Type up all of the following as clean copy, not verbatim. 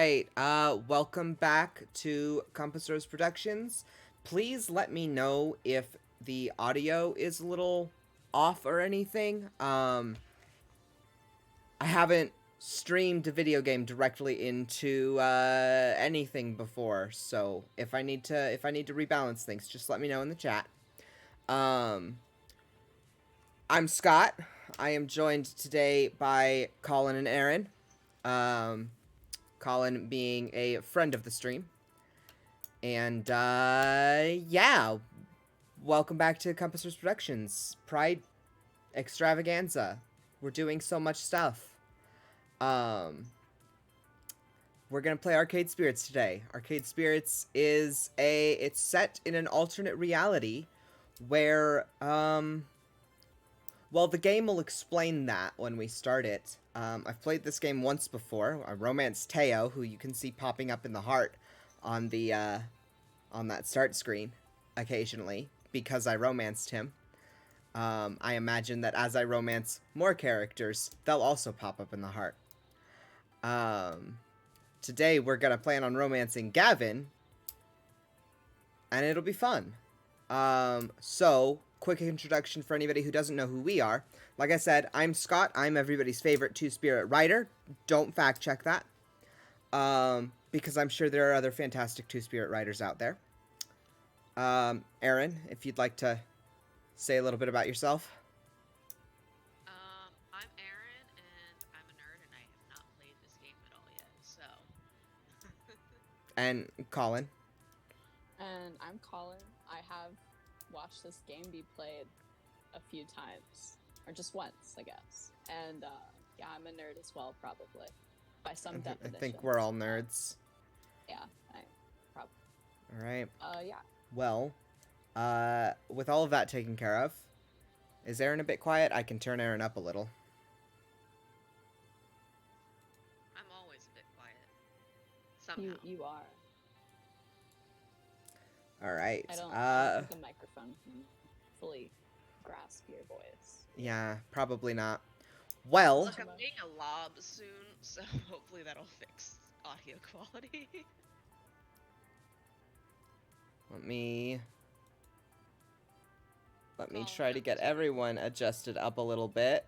right. Welcome back to Compass Rose Productions. Please let me know if the audio is a little off or anything. I haven't streamed a video game directly into anything before, so if I need to rebalance things, just let me know in the chat. I'm Scott. I am joined today by Colin and Erin. Colin being a friend of the stream. And, yeah. Welcome back to Compass Rose Productions. Pride Extravaganza. We're doing so much stuff. We're gonna play Arcade Spirits today. Arcade Spirits is it's set in an alternate reality where, well, the game will explain that when we start it. I've played this game once before. I romanced Teo, who you can see popping up in the heart on the, on that start screen occasionally, because I romanced him. I imagine that as I romance more characters, they'll also pop up in the heart. Today we're gonna plan on romancing Gavin, and it'll be fun. So, quick introduction for anybody who doesn't know who we are. Like I said, I'm Scott. I'm everybody's favorite two-spirit writer. Don't fact check that. Because I'm sure there are other fantastic two-spirit writers out there. Erin, if you'd like to say a little bit about yourself. I'm Erin, and I'm a nerd, and I have not played this game at all yet, so... And Colin. And I'm Colin. I have watched this game be played a few times, or just once, I guess. And yeah, I'm a nerd as well, probably, by some definition. I think we're all nerds. Yeah, probably. All right. Yeah. Well, with all of that taken care of, is Erin a bit quiet? I can turn Erin up a little. I'm always a bit quiet. Somehow. You are. All right. I don't think a microphone can fully grasp your voice. Yeah, probably not. Well, Look, I'm getting a lob soon, so hopefully that'll fix audio quality. let me try to get everyone adjusted up a little bit.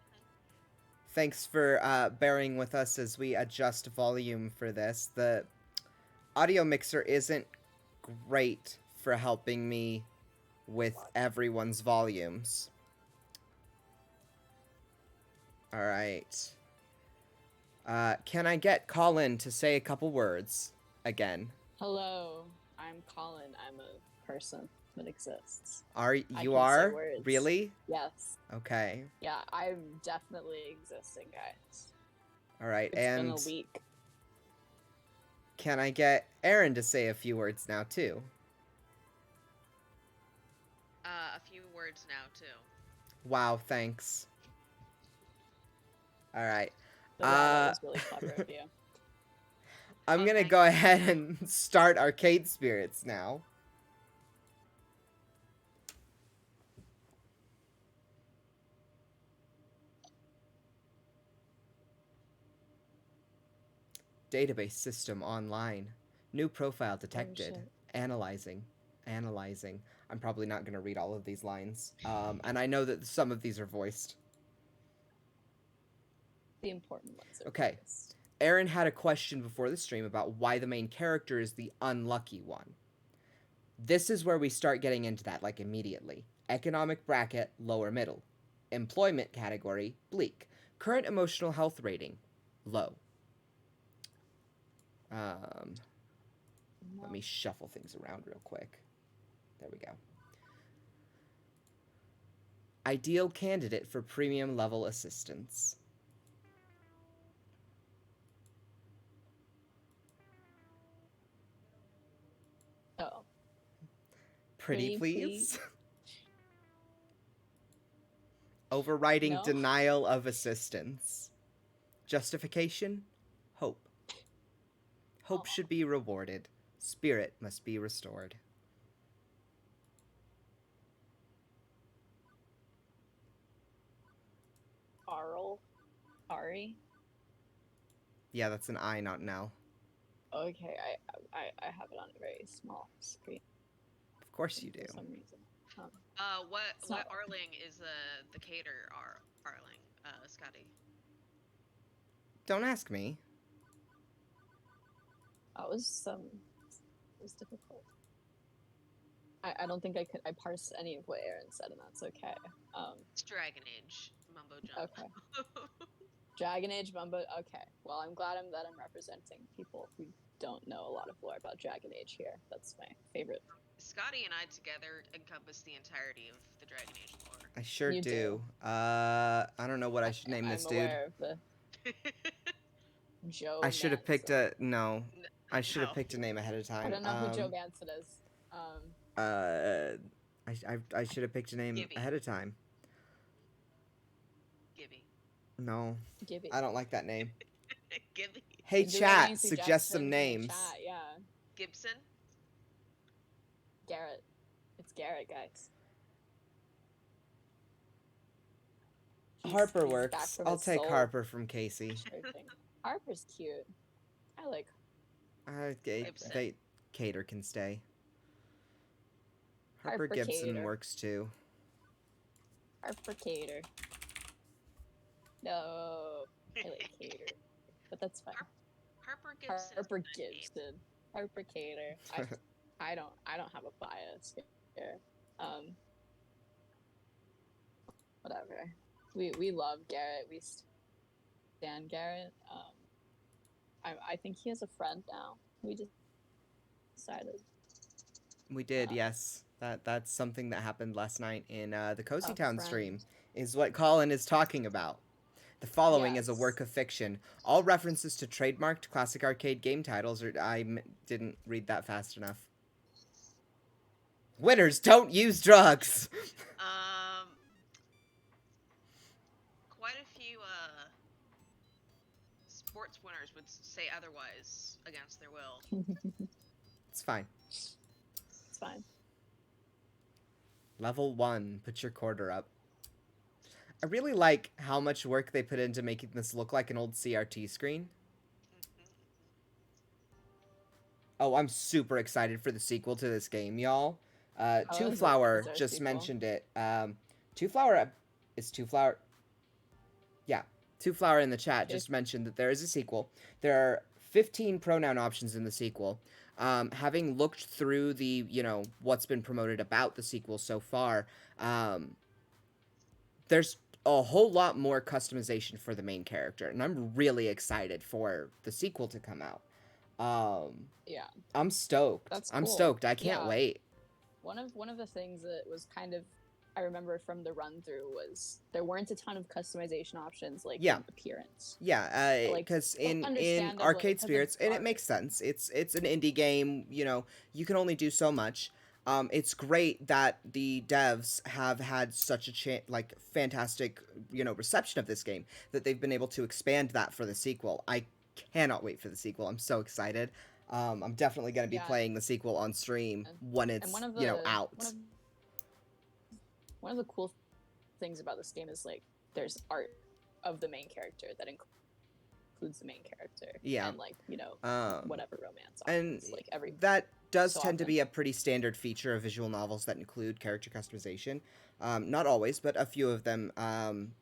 Thanks for bearing with us as we adjust volume for this. The audio mixer isn't great for helping me with everyone's volumes. Alright. Can I get Colin to say a couple words again? Hello, I'm Colin. I'm a person that exists. You are? Words. Really? Yes. Okay. Yeah, I'm definitely existing, guys. Alright, It's been a week. Can I get Erin to say a few words now, too? A few words now, too. Wow, thanks. Alright. That was really clever of you. I'm gonna go ahead and start Arcade Spirits now. Database system online. New profile detected. Analyzing. I'm probably not going to read all of these lines. And I know that some of these are voiced. The important ones are okay. voiced. Erin had a question before the stream about why the main character is the unlucky one. This is where we start getting into that, like, immediately. Economic bracket, lower middle. Employment category, bleak. Current emotional health rating, low. Let me shuffle things around real quick. There we go. Ideal candidate for premium level assistance. Oh. Pretty please? Overriding No. denial of assistance. Justification? Hope. Hope should be rewarded. Spirit must be restored. Ari? Yeah, that's an I, not an L. Okay, I have it on a very small screen Of course you do. for some reason. It's What not. Arling is the cater Arling, Scotty? Don't ask me. It was difficult. I don't think I parsed any of what Aaron said, and that's okay. It's Dragon Age, mumbo jumbo. Okay. Dragon Age Mumbo. Okay. Well, I'm glad that I'm representing people who don't know a lot of lore about Dragon Age here. That's my favorite. Scotty and I together encompass the entirety of the Dragon Age lore. I sure You do. do. I don't know what I should name this I'm dude. aware of the Joe. I should have picked Manson. no. I should have No. picked a name ahead of time. I don't know who Joe Manson is. I should have picked a name Gibby. ahead of time. Gibby. No, Gibby. I don't like that name. Gibby. Hey, Do chat, any suggest some suggestions in the names. Chat, yeah. Gibson. Garrett. It's Garrett, guys. Harper He's back works. from I'll his take soul Harper from Casey. searching. Harper's cute. I like. They Cater can stay. Harper Harper Gibson Cater. works too. Harper Cater. No, I like Cater, but that's fine. Harper Gibson. Harper Gibson. Harper Cater. I don't have a bias here. Whatever. We love Garrett. We stand Garrett. I think he has a friend now. We just decided. We did, yes. That's something that happened last night in the Cozy Town friend. stream, is what Colin is talking about. The following is a work of fiction. All references to trademarked classic arcade game titles are... didn't read that fast enough. Winners don't use drugs! Quite a few sports winners would say otherwise against their will. It's fine. It's fine. Level 1, put your quarter up. I really like how much work they put into making this look like an old CRT screen. Oh, I'm super excited for the sequel to this game, y'all. Two Flower just mentioned it. Two Flower is Two Flower. Yeah, Two Flower in the chat just mentioned that there is a sequel. There are 15 pronoun options in the sequel. Having looked through the, what's been promoted about the sequel so far, there's a whole lot more customization for the main character, and I'm really excited for the sequel to come out. Yeah. I'm stoked. That's cool. I'm stoked. I can't wait. One of the things that was kind of, I remember from the run through, was there weren't a ton of customization options like in appearance. Yeah, because in Arcade Spirits, and it makes sense. It's an indie game. You can only do so much. It's great that the devs have had such a fantastic reception of this game that they've been able to expand that for the sequel. I cannot wait for the sequel. I'm so excited. I'm definitely going to be playing the sequel on stream when it's out. One of the cool things about this game is there's art of the main character that includes the main character. Yeah. And whatever romance. And that does tend to be a pretty standard feature of visual novels that include character customization. Not always, but a few of them,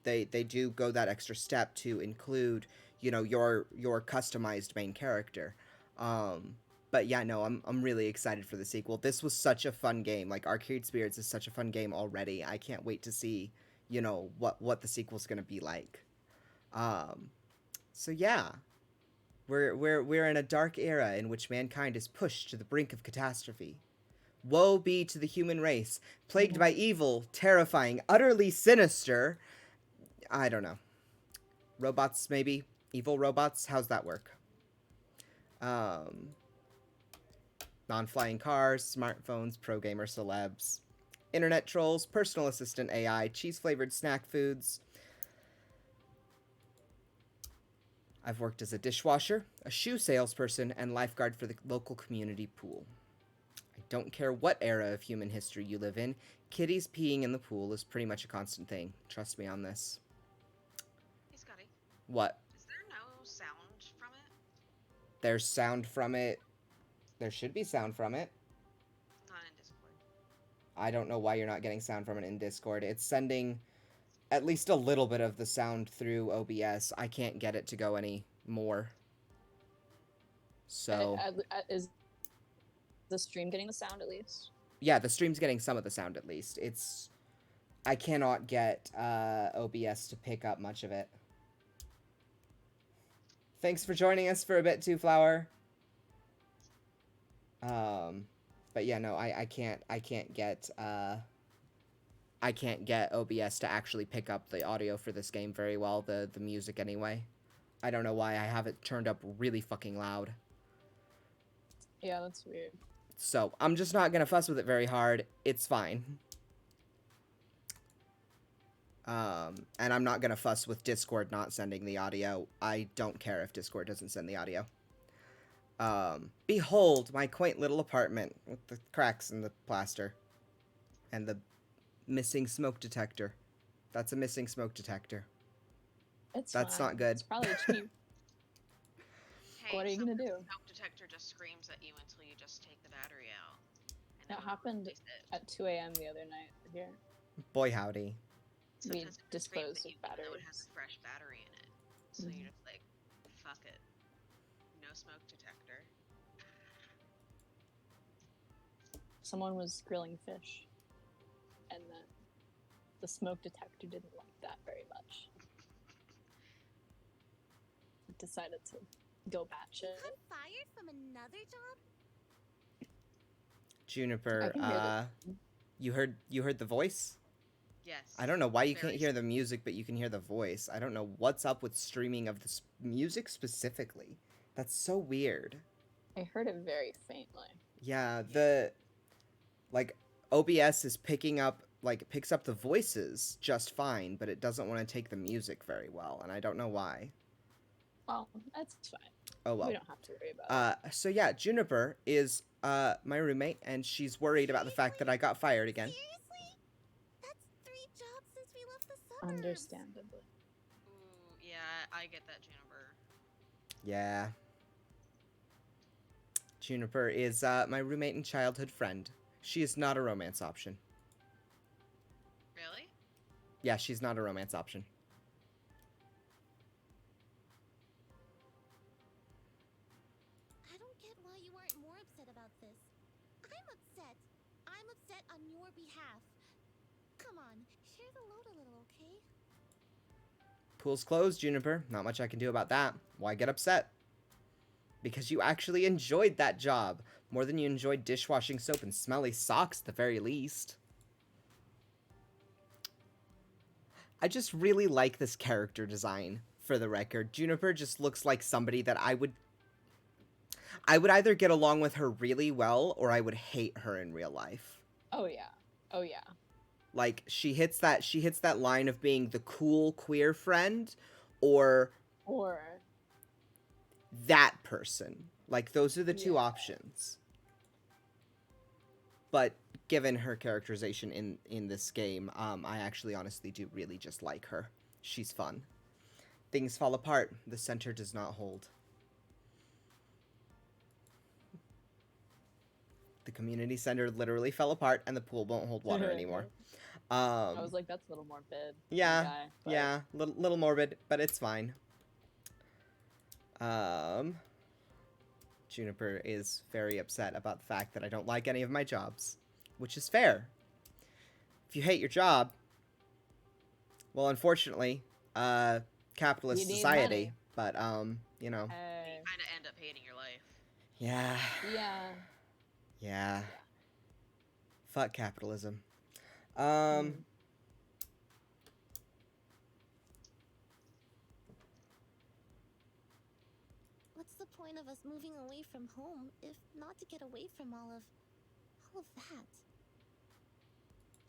they do go that extra step to include, your customized main character. But yeah, no, I'm really excited for the sequel. This was such a fun game. Arcade Spirits is such a fun game already. I can't wait to see, what the sequel's gonna be like. So yeah, we're in a dark era in which mankind is pushed to the brink of catastrophe. Woe be to the human race, plagued by evil, terrifying, utterly sinister. I don't know. Robots, maybe? Evil robots? How's that work? Non-flying cars, smartphones, pro-gamer celebs, internet trolls, personal assistant AI, cheese-flavored snack foods. I've worked as a dishwasher, a shoe salesperson, and lifeguard for the local community pool. I don't care what era of human history you live in, kitties peeing in the pool is pretty much a constant thing. Trust me on this. Hey, Scotty. What? Is there no sound from it? There's sound from it. There should be sound from it. Not in Discord. I don't know why you're not getting sound from it in Discord. It's sending at least a little bit of the sound through OBS. I can't get it to go any more. So Is the stream getting the sound at least? yeah, the stream's getting some of the sound at least. I cannot get OBS to pick up much of it. Thanks for joining us for a bit too, Flower. But yeah, no, I can't get OBS to actually pick up the audio for this game very well, the music anyway. I don't know why. I have it turned up really fucking loud. Yeah, that's weird. So, I'm just not gonna fuss with it very hard. It's fine. And I'm not gonna fuss with Discord not sending the audio. I don't care if Discord doesn't send the audio. Behold my quaint little apartment with the cracks in the plaster. And the missing smoke detector. That's a missing smoke detector. That's fine. not good. It's probably cheap. Hey, What are you gonna do? The smoke detector just screams at you until you just take the battery out. And That then happened replace it. at 2 a.m. the other night here. Boy howdy. We Sometimes it screams disposed at of you even though it batteries. has a fresh battery in it. So Mhm. you're just like, fuck it. No smoke detector. Someone was grilling fish, and then the smoke detector didn't like that very much. It decided to go batshit. Got fired from another job? Juniper, I can hear you heard the voice? Yes. I don't know why you Very can't hear the music, but you can hear the voice. I don't know what's up with streaming of the music specifically. That's so weird. I heard it very faintly. Yeah, like, OBS is picks up the voices just fine, but it doesn't want to take the music very well, and I don't know why. Well, that's fine. Oh well. We don't have to worry about it. So yeah, Juniper is my roommate, and she's worried about the fact that I got fired again. Seriously? That's 3 jobs since we left the suburbs. Understandably. Ooh, yeah, I get that, Juniper. Yeah. Juniper is my roommate and childhood friend. She is not a romance option. Really? Yeah, she's not a romance option. I don't get why you aren't more upset about this. I'm upset. I'm upset on your behalf. Come on, share the load a little, okay? Pool's closed, Juniper. Not much I can do about that. Why get upset? Because you actually enjoyed that job. More than you enjoyed dishwashing soap and smelly socks at the very least. I just really like this character design, for the record. Juniper just looks like somebody that I would either get along with her really well, or I would hate her in real life. Oh yeah. Oh yeah. Like, she hits that line of being the cool queer friend, or Or that person. Like, those are the two Yeah. options. But given her characterization in this game, I actually honestly do really just like her. She's fun. Things fall apart. The center does not hold. The community center literally fell apart, and the pool won't hold water anymore. I was like, that's a little morbid. Yeah, guy, but yeah, little morbid, but it's fine. Juniper is very upset about the fact that I don't like any of my jobs, which is fair. If you hate your job, well, unfortunately, capitalist You need society, money. but, you know, Hey. You kind of end up hating your life. yeah, Yeah. yeah. Fuck capitalism. What's the point of us moving away from home if not to get away from all of that?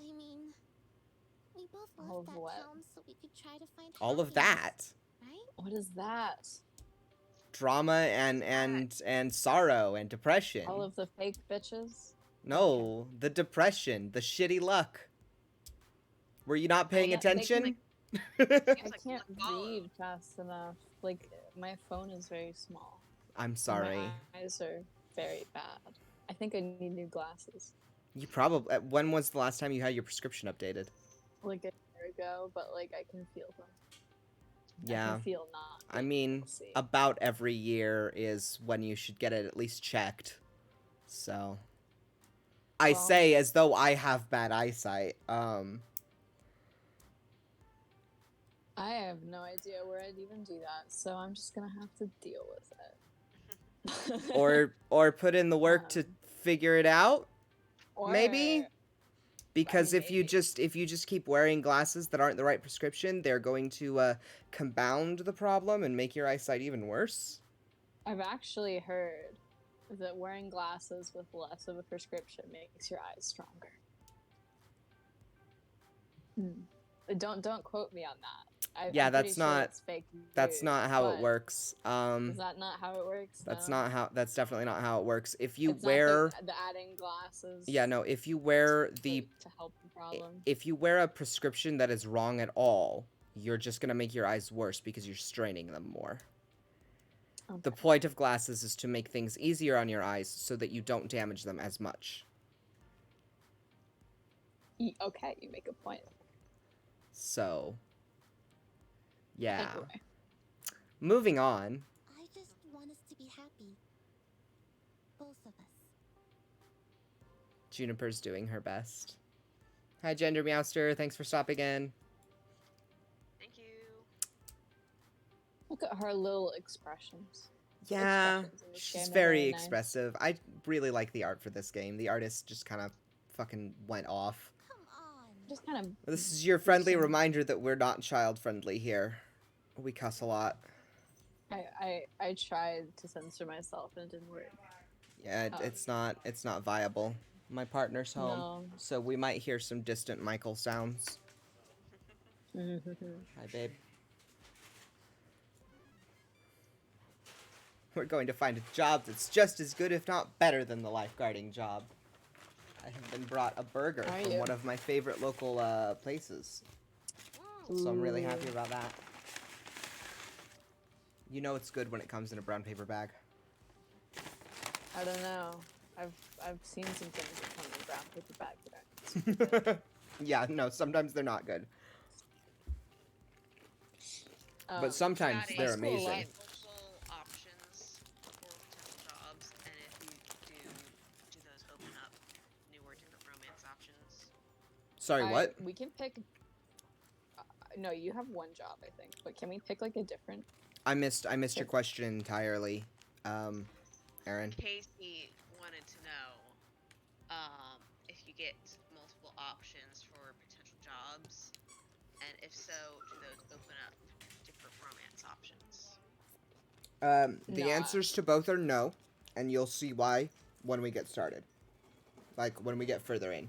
I mean, we both All left of that what? town so we could try to find All of happiness, that. right? What is that? Drama and sorrow and depression. All of the fake bitches? No, the depression, the shitty luck. Were you not paying yeah, they can, attention? I Seems like can't you follow. read fast enough. Like, my phone is very small. I'm sorry. My eyes are very bad. I think I need new glasses. You probably. When was the last time you had your prescription updated? Like a year ago, but like I can feel them. I Yeah. can feel not. I mean, see. about every year is when you should get it at least checked. So. I Well- say as though I have bad eyesight. I have no idea where I'd even do that, so I'm just gonna have to deal with it. or put in the work to figure it out. Maybe? Or- Because I mean, if you maybe. just keep wearing glasses that aren't the right prescription, they're going to compound the problem and make your eyesight even worse. I've actually heard that wearing glasses with less of a prescription makes your eyes stronger. Don't quote me on that. Yeah, I'm that's pretty sure not- it's fake That's news, not how it but works. Is that not how it works? That's No? not how. That's definitely not how it works. If you It's wear, not the adding glasses. yeah, no. If you wear the, to help the problem. if you wear a prescription that is wrong at all, you're just gonna make your eyes worse because you're straining them more. Okay. The point of glasses is to make things easier on your eyes so that you don't damage them as much. Okay, you make a point. So, yeah. Anyway. Moving on. I just want us to be happy. Both of us. Juniper's doing her best. Hi, Gender Meowster. Thanks for stopping in. Thank you. Look at her little expressions. Yeah, Expressions in this she's game are very nice. expressive. I really like the art for this game. The artist just kind of fucking went off. Come on. Just kind of. This is your friendly Person. reminder that we're not child friendly here. We cuss a lot. I tried to censor myself and it didn't work. Yeah, it's not viable. My partner's home, No. so we might hear some distant Michael sounds. Hi, babe. We're going to find a job that's just as good, if not better, than the lifeguarding job. I have been brought a burger Are from you? one of my favorite local places, so I'm really happy about that. You know it's good when it comes in a brown paper bag. I don't know. I've seen some things that come in brown paper bags that aren't. Yeah, no, sometimes they're not good, but sometimes Scotty, they're you amazing. get multiple options for potential jobs, and if you do those open up newer, different romance options? Sorry, what? We can pick. No, you have one job, I think. But can we pick like a different? I missed your question entirely, Erin. Casey wanted to know if you get multiple options for potential jobs, and if so, do those open up different romance options? The No. answers to both are no, and you'll see why when we get started. Like, when we get further in.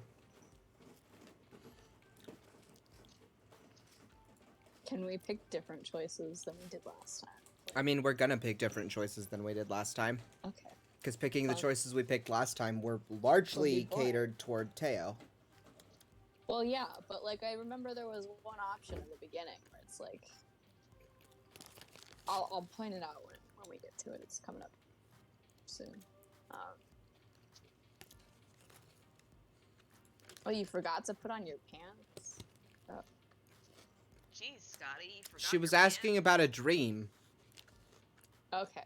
Can we pick different choices than we did last time? I mean, we're gonna pick different choices than we did last time. Okay. Because picking the Fine. choices we picked last time were largely boring. catered toward Teo. Well, yeah, but like I remember there was one option in the beginning where it's like, I'll point it out when we get to it. It's coming up soon. Oh, you forgot to put on your pants? Oh. Jeez, Scotty, you forgot She was your asking pants? about a dream. Okay.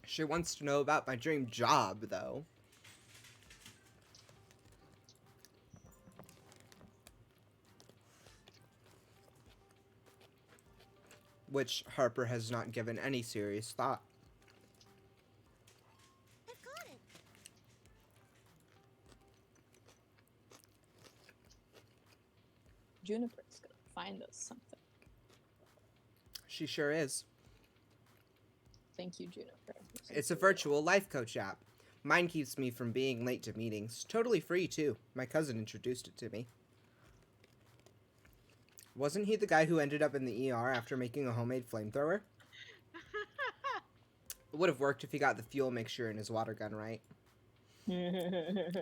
She wants to know about my dream job, though. Which Harper has not given any serious thought. I've got it. Juniper's gonna find us something. She sure is. Thank you, Juniper. It's a virtual life coach app. Mine keeps me from being late to meetings. Totally free, too. My cousin introduced it to me. Wasn't he the guy who ended up in the ER after making a homemade flamethrower? It would have worked if he got the fuel mixture in his water gun right.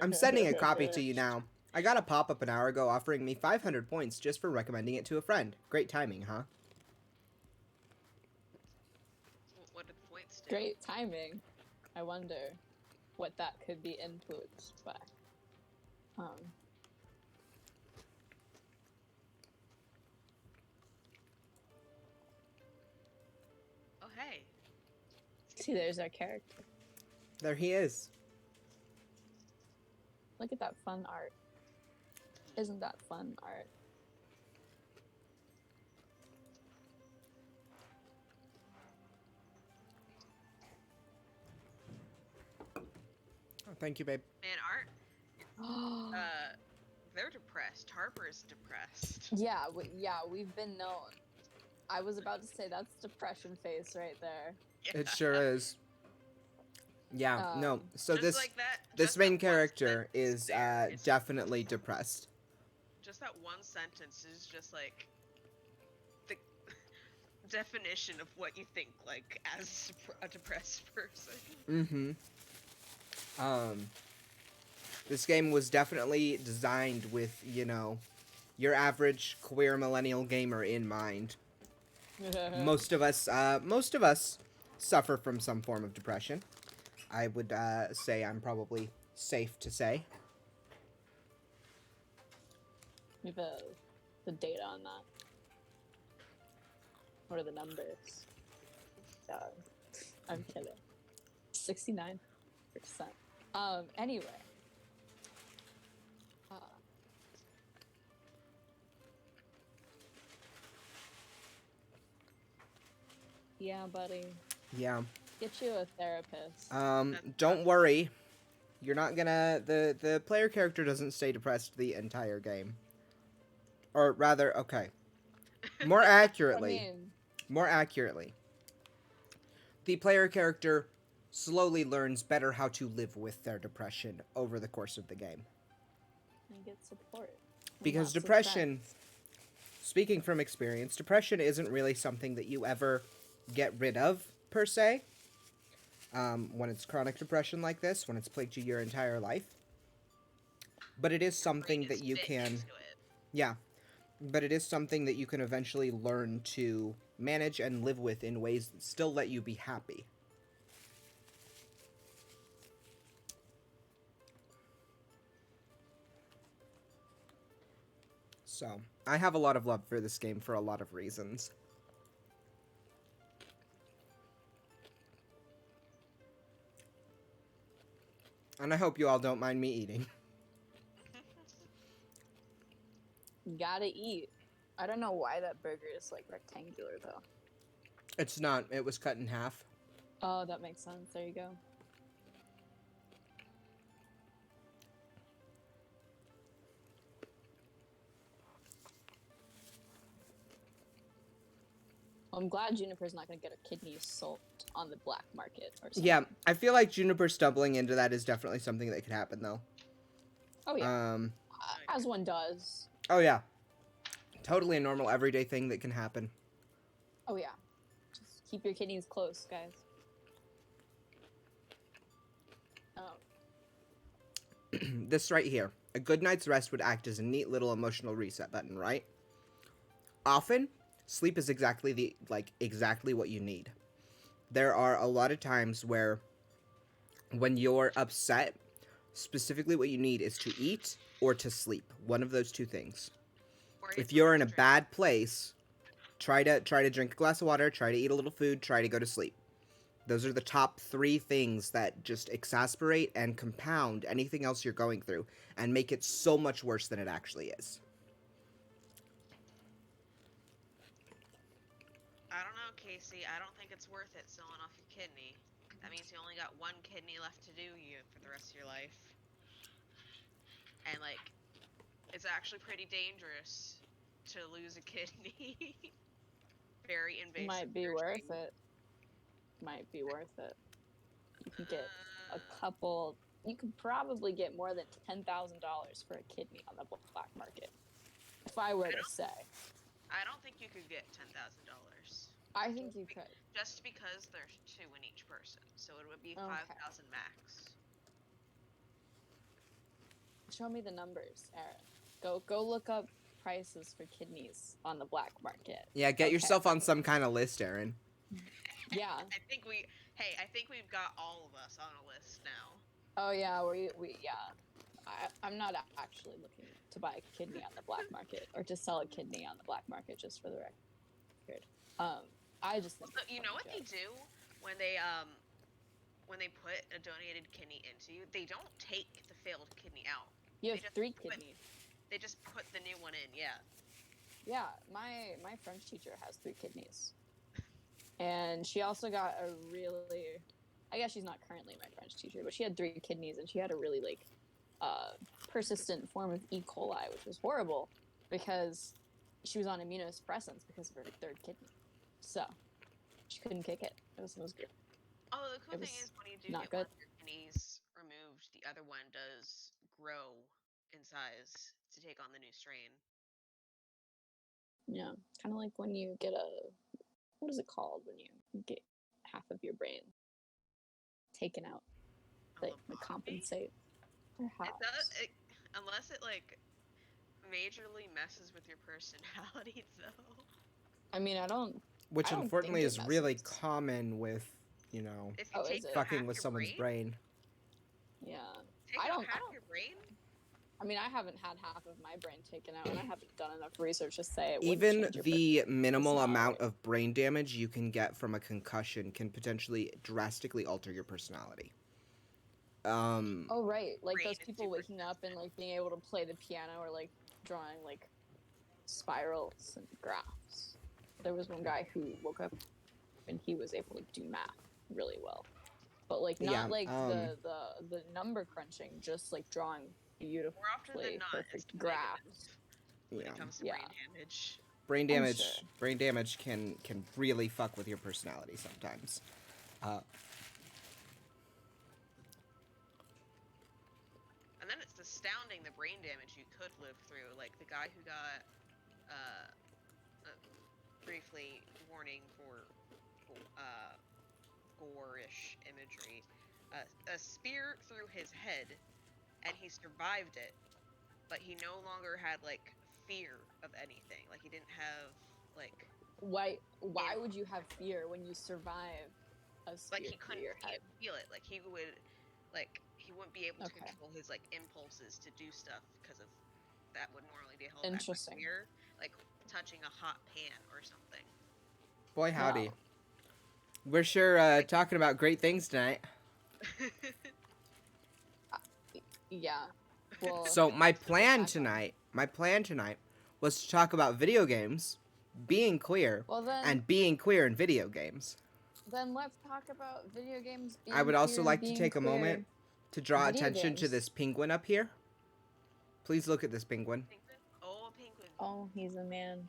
I'm sending a copy to you now. I got a pop-up an hour ago offering me 500 points just for recommending it to a friend. Great timing, huh? points too. Great timing. I wonder what that could be influenced by. Oh hey. See, there's our character. There he is. Look at that fun art. Isn't that fun art? Oh, thank you, babe. Man, art. They're depressed. Harper's depressed. Yeah, we've been known. I was about to say that's depression face right there. Yeah. It sure is. Yeah, no. So Just this like that, this just main that one character sentence is there is- definitely depressed. Just that one sentence is just like the definition of what you think like as a depressed person. This game was definitely designed with, you know, your average queer millennial gamer in mind. Most of us suffer from some form of depression. I would say I'm probably safe to say. We have the data on that. What are the numbers? I'm kidding. 69%. Anyway. Yeah, buddy. Yeah. Get you a therapist. Don't worry. You're not gonna... The player character doesn't stay depressed the entire game. Or rather, okay. More accurately. More accurately. The player character slowly learns better how to live with their depression over the course of the game. And get support. Because depression, speaking from experience, depression isn't really something that you ever get rid of, per se. When it's chronic depression like this, when it's plagued you your entire life. But it is something that you can... Yeah. But it is something that you can eventually learn to manage and live with in ways that still let you be happy. So, I have a lot of love for this game for a lot of reasons. And I hope you all don't mind me eating. Gotta eat. I don't know why that burger is like rectangular though. It's not. It was cut in half. Oh, that makes sense. There you go. I'm glad Juniper's not gonna get her kidneys sold on the black market or something. Yeah, I feel like Juniper stumbling into that is definitely something that could happen, though. Oh yeah. As one does. Oh yeah. Totally a normal everyday thing that can happen. Oh yeah. Just keep your kidneys close, guys. This right here. A good night's rest would act as a neat little emotional reset button, right? Often, sleep is exactly what you need. There are a lot of times where when you're upset, specifically what you need is to eat or to sleep. One of those two things. If you're in a bad place, try to drink a glass of water, try to eat a little food, try to go to sleep. Those are the top 3 things that just exasperate and compound anything else you're going through and make it so much worse than it actually is. I don't know, Casey. I don't think it's worth it selling off your kidney. That means you only got one kidney left to do you for the rest of your life. And, like, it's actually pretty dangerous to lose a kidney. Very invasive. Might be worth it. Might be worth it. You can get a couple... You could probably get more than $10,000 for a kidney on the black market. If I were to say. I don't think you could get $10,000. I think you could. Just because there's 2 in each person. So it would be Okay. 5,000 max. Show me the numbers, Erin. Go look up prices for kidneys on the black market. Yeah, get yourself on some kind of list, Erin. Yeah. I think we've got all of us on a list now. Oh yeah, I'm not actually looking to buy a kidney on the black market or to sell a kidney on the black market, just for the record. I just think So, it's a you know funny what they joke. do when they put a donated kidney into you? They don't take the failed kidney out. You They have just 3 put- kidneys. They just put the new one in. Yeah. Yeah, my French teacher has 3 kidneys. And she also got a really, I guess she's not currently my French teacher, but she had 3 kidneys, and she had a really persistent form of E. coli, which was horrible because she was on immunosuppressants because of her 3rd kidney. So she couldn't kick it. It was good. Oh, the cool It thing was is when you do not get good. one of your kidneys removed, the other one does grow in size to take on the new strain. Yeah, kind of like when you get what is it called when you get half of your brain taken out, A like to lobotomy? compensate for half. Unless it like majorly messes with your personality, though. I mean, I don't Which think unfortunately it is really messes. common with, you know, If you Oh, take is it? out half fucking with your someone's brain. Yeah. take I out don't- half your brain. I mean, I haven't had half of my brain taken out, and I haven't done enough research to say it wouldn't Even change your the minimal amount personality. of brain damage you can get from a concussion can potentially drastically alter your personality. Oh right, like Brain those is people super waking up and like being able to play the piano or like drawing like spirals and graphs. There was one guy who woke up and he was able to do math really well, but like not Yeah, like the number crunching, just like drawing More often than beautifully not, it's perfect graphs. when yeah. it comes to Yeah. brain damage. Brain sure. damage can really fuck with your personality sometimes. And then it's astounding the brain damage you could live through. Like the guy who got, briefly warning for, gore-ish imagery, a spear through his head, and he survived it, but he no longer had like fear of anything. Like he didn't have like Why would you have fear when you survive a spear he through couldn't your head? feel it. Like he wouldn't be able to Okay. control his like impulses to do stuff because of that would normally be held back by Interesting. fear, like touching a hot pan or something. Boy, howdy. Wow. We're sure talking about great things tonight. Yeah. Well, So my plan tonight was to talk about video games, being queer, well then and being queer in video games. let's talk about video games. I would also queer and like to being take a queer. moment to draw Video attention to games. this penguin up here. Please look at this penguin. Penguin? Oh, a penguin. Oh, he's a man.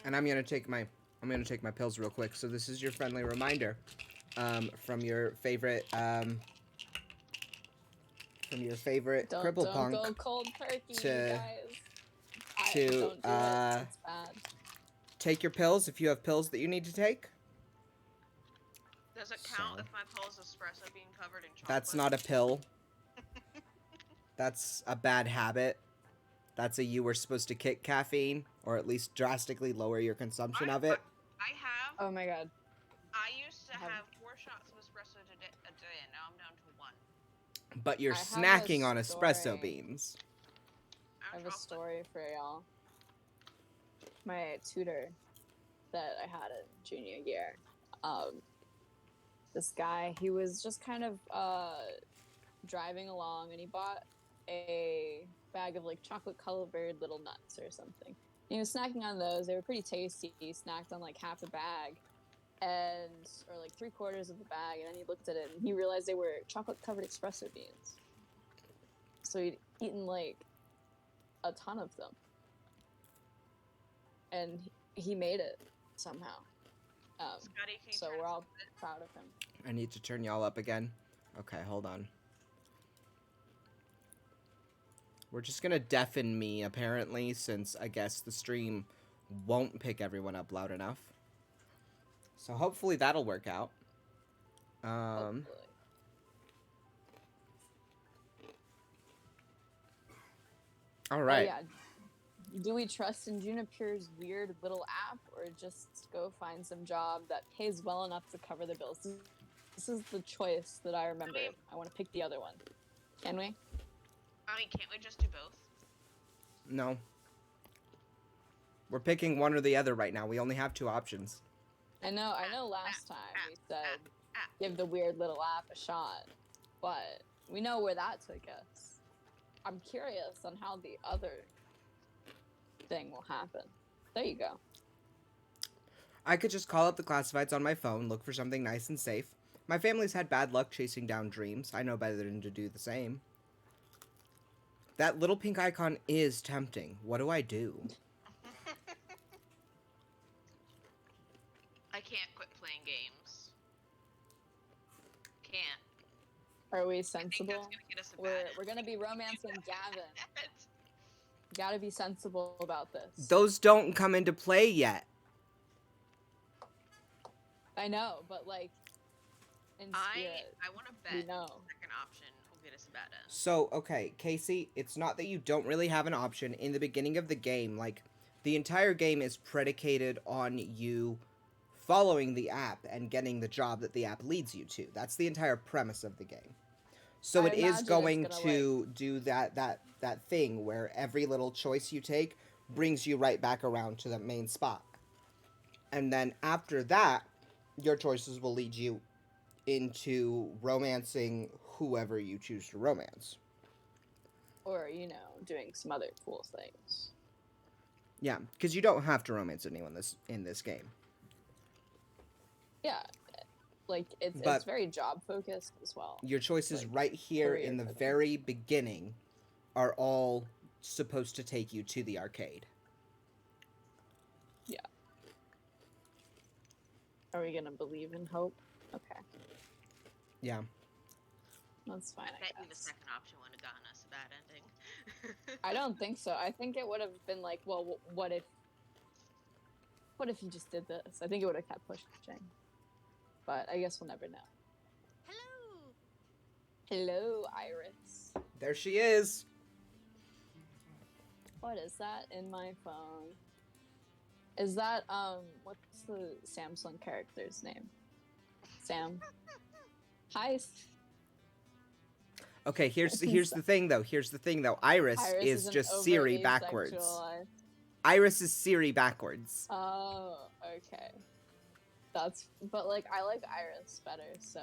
And I'm gonna take my pills real quick. So this is your friendly reminder, from your favorite cripple Don't punk go cold turkey, to- you guys. to, Don't do it. It's bad. take your pills if you have pills that you need to take. Does it count So- if my pill is espresso being covered in chocolate? That's not a pill. That's a bad habit. You were supposed to kick caffeine, or at least drastically lower your consumption of it. I have. Oh my god. I used to I have- have 4 shots of espresso a day, and now I'm down to 1. But you're I have a snacking on espresso story. beans. I have a story for y'all. My tutor that I had in junior year, this guy, he was just kind of driving along, and he bought a bag of like chocolate colored little nuts or something. And he was snacking on those. They were pretty tasty. He snacked on like half a bag, or like 3/4 of the bag, and then he looked at it and he realized they were chocolate covered espresso beans. So he'd eaten like a ton of them, and he made it somehow. Scotty, can you So turn we're us all up a bit? proud of him. I need to turn y'all up again. Okay, hold on. We're just gonna deafen me, apparently, since I guess the stream won't pick everyone up loud enough. So hopefully that'll work out. Hopefully. All Oh right. yeah. Do we trust in Juniper's weird little app, or just go find some job that pays well enough to cover the bills? This is the choice that I remember. I want to pick the other one. Can we? I mean, can't we just do both? No. We're picking one or the other right now. We only have 2 options. I know last time we said give the weird little app a shot, but we know where that took us. I'm curious on how the other thing will happen. There you go. I could just call up the classifieds on my phone, look for something nice and safe. My family's had bad luck chasing down dreams. I know better than to do the same. That little pink icon is tempting. What do I do? I can't quit playing games. Can't. Are we I think that's sensible? gonna get us a bad We're gonna be romancing Gavin. Gotta be sensible about this. Those don't come into play yet. I know, but like in spirit, I want to bet we know. the second option will get us a bad end. So, okay, Casey, it's not that you don't really have an option. In the beginning of the game, like, the entire game is predicated on you following the app and getting the job that the app leads you to. That's the entire premise of the game. So I it is imagine it's going gonna, to do that thing where every little choice you take brings you right back around to the main spot. And then after that, your choices will lead you into romancing whoever you choose to romance. Or, doing some other cool things. Yeah, because you don't have to romance anyone in this game. Yeah. Like it's But very job focused as well. your choices Like, right here career in the driven. very beginning are all supposed to take you to the arcade. Yeah. Are we gonna believe in hope? Okay. Yeah. That's fine, I bet I you the guess. second option would have gotten us a bad ending. I don't think so. I think it would have been like, well, what if you just did this? I think it would have kept pushing. But I guess we'll never know. Hello. Hello, Iris. There she is. What is that in my phone? Is that what's the Samsung character's name? Sam. Hi. Okay, here's the thing though. Iris is an just Siri overly backwards. sexualized- Iris is Siri backwards. Oh, okay. But like I like Iris better, so.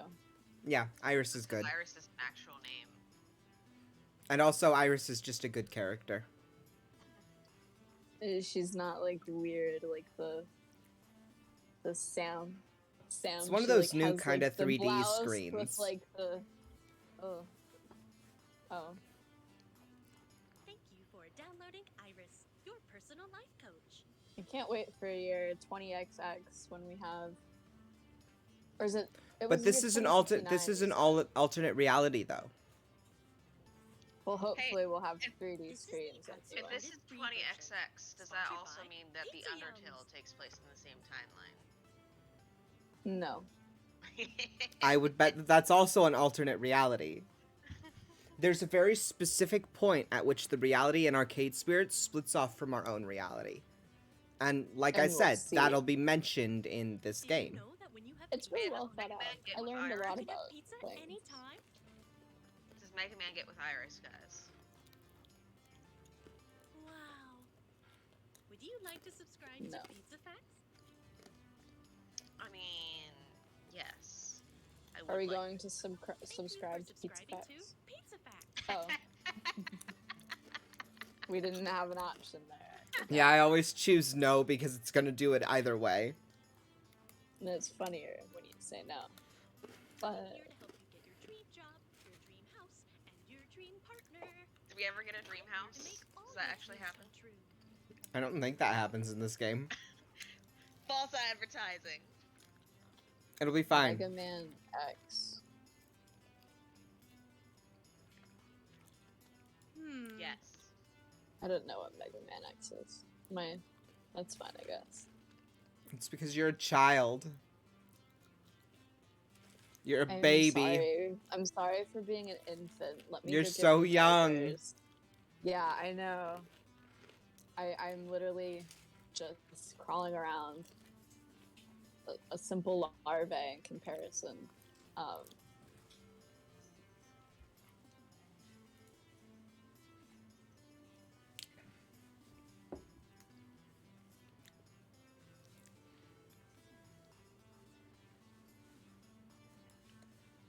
Yeah, Iris is good. Iris is an actual name. And also Iris is just a good character. She's not like weird like the Sam. It's one of she, those like, new has, kind like, of the 3D blouse screens. with like the oh. Thank you for downloading Iris, your personal life coach. I can't wait for your 20XX when we have. Or is it? But this is an alternate reality though. Well, hopefully we'll have 3D this is screens. the Anyway. If this is Free 20XX, does that Sponsored also by mean that the Pizza Undertale Yums. takes place in the same timeline? No. I would bet that that's also an alternate reality. There's a very specific point at which the reality in Arcade Spirits splits off from our own reality. And like I And we'll said, see. that'll be mentioned in this Did you game. know that when you have It's pizza, really Man, well does thought Mega out. Man get I with learned a Iris? lot you can about get pizza things. anytime. Does Mega Man get with Iris, guys? Wow. Would you like to subscribe No. to Pizza Facts? I mean, yes. I would Are we like- going to Thank you subscribe for to Pizza subscribing Facts? to Pizza Facts. Oh, we didn't have an option there. Yeah, I always choose no because it's gonna do it either way. And it's funnier when you say no. But Here to help you get your dream job, your dream house, and your dream partner. Did we ever get a dream house? To make all Does that your actually dreams happen? come true. I don't think that happens in this game. False advertising. It'll be fine. Mega Man X. Yes. I don't know what Mega Man X is. That's fine, I guess. It's because you're a child. You're a I'm baby. Sorry. I'm sorry for being an infant. Let me You're go get so the young. diapers. Yeah, I know. I'm literally just crawling around a simple larvae in comparison. Um,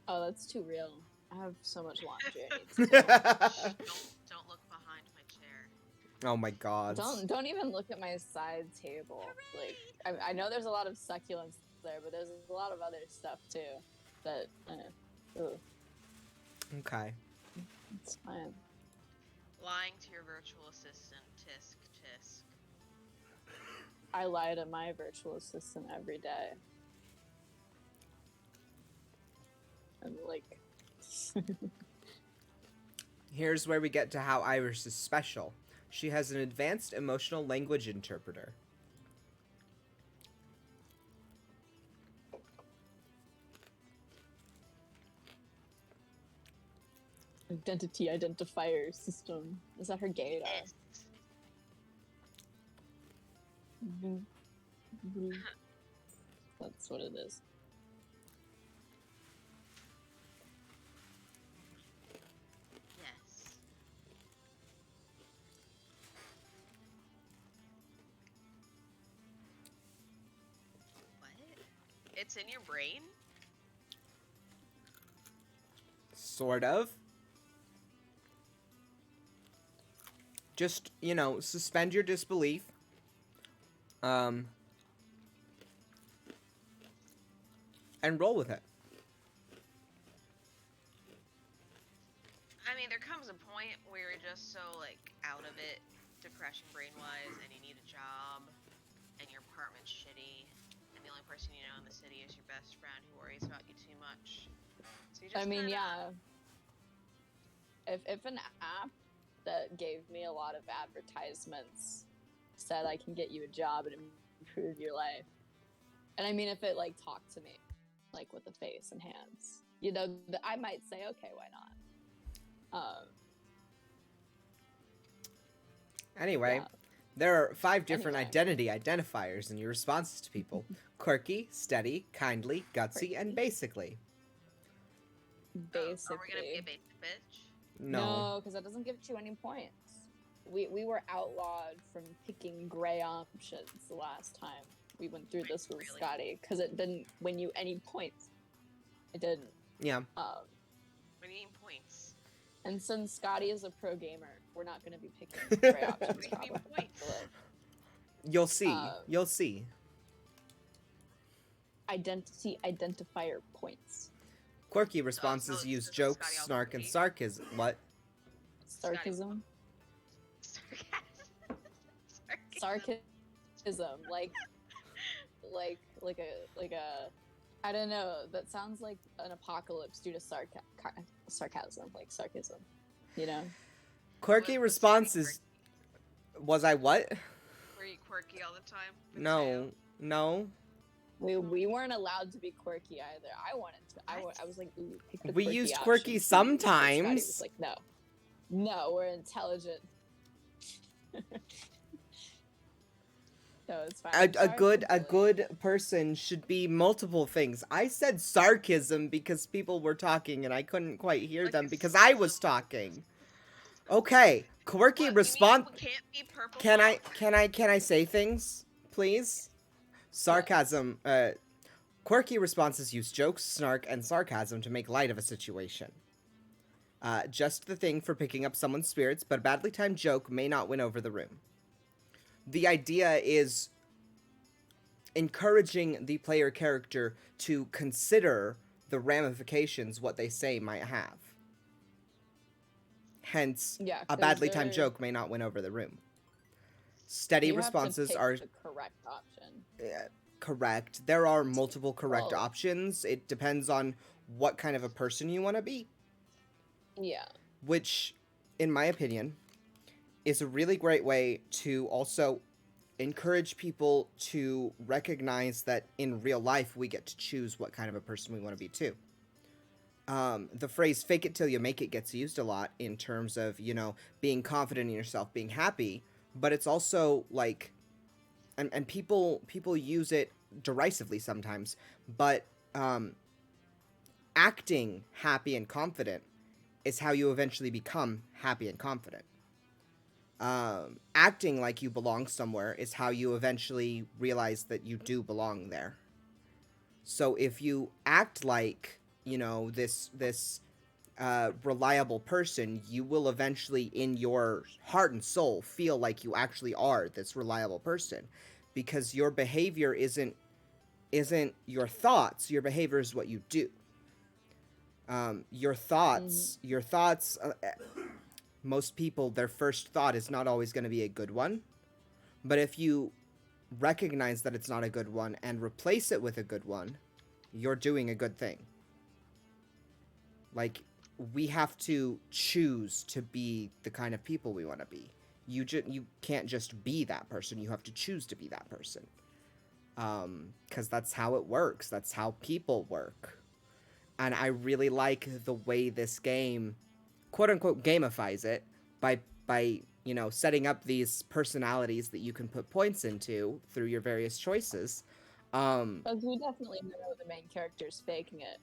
oh, that's too real. I have so much laundry I need to do. Don't look behind my chair. Oh my god. Don't even look at my side table. Like I know there's a lot of succulents there, but there's a lot of other stuff too. That Okay. it's fine. Lying to your virtual assistant, tisk tisk. I lie to my virtual assistant every day. I'm like. Here's where we get to how Iris is special. She has an advanced emotional language interpreter. Identity identifier system. Is that her gaydar? Yes. That's what it is. Yes. What? It's in your brain? Sort of. Just, you know, suspend your disbelief. And roll with it. I mean, there comes a point where you're just so, like, out of it, depression brain-wise, and you need a job, and your apartment's shitty, and the only person you know in the city is your best friend who worries about you too much. So you just I mean, kinda- yeah. If an app that gave me a lot of advertisements said I can get you a job and improve your life, and I mean, if it like talked to me, like with a face and hands, you know, I might say, okay, why not? Anyway, Yeah. there are 5 different Anyway. identity identifiers in your responses to people. Quirky, steady, kindly, gutsy, and basically. Basically. Are we gonna be a basic bitch? No. because that doesn't give you any points. We were outlawed from picking gray options the last time we went through this with Really? Scotty, because it didn't win you any points. It didn't. Yeah. We need points. And since Scotty is a pro gamer, we're not going to be picking gray options. We need Probably. points. You'll see. You'll see. Identity identifier points. Quirky responses so use Scotty jokes, also snark, and agreed? sarcasm. What? Sarcasm. Sarcasm, like a. I don't know. That sounds like an apocalypse due to sarcasm, like sarcasm. You know. Quirky Was responses. Was I what? Were you quirky all the time? No. No. We weren't allowed to be quirky either. I wanted to. I was like, ooh, pick the We quirky used option, quirky please. But Scotty sometimes. was like, no, we're intelligent. No, it's fine. A good person should be multiple things. I said sarcasm because people were talking and I couldn't quite hear Like them a because I was talking. Okay, quirky What, response. you can't be purple. Can I say things, please? Sarcasm. Quirky responses use jokes, snark, and sarcasm to make light of a situation. Just the thing for picking up someone's spirits, but a badly timed joke may not win over the room. The idea is encouraging the player character to consider the ramifications what they say might have. Hence, Yeah, a 'cause badly timed they're- joke may not win over the room. Steady you have to responses pick are the correct option. correct. There are multiple correct Well- options. It depends on what kind of a person you want to be. Yeah. Which, in my opinion, is a really great way to also encourage people to recognize that in real life we get to choose what kind of a person we want to be too. The phrase "fake it till you make it" gets used a lot in terms of, you know, being confident in yourself, being happy, but it's also like, and people use it derisively sometimes, but acting happy and confident is how you eventually become happy and confident. Acting like you belong somewhere is how you eventually realize that you do belong there. So if you act like, you know, this reliable person, you will eventually, in your heart and soul, feel like you actually are this reliable person, because your behavior isn't your thoughts. Your behavior is what you do. Your thoughts, most people, their first thought is not always going to be a good one. But if you recognize that it's not a good one and replace it with a good one, you're doing a good thing. Like, we have to choose to be the kind of people we want to be. You can't just be that person. You have to choose to be that person. 'Cause that's how it works. That's how people work. And I really like the way this game, quote unquote, gamifies it by you know, setting up these personalities that you can put points into through your various choices. Because we definitely know the main character's faking it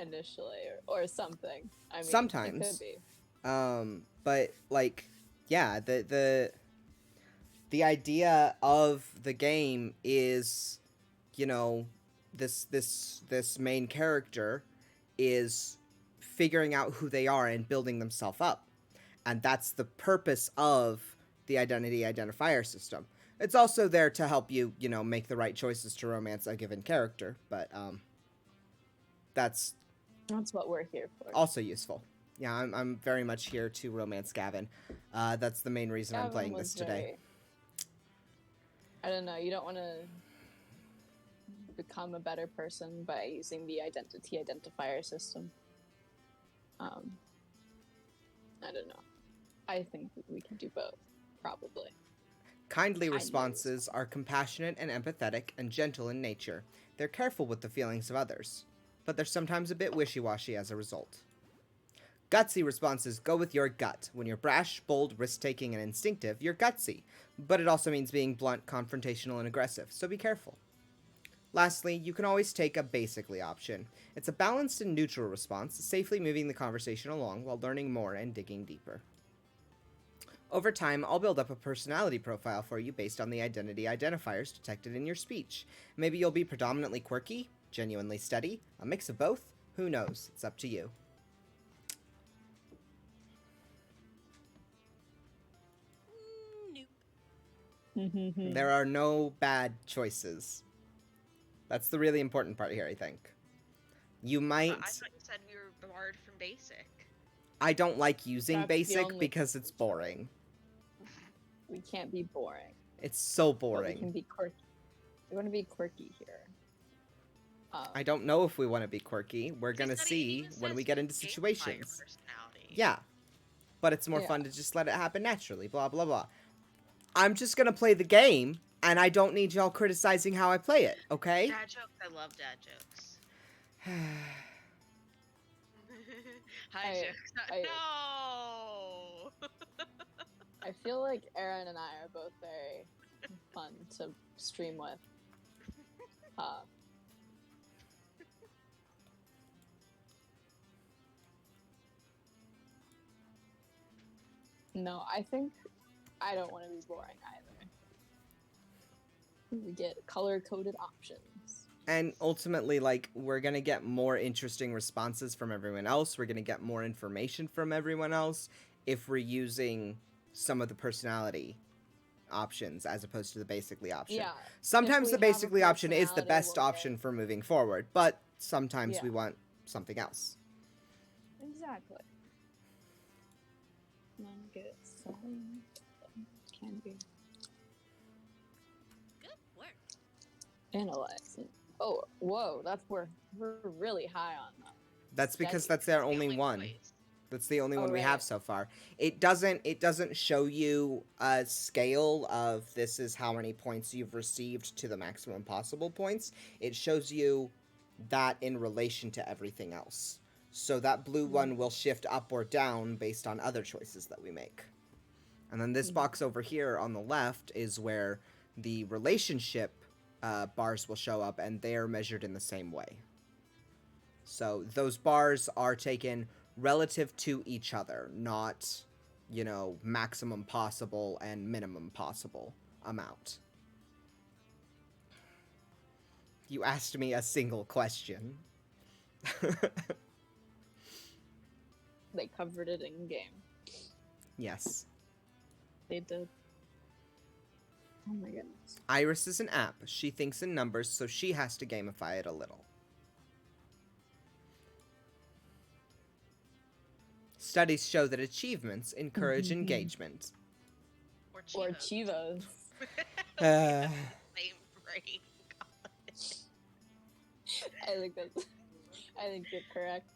initially, or something. I mean, Sometimes. it could be. But like, yeah, the idea of the game is, you know, this main character is figuring out who they are and building themselves up. And that's the purpose of the identity identifier system. It's also there to help you, you know, make the right choices to romance a given character, but that's what we're here for. also useful. Yeah, I'm very much here to romance Gavin. That's the main reason I'm playing this today. I don't know, you don't want to become a better person by using the identity identifier system. I don't know. I think we can do both, probably. Kindly responses are compassionate and empathetic and gentle in nature. They're careful with the feelings of others, but they're sometimes a bit wishy-washy as a result. Gutsy responses go with your gut. When you're brash, bold, risk-taking, and instinctive, you're gutsy, but it also means being blunt, confrontational, and aggressive, so be careful. Lastly, you can always take a basically option. It's a balanced and neutral response, safely moving the conversation along while learning more and digging deeper. Over time, I'll build up a personality profile for you based on the identity identifiers detected in your speech. Maybe you'll be predominantly quirky, genuinely steady, a mix of both. Who knows? It's up to you. Nope. There are no bad choices. That's the really important part here, I think. You might... I thought you said we were barred from basic. I don't like using That's the basic only because it's boring. We can't be boring. It's so But boring. we can be quirky. We want to be quirky here. I don't know if we want to be quirky. We're gonna Because it see even when says we get into gamify your situations. personality. Yeah. But it's more Yeah. fun to just let it happen naturally, blah blah blah. I'm just gonna play the game, and I don't need y'all criticizing how I play it, okay? Dad jokes. I love dad jokes. Hi, jokes. No. I feel like Erin and I are both very fun to stream with. No, I think I don't want to be boring either. We get color-coded options. And ultimately, like, we're gonna get more interesting responses from everyone else. We're gonna get more information from everyone else if we're using some of the personality options as opposed to the basically option. Yeah. Sometimes if the we have a basically option is the personality, best we'll option get- for moving forward, but sometimes Yeah. we want something else. Exactly. One good selling can be Good work. analyzing. Oh, whoa! We're really high on that. That's because Steady. that's their The only one. place. That's the only Oh, one we right. have so far. It doesn't show you a scale of this is how many points you've received to the maximum possible points. It shows you that in relation to everything else. So that blue one will shift up or down based on other choices that we make. And then this box over here on the left is where the relationship bars will show up, and they're measured in the same way. So those bars are taken relative to each other, not, you know, maximum possible and minimum possible amount. You asked me a single question. They covered it in game. Yes. They did. Oh my goodness. Iris is an app. She thinks in numbers, so she has to gamify it a little. Studies show that achievements encourage engagement. Or Or Chivos. Chivos. Same brain. I think you're correct.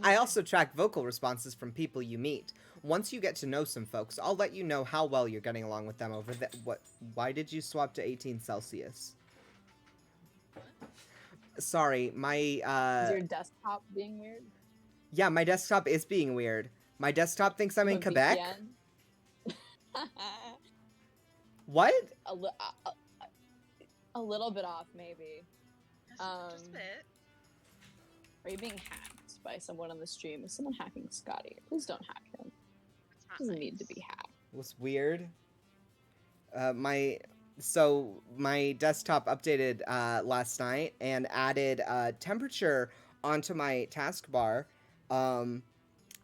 I also track vocal responses from people you meet. Once you get to know some folks, I'll let you know how well you're getting along with them over why did you swap to 18 Celsius? Sorry, my Is your desktop being weird? Yeah, my desktop is being weird. My desktop thinks I'm in Quebec. What? A little bit off, maybe. Just a bit. Are you being hacked by someone on the stream? Is someone hacking Scotty? Please don't hack him. It's not He doesn't nice. need to be hacked. Was weird. My desktop updated last night and added temperature onto my taskbar,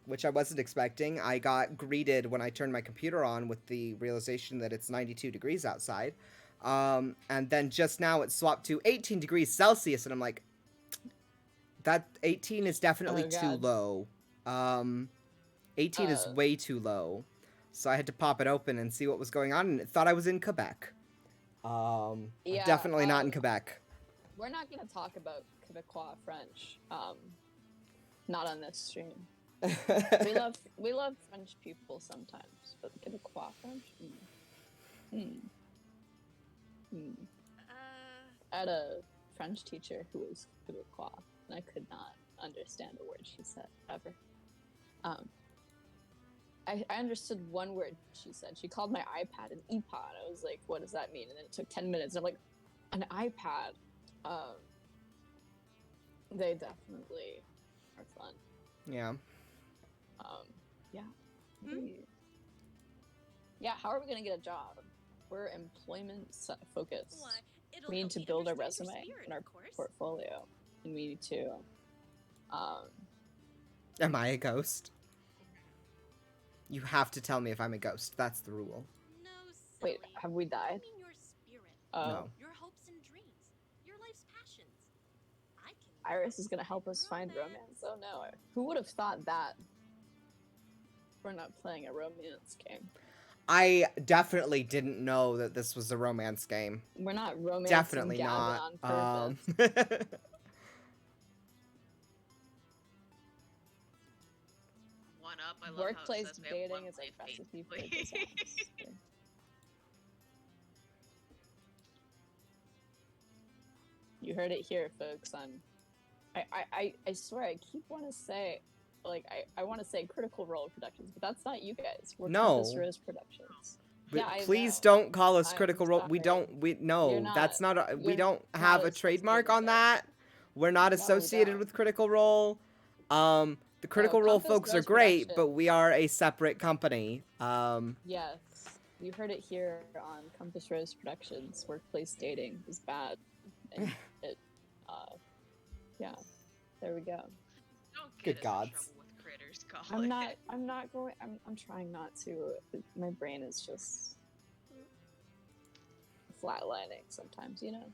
which I wasn't expecting. I got greeted when I turned my computer on with the realization that it's 92 degrees outside. And then just now it swapped to 18 degrees Celsius, and I'm like, that 18 is definitely too low. 18 is way too low. So I had to pop it open and see what was going on, and it thought I was in Quebec. Yeah, definitely not in Quebec. We're not going to talk about Quebecois French. Not on this stream. we love French people sometimes, but Quebecois French? I had a French teacher who was Quebecois, and I could not understand a word she said, ever. I understood one word she said. She called my iPad an iPod. I was like, what does that mean? And then it took 10 minutes. I'm like, an iPad? They definitely are fun. Yeah. Yeah. Yeah, how are we going to get a job? We're employment focused. We need to build our resume and our portfolio. And we need to... Am I a ghost? You have to tell me if I'm a ghost. That's the rule. No, Wait, silly. have we died? I mean your spirit, No. your hopes and dreams, your life's passions. I can. Iris is going to help us find romance. Oh no. Who would have thought that? We're not playing a romance game. I definitely didn't know that this was a romance game. We're not romancing Definitely Gavin not. on purpose. One up. I love Workplace how it says we have dating one is a play recipe for faithfully. disaster. You heard it here, folks. I swear I keep want to say, like, I want to say Critical Role Productions, but that's not you guys. We're No. Compass Rose Productions. But Yeah, I please know. don't call us I'm Critical Role. We sorry. don't. No, You're not- that's not. We you're don't not have a associated trademark on with it. that. We're not No, we associated don't. with Critical Role. The Critical Role Compass folks are Rose great, but Productions. we are a separate company. Yes, you heard it here on Compass Rose Productions. Workplace dating is bad, and it, yeah, there we go. Don't Good get us in gods. trouble with critters, Colin. I'm not going. I'm trying not to. My brain is just flatlining sometimes, you know.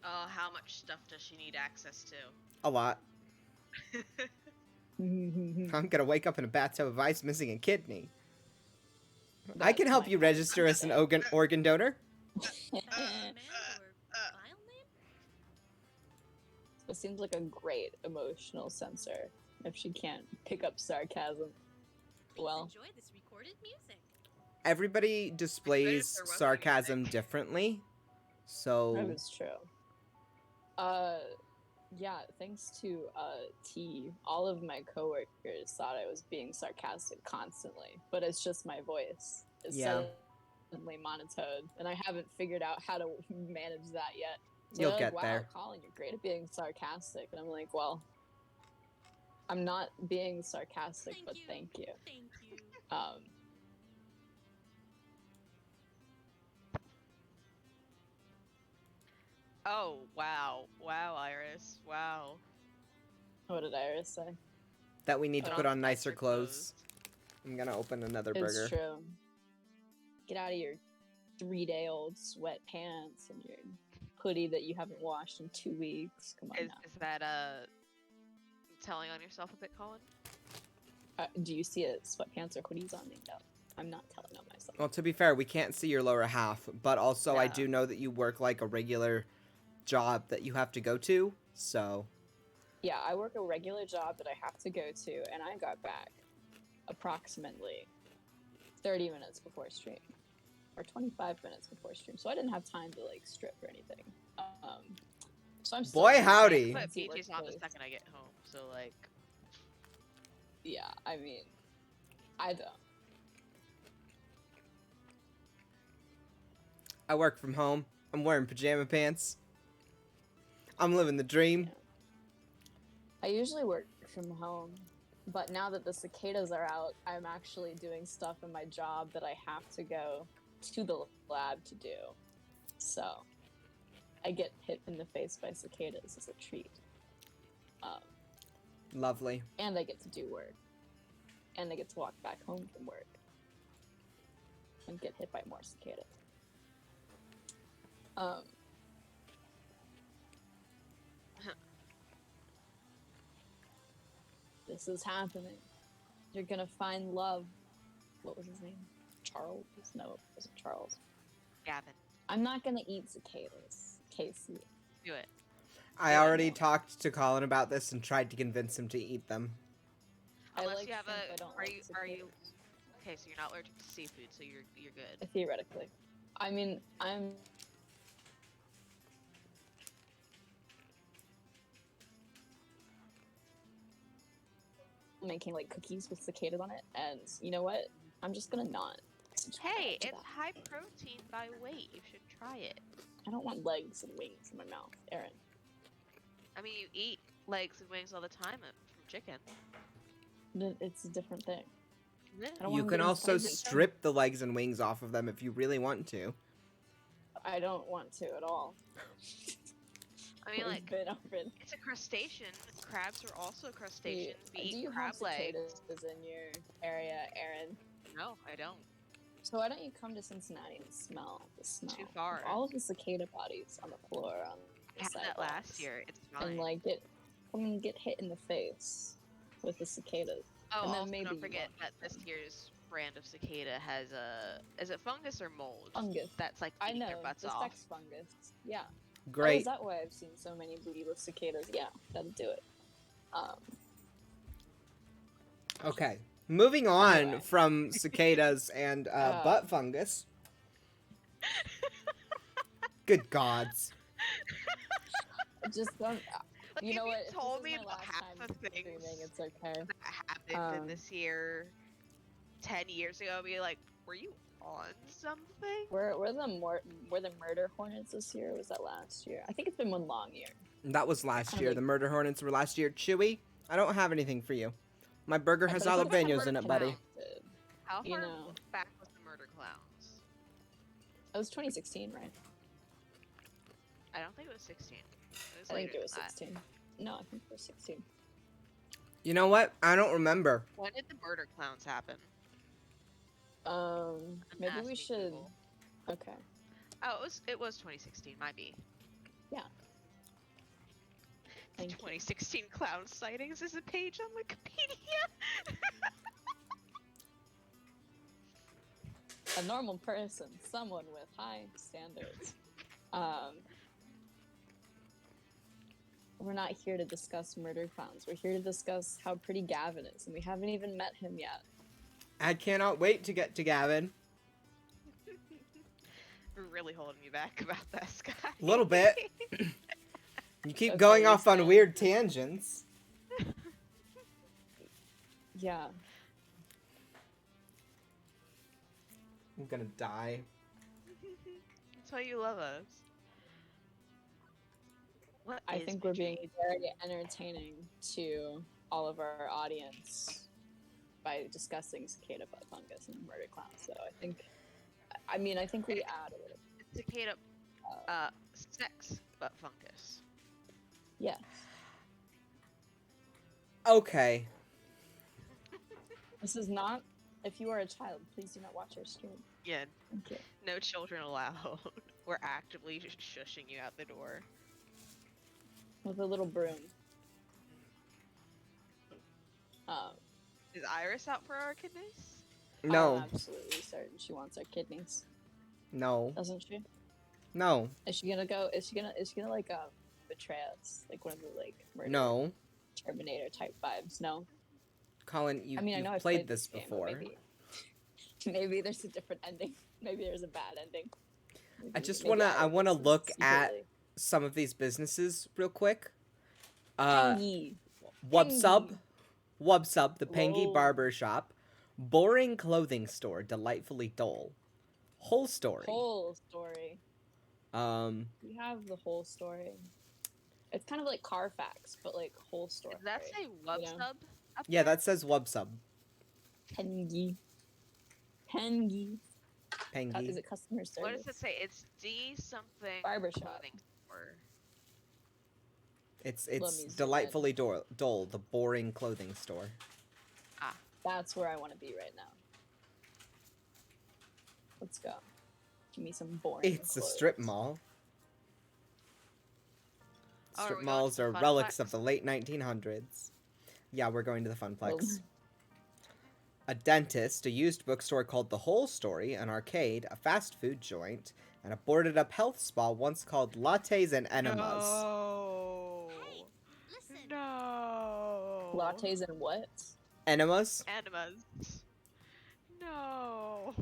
Oh, how much stuff does she need access to? A lot. I'm gonna wake up in a bathtub of ice missing a kidney. I can That's help my you kind of register as an thing. organ donor. Man or file name? It seems like a great emotional sensor if she can't pick up sarcasm. Please Well, enjoy this recorded music. Everybody displays there wasn't sarcasm anything. differently. So That is true. Yeah, thanks to T, all of my coworkers thought I was being sarcastic constantly, but it's just my voice. It's Yeah. suddenly monotone, and I haven't figured out how to manage that yet. So You'll they're get like, wow, there. Colin, you're great at being sarcastic. And I'm like, well, I'm not being sarcastic, but thank you. Thank you. Oh, wow. Wow, Iris. Wow. What did Iris say? that we need to Put put on on nicer nicer clothes. I'm gonna open another It's burger. true. Get out of your 3-day-old sweatpants and your hoodie that you haven't washed in 2 weeks. Come on now. Is that telling on yourself a bit, Colin? Do you see it? Sweatpants or hoodies on me? No, I'm not telling on myself. Well, to be fair, we can't see your lower half, but also I Yeah. do know that you work like a regular job that you have to go to, so Yeah, I work a regular job that I have to go to, and I got back approximately 30 minutes before stream, or 25 minutes before stream, so I didn't have time to like strip or anything. So I'm still Boy, in this howdy. Put fancy PJs on the workplace. second I get home, so like. Yeah, I mean, I don't. I work from home. I'm wearing pajama pants. I'm living the dream. I usually work from home, but now that the cicadas are out, I'm actually doing stuff in my job that I have to go to the lab to do. So I get hit in the face by cicadas as a treat. Lovely. And I get to do work. And I get to walk back home from work. And get hit by more cicadas. This is happening. You're gonna find love. What was his name? Charles? No, it wasn't Charles. Gavin, I'm not gonna eat cicadas, Casey. do it. I Yeah, already no. talked to Colin about this and tried to convince him to eat them. Unless I like you have shrimp, I a. don't Are like you? cicadas. Okay, so you're not allergic to seafood, so you're good. Theoretically. I mean, I'm making like cookies with cicadas on it, and you know what? I'm just gonna not. subscribe Hey, to it's that. high protein by weight. You should try it. I don't want legs and wings in my mouth, Erin. I mean, you eat legs and wings all the time from chicken. It's a different thing. Yeah. I don't You want can them also frozen. strip the legs and wings off of them if you really want to. I don't want to at all. I mean, We've like, been over it. it's a crustacean. Crabs are also crustaceans. We Do eat you crab have legs. cicadas in your area, Erin? No, I don't. So why don't you come to Cincinnati and smell the smell? Too far. of all of the cicada bodies on the floor on I the had that last sidewalks, year. It's fine. and like come and get hit in the face with the cicadas. oh, and then also maybe don't you forget won't that get this them. year's brand of cicada has a. Is it fungus or mold? Fungus. That's like I eating know their butts the off. sex fungus. Yeah. Oh, Great. is that why I've seen so many bootyless cicadas? Yeah, that'll do it. Okay. Moving on Anyway. from cicadas and butt fungus. Good gods. Just don't. Like, You know if what? you If told this me is my about last half time the things streaming, it's okay. that happened in this year 10 years ago, I'd be like, were you on something? Were the murder hornets this year? Or was that last year? I think it's been one long year. That was last Kinda year. like- The murder hornets were last year. Chewy, I don't have anything for you. My burger has But it's jalapenos in murder it, buddy. clown. How You far know. back was the murder clowns? It was 2016, right? I don't think it was 16. It was I later think it was than that. 16. No, I think it was 16. You know what? I don't remember. When did the murder clowns happen? Maybe we asking should. Google. Okay. Oh, it was 2016. Might be. Yeah. The Thank you. 2016 clown sightings is a page on Wikipedia. A normal person, someone with high standards. We're not here to discuss murder clowns. We're here to discuss how pretty Gavin is, and we haven't even met him yet. I cannot wait to get to Gavin. You're really holding me back about that, Scott. A little bit. You keep Okay, going you off on said- weird tangents. Yeah. I'm gonna die. That's why you love us. What I is think we're being Midge? very entertaining to all of our audience by discussing cicada butt fungus and murder clown. So I think we add a little. It's cicada sex butt fungus. Yes. Okay. This is not. If you are a child, please do not watch our stream. Yeah, Thank you. no children allowed. We're actively shushing you out the door. With a little broom. Is Iris out for our kidneys? No. I'm absolutely certain she wants our kidneys, No. doesn't she? No. Is she gonna go? Is she gonna like betray us, like one of the like murder No. Terminator type vibes? No. Colin, I mean, I you've know I've played this game, but before. maybe there's a different ending. Maybe there's a bad ending. I wanna look at secretly- some of these businesses real quick. Pengy. Wubsub, the Pengy Whoa. Barber Shop, Boring Clothing Store, Delightfully Dull, Whole Story. Whole story. Um, We have the whole story. It's kind of like Carfax, but like whole story. Does that say Wub know? Sub? Up yeah, there? that says Wubsub. Pengy. Pengy. Pengy. Is it customer service? What does it say? It's D something Barbershop. clothing store. It's Let me zoom in. Delightfully Dull, the boring clothing store. That's where I want to be right now. Let's go. Give me some boring. It's a strip clothes. mall. Oh, are Strip we going malls to the are relics Funplex? of the late 1900s. Yeah, we're going to the Funplex. Well, A dentist, a used bookstore called The Whole Story, an arcade, a fast food joint, and a boarded-up health spa once called Lattes and Enemas. No. Hey, listen. No. lattes and what? Enemas? Enemas. No.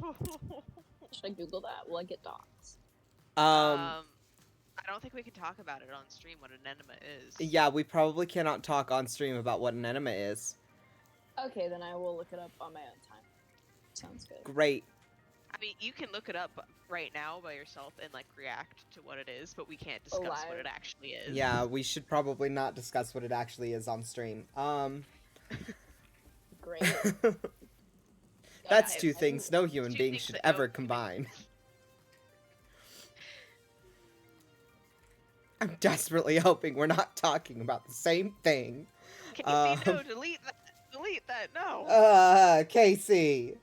Should I Google that? Will I get docs? I don't think we can talk about it on stream what an enema is. Yeah, we probably cannot talk on stream about what an enema is. Okay, then I will look it up on my own time. Sounds good. Great. I mean, you can look it up right now by yourself and like react to what it is, but we can't discuss what live. it actually is. Yeah, we should probably not discuss what it actually is on stream. Great. That's I- two things no human two being things should that no ever human combine. I'm desperately hoping we're not talking about the same thing. Casey, no, delete that. Delete that. No. Casey.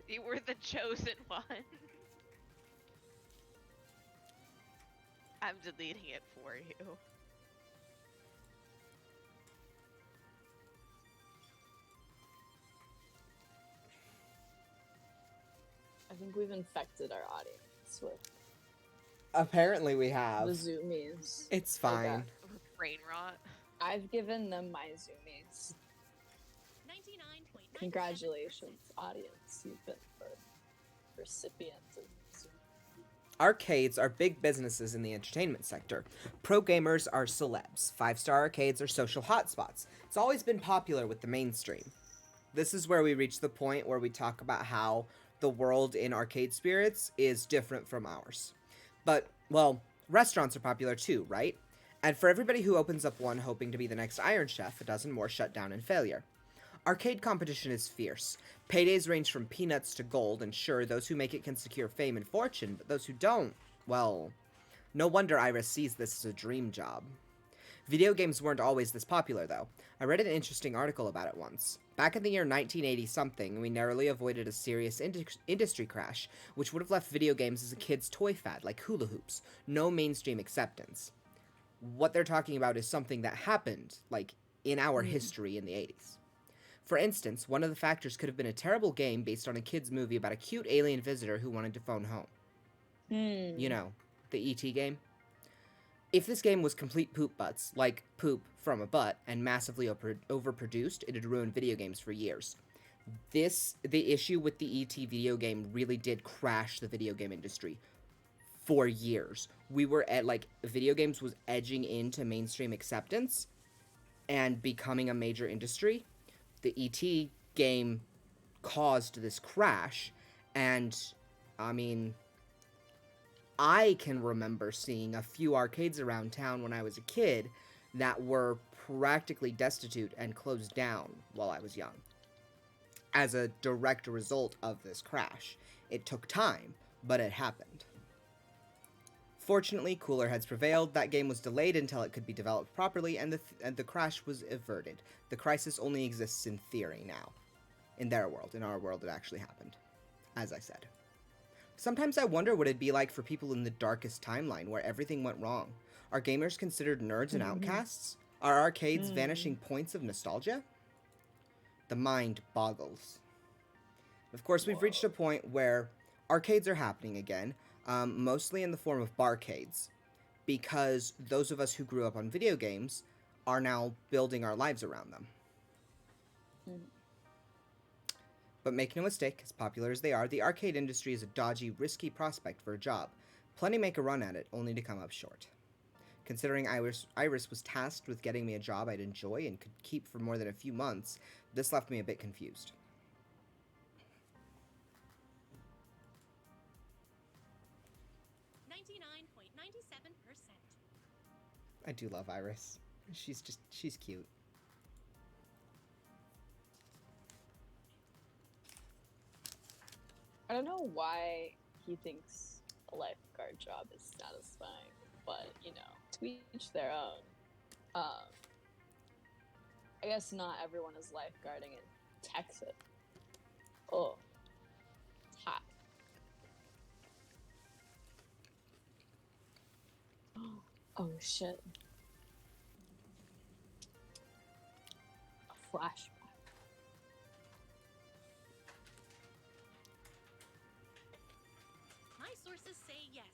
You were the chosen one. I'm deleting it for you. I think we've infected our audience with Apparently we the have. zoomies. It's Okay. fine. Brain rot. I've given them my zoomies. 99.9%. Congratulations, audience. You've been the recipient of Zoom. Arcades are big businesses in the entertainment sector. Pro gamers are celebs. Five-star arcades are social hotspots. It's always been popular with the mainstream. This is where we reach the point where we talk about how the world in arcade spirits is different from ours. But, well, restaurants are popular too, right? And for everybody who opens up one hoping to be the next Iron Chef, a dozen more shut down in failure. Arcade competition is fierce. Paydays range from peanuts to gold, and sure, those who make it can secure fame and fortune, but those who don't, well, no wonder Iris sees this as a dream job. Video games weren't always this popular, though. I read an interesting article about it once. Back in the year 1980-something, we narrowly avoided a serious industry crash, which would have left video games as a kid's toy fad, like hula hoops. No mainstream acceptance. What they're talking about is something that happened, like, in our history in the 80s. For instance, one of the factors could have been a terrible game based on a kid's movie about a cute alien visitor who wanted to phone home. You know, the E.T. game. If this game was complete poop butts, like poop from a butt, and massively overproduced, it'd ruin video games for years. The issue with the E.T. video game really did crash the video game industry for years. We were at, like, video games was edging into mainstream acceptance and becoming a major industry. The ET game caused this crash, and I mean, I can remember seeing a few arcades around town when I was a kid that were practically destitute and closed down while I was young as a direct result of this crash. It took time, but it happened. Fortunately, cooler heads prevailed. That game was delayed until it could be developed properly, and the crash was averted. The crisis only exists in theory now. In their world. In our world, it actually happened. As I said. Sometimes I wonder what it'd be like for people in the darkest timeline where everything went wrong. Are gamers considered nerds and outcasts? Are arcades vanishing points of nostalgia? The mind boggles. Of course, we've reached a point where arcades are happening again, mostly in the form of barcades, because those of us who grew up on video games are now building our lives around them. But make no mistake, as popular as they are, the arcade industry is a dodgy, risky prospect for a job. Plenty make a run at it, only to come up short. Considering Iris was tasked with getting me a job I'd enjoy and could keep for more than a few months, this left me a bit confused. I do love Iris. She's cute. I don't know why he thinks a lifeguard job is satisfying, but, you know, to each their own. I guess not everyone is lifeguarding in Texas. Oh, it's hot. Oh, shit. A flashback. My sources say yes.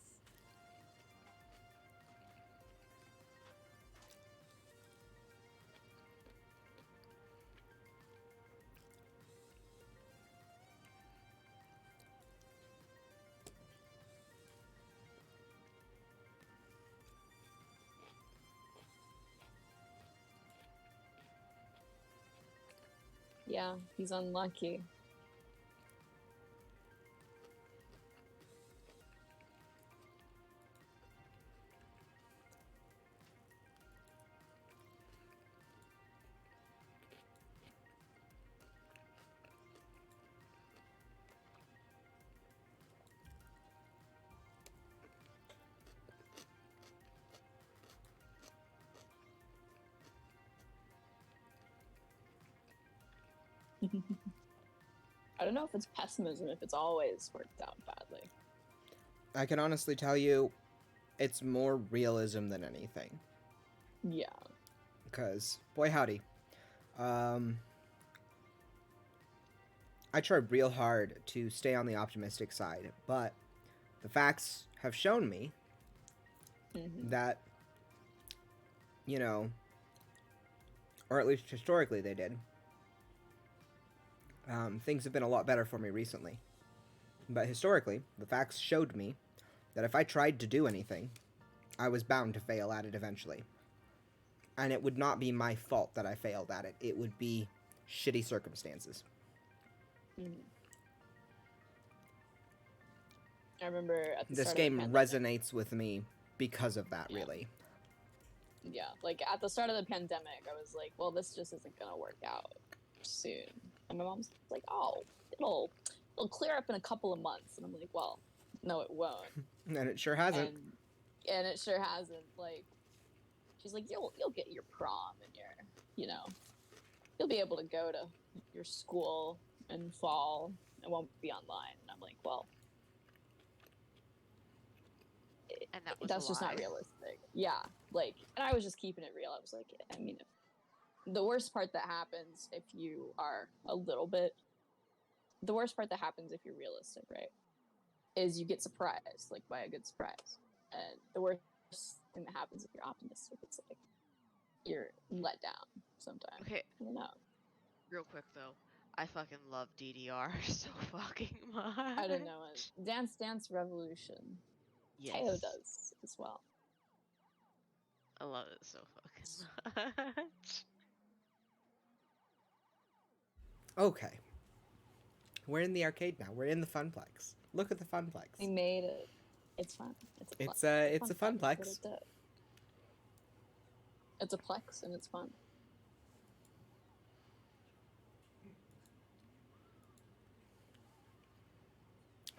Yeah, he's unlucky. I don't know if it's pessimism, if it's always worked out badly. I can honestly tell you, it's more realism than anything. Yeah. Because, boy howdy, I tried real hard to stay on the optimistic side, but the facts have shown me that, you know, or at least historically they did, things have been a lot better for me recently. But historically, the facts showed me that if I tried to do anything, I was bound to fail at it eventually. And it would not be my fault that I failed at it. It would be shitty circumstances. I remember at the This start game of the pandemic, resonates with me because of that, really. Yeah, like at the start of the pandemic, I was like, well, this just isn't gonna work out soon. And my mom's like, oh, it'll clear up in a couple of months. And I'm like, well, no, it won't. And it sure hasn't. And it sure hasn't. Like, she's like, you'll get your prom and you'll be able to go to your school in fall. It won't be online. And I'm like, well, And that was that's a just not lie. realistic. Yeah, like, and I was just keeping it real. I was like, I mean, the worst part that happens if you are the worst part that happens if you're realistic, right, is you get surprised, like, by a good surprise. And the worst thing that happens if you're optimistic, it's like you're let down sometimes. Okay, I don't know. real quick though, I fucking love DDR so fucking much. I don't know it. Dance Dance Revolution. Yes. Teo does as well. I love it so fucking much. Okay. We're in the arcade now. We're in the Funplex. Look at the Funplex. We made it. It's fun. It's a fun Funplex. What it does. It's a plex and it's fun.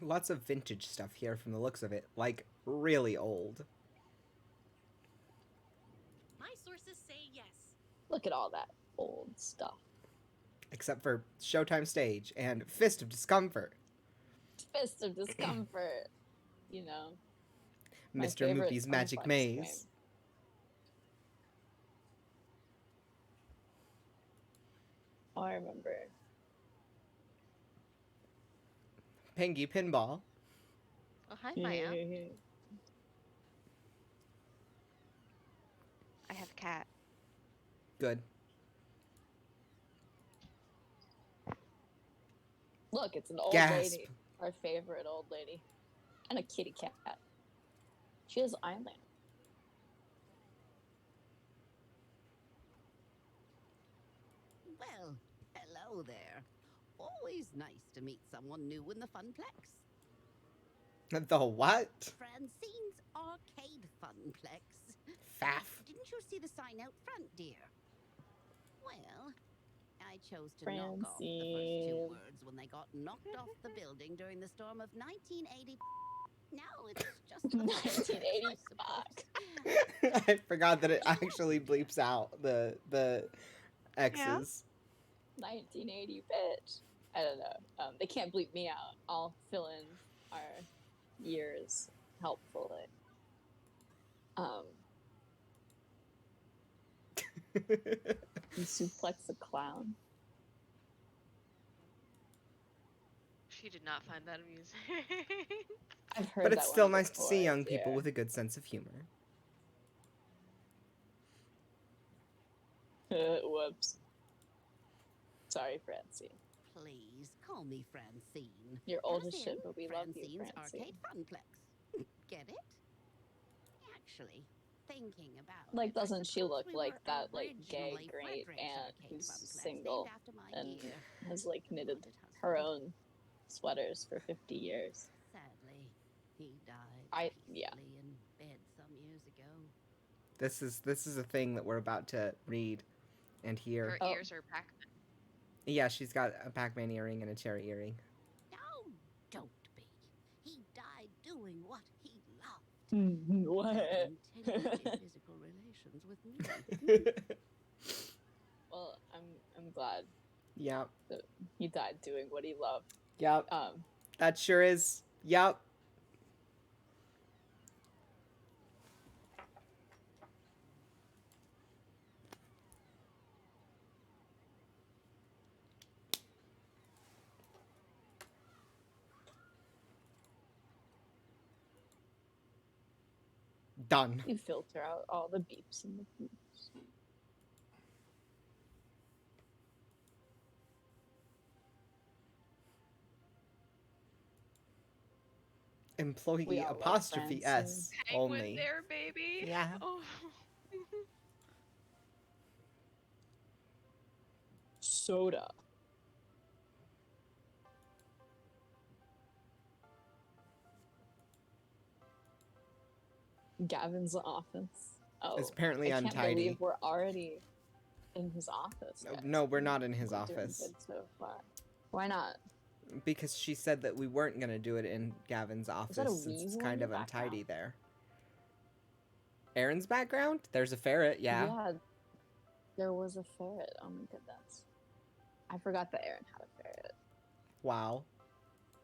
Lots of vintage stuff here from the looks of it. Like, really old. My sources say yes. Look at all that old stuff. Except for Showtime Stage and Fist of Discomfort. Fist of Discomfort. You know. My Mr. favorite Moopy's Magic Funplex Maze. game. Oh, I remember. Pengy Pinball. Oh, hi, Maya. I have a cat. Good. Look, it's an old Gasp. lady. Our favorite old lady. And a kitty cat. She has eyeliner. Well, hello there. Always nice to meet someone new in the Funplex. The what? Francine's Arcade Funplex. Faff. Didn't you see the sign out front, dear? Well, I chose to knock off the first two Francine. words when they got knocked off the building during the storm of 1980. Now it's just 1980 fuck. I forgot that it actually bleeps out the X's. 1980 bitch. I don't know. They can't bleep me out. I'll fill in our years helpfully. You suplex a clown. She did not find that amusing. I've heard But that it's one still nice to see before, young people dear. with a good sense of humor. Whoops. Sorry, Francine. Please call me Francine. You're old as As shit, in but we love you, Francine's Francine. Arcade Funplex. Get it? Actually, thinking about Like, it, I doesn't she suppose look we like were that, like, gay originally great Frederick's aunt Arcade who's Funplex, single named after my and dear has, like, knitted departed her husband. own sweaters for 50 years? Sadly, he died Yeah. peacefully in bed some years ago. This is a thing that we're about to read and hear. Her Oh. ears are Pac-Man. Yeah, she's got a Pac-Man earring and a cherry earring. No, don't be. He died doing what he loved. What? Intensely physical relations with me. Well, I'm glad Yep. that he died doing what he loved. Yep. That sure is. Yep. Done. You filter out all the beeps and the poops. Employee We all love apostrophe S Penguin only. there, baby. Yeah. Oh. Soda. Gavin's office. Oh, It's apparently I can't untidy. believe we're already in his office. guys. No, we're not in his We're doing office. good so far. Why not? Because she said that we weren't going to do it in Gavin's office that a since it's weasel kind in of the untidy background? there. Erin's background? There's a ferret, yeah. There was a ferret. Oh my goodness. I forgot that Erin had a ferret. Wow.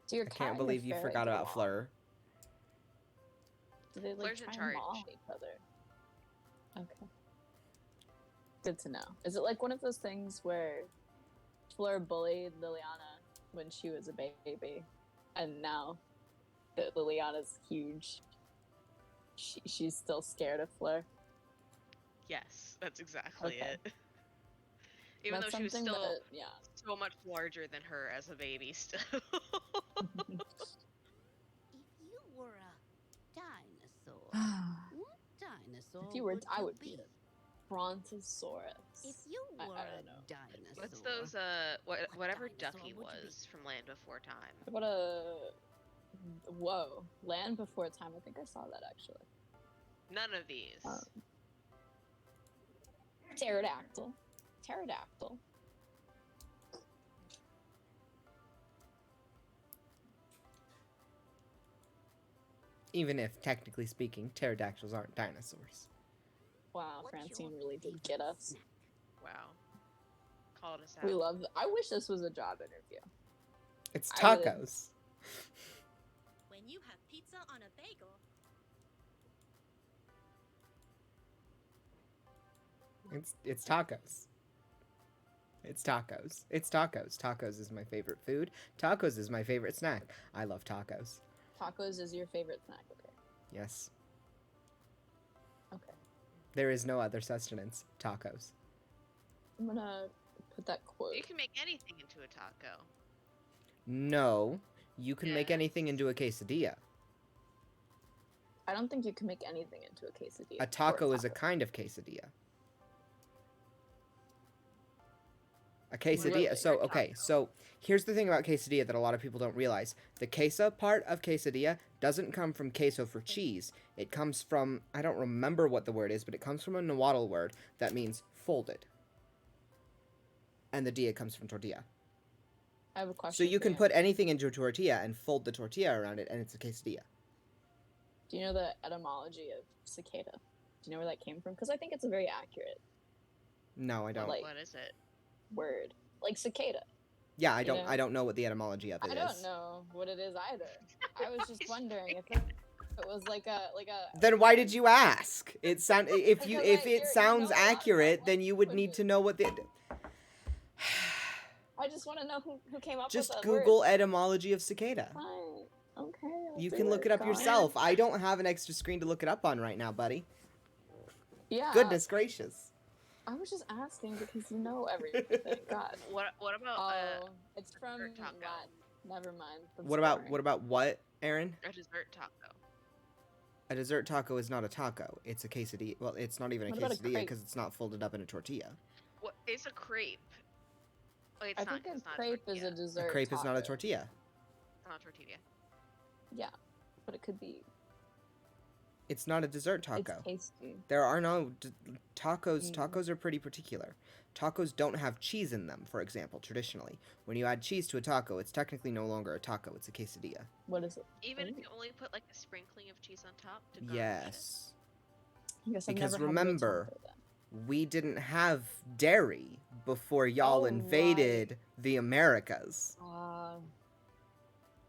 So your I cat can't and your believe you ferret forgot get about along? Fleur. Do they like Fleur's in try and charge. maul each other? Okay. Good to know. Is it like one of those things where Fleur bullied Liliana when she was a baby, and now that Liliana's huge, she's still scared of Fleur? Yes, that's exactly Okay. it. Even That's though she was something still that, yeah. so much larger than her as a baby still. If you were a What dinosaur If you were, I you would be a brontosaurus. If you I were don't a know. dinosaur. What's those, whatever dinosaur Ducky would you be? was from Land Before Time? What a whoa! Land Before Time. I think I saw that actually. None of these. Pterodactyl. Pterodactyl. Even if, technically speaking, pterodactyls aren't dinosaurs. Wow, What's Francine your really did favorite get us. snack? Wow. Called us out. We love. I wish this was a job interview. It's I would- tacos. When you have pizza on a bagel, It's tacos. It's tacos. It's tacos. Tacos is my favorite food. Tacos is my favorite snack. I love tacos. Tacos is your favorite snack, okay? Yes. Okay. There is no other sustenance. Tacos. I'm gonna put that quote. You can make anything into a taco. No. You can make Yes. anything into a quesadilla. I don't think you can make anything into a quesadilla. A taco is a kind of quesadilla. A quesadilla. Really? So, A okay. taco. So, here's the thing about quesadilla that a lot of people don't realize. The queso part of quesadilla doesn't come from queso for cheese. It comes from, I don't remember what the word is, but it comes from a Nahuatl word that means folded. And the dia comes from tortilla. I have a question. So you for can put anything into a tortilla and fold the tortilla around it, and it's a quesadilla. Do you know the etymology of cicada? Do you know where that came from? Because I think it's a very accurate No, I don't. Like- What is it? word. Like cicada. Yeah, I you don't. know? I don't know what the etymology of it I is. don't know what it is either. I was just He's wondering if it was like a Then why did you ask? It sound if you Because if I- it you sounds know a lot about accurate, then you would need to know what the. I just want to know who came up Just with that Google word. etymology of cicada. Fine. Okay. I'll You do can look it up Colin. yourself. I don't have an extra screen to look it up on right now, buddy. Yeah. Goodness gracious. I was just asking because you know everything. God. What about Oh, it's from dessert taco. Latin. Never mind. That's What about boring. what, Aaron? a dessert taco? A dessert taco is not a taco. It's a quesadilla. Well, it's not even a What about a quesadilla crepe? because it's not folded up in a tortilla. What is a crepe? Wait, it's I not. think a it's not crepe is a tortilla. dessert. A crepe is not a taco. tortilla. It's not a tortilla. Yeah, but it could be. It's not a dessert taco. It's tasty. There are no tacos. Mm. Tacos are pretty particular. Tacos don't have cheese in them, for example, traditionally. When you add cheese to a taco, it's technically no longer a taco, it's a quesadilla. What is it? Even if Ooh. you only put like a sprinkling of cheese on top to garnish Yes. I guess I've Because never had remember, real taco then. We didn't have dairy before y'all Oh, invaded the Americas. That's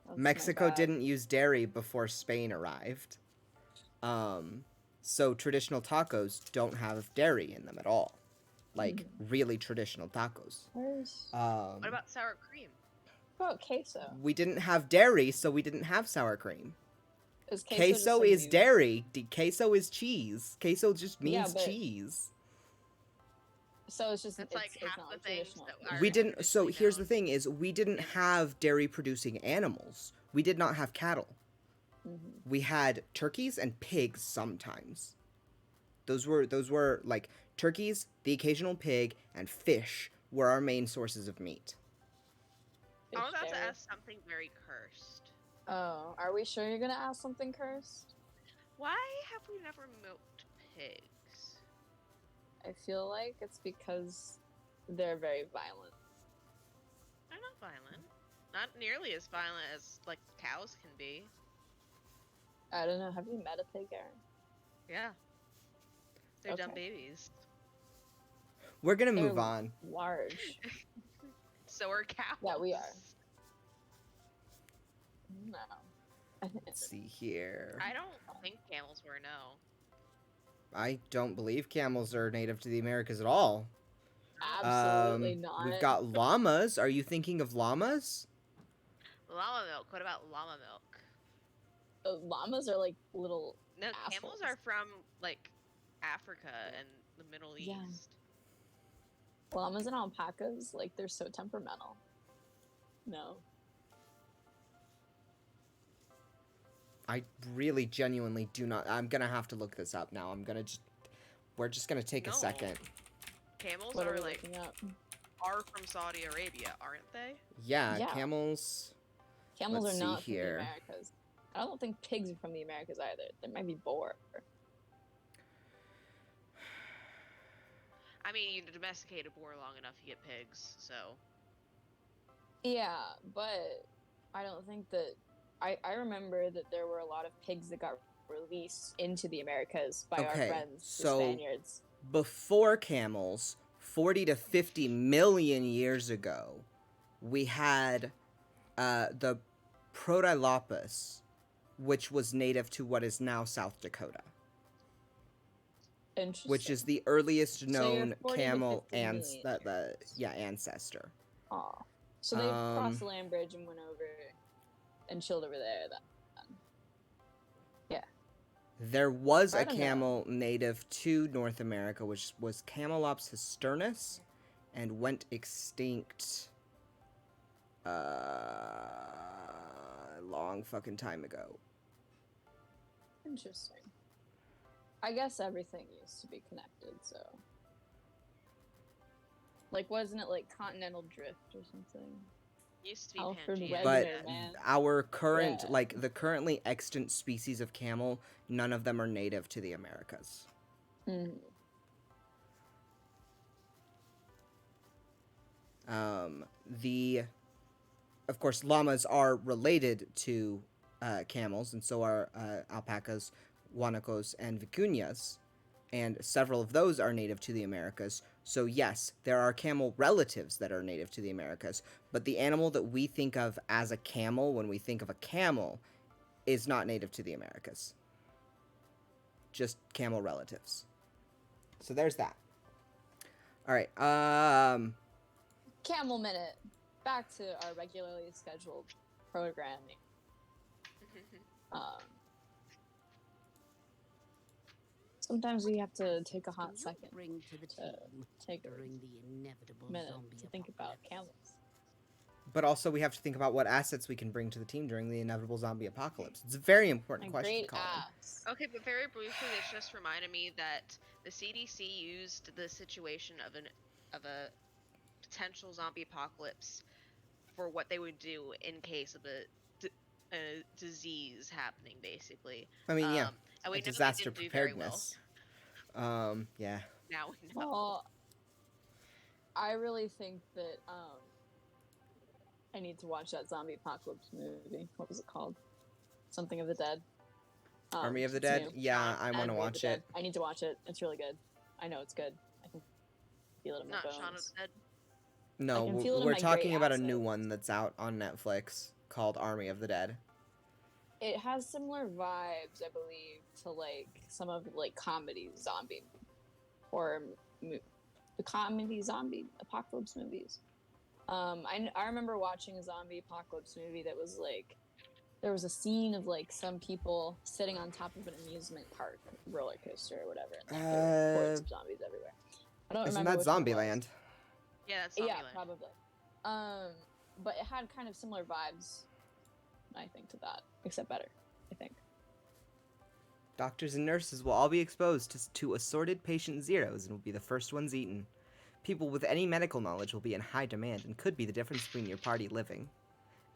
my Mexico bad. didn't use dairy before Spain arrived. So traditional tacos don't have dairy in them at all. Like really traditional tacos. Where's it. What about sour cream? what about queso? We didn't have dairy, so we didn't have sour cream. Is Queso just a is new- dairy. Queso is cheese. Queso just Yeah, means but- cheese. So it's just That's it's, like it's half not the things traditional. that are We didn't. So traditionally here's the known. thing: is we didn't have dairy producing animals. We did not have cattle. Mhm. We had turkeys and pigs sometimes. Those were like turkeys, the occasional pig, and fish were our main sources of meat. I'm about Fish to dairy. ask something very cursed. Oh, are we sure you're gonna ask something cursed? Why have we never milked pigs? I feel like it's because they're very violent. They're not violent. Not nearly as violent as like cows can be. I don't know. Have you met a pig, Erin? Yeah. They're dumb Okay. babies. We're gonna They're move on. Large. So are cows. Yeah, we are. No. Let's see here. I don't think camels were, no. I don't believe camels are native to the Americas at all. Absolutely not. We've got llamas. Are you thinking of llamas? Llama milk. What about llama milk? Llamas are like little. No, camels Assholes. are from like Africa and the Middle Yeah. East. Llamas and alpacas, like they're so temperamental. No. I really genuinely do not. I'm gonna have to look this up now. We're just gonna take a No. second. Camels What are are we like looking up? are from Saudi Arabia, aren't they? Yeah, Yeah. camels. Camels Let's are see not from the here. Americas. I don't think pigs are from the Americas either. There might be boar. I mean, you domesticate a boar long enough, you get pigs. So Yeah, but I don't think that. I remember that there were a lot of pigs that got released into the Americas by our Okay, friends, the so- Spaniards. Before camels, 40 to 50 million years ago, we had the Protylopus, which was native to what is now South Dakota, Interesting. which is the earliest So you're known 40 to camel 50 million years. ancestor. Aw. So they crossed the land bridge and went over and chilled over there then. There was I a don't know. camel native to North America, which was Camelops histernus, and went extinct a long fucking time ago. Interesting. I guess everything used to be connected, so. Like, wasn't it like continental drift or something? used to be Alfred Pangea. Wegener, But man. our current, Yeah. like the currently extant species of camel, none of them are native to the Americas. Mhm. Of course, llamas are related to camels, and so are alpacas, guanacos, and vicuñas, and several of those are native to the Americas. So yes, there are camel relatives that are native to the Americas, but the animal that we think of as a camel when we think of a camel is not native to the Americas. Just camel relatives. So there's that. All right. Camel Minute. Back to our regularly scheduled programming. Sometimes we have to take a hot second Bring to the team take a during the inevitable minute zombie to think about apocalypse. camels. But also, we have to think about what assets we can bring to the team during the inevitable zombie apocalypse. It's a very important My question, great Colin. ass. Okay, but very briefly, this just reminded me that the CDC used the situation of a potential zombie apocalypse for what they would do in case of a disease happening, basically. I mean, yeah, And we a know they disaster didn't do very well. preparedness. Yeah. Now we know. Well, I really think that I need to watch that zombie apocalypse movie. What was it called? Something of the Dead. Army of the it's Dead? new. Yeah, I want to Army of the watch Dead. it. I need to watch it. It's really good. I know it's good. I can feel it in my Not bones. Shaun of the Dead. No, can feel it in we're my talking great about a new assets. one that's out on Netflix called Army of the Dead. It has similar vibes, I believe, to like some of like comedy zombie or the comedy zombie apocalypse movies. I remember watching a zombie apocalypse movie that was like there was a scene of like some people sitting on top of an amusement park roller coaster or whatever. And, like, there were hordes of zombies everywhere. I don't Isn't remember that which one it was. Zombieland? Yeah, that's Yeah, Zombieland. probably. But it had kind of similar vibes, I think, to that, except better, I think. Doctors and nurses will all be exposed to assorted patient zeros and will be the first ones eaten. People with any medical knowledge will be in high demand and could be the difference between your party living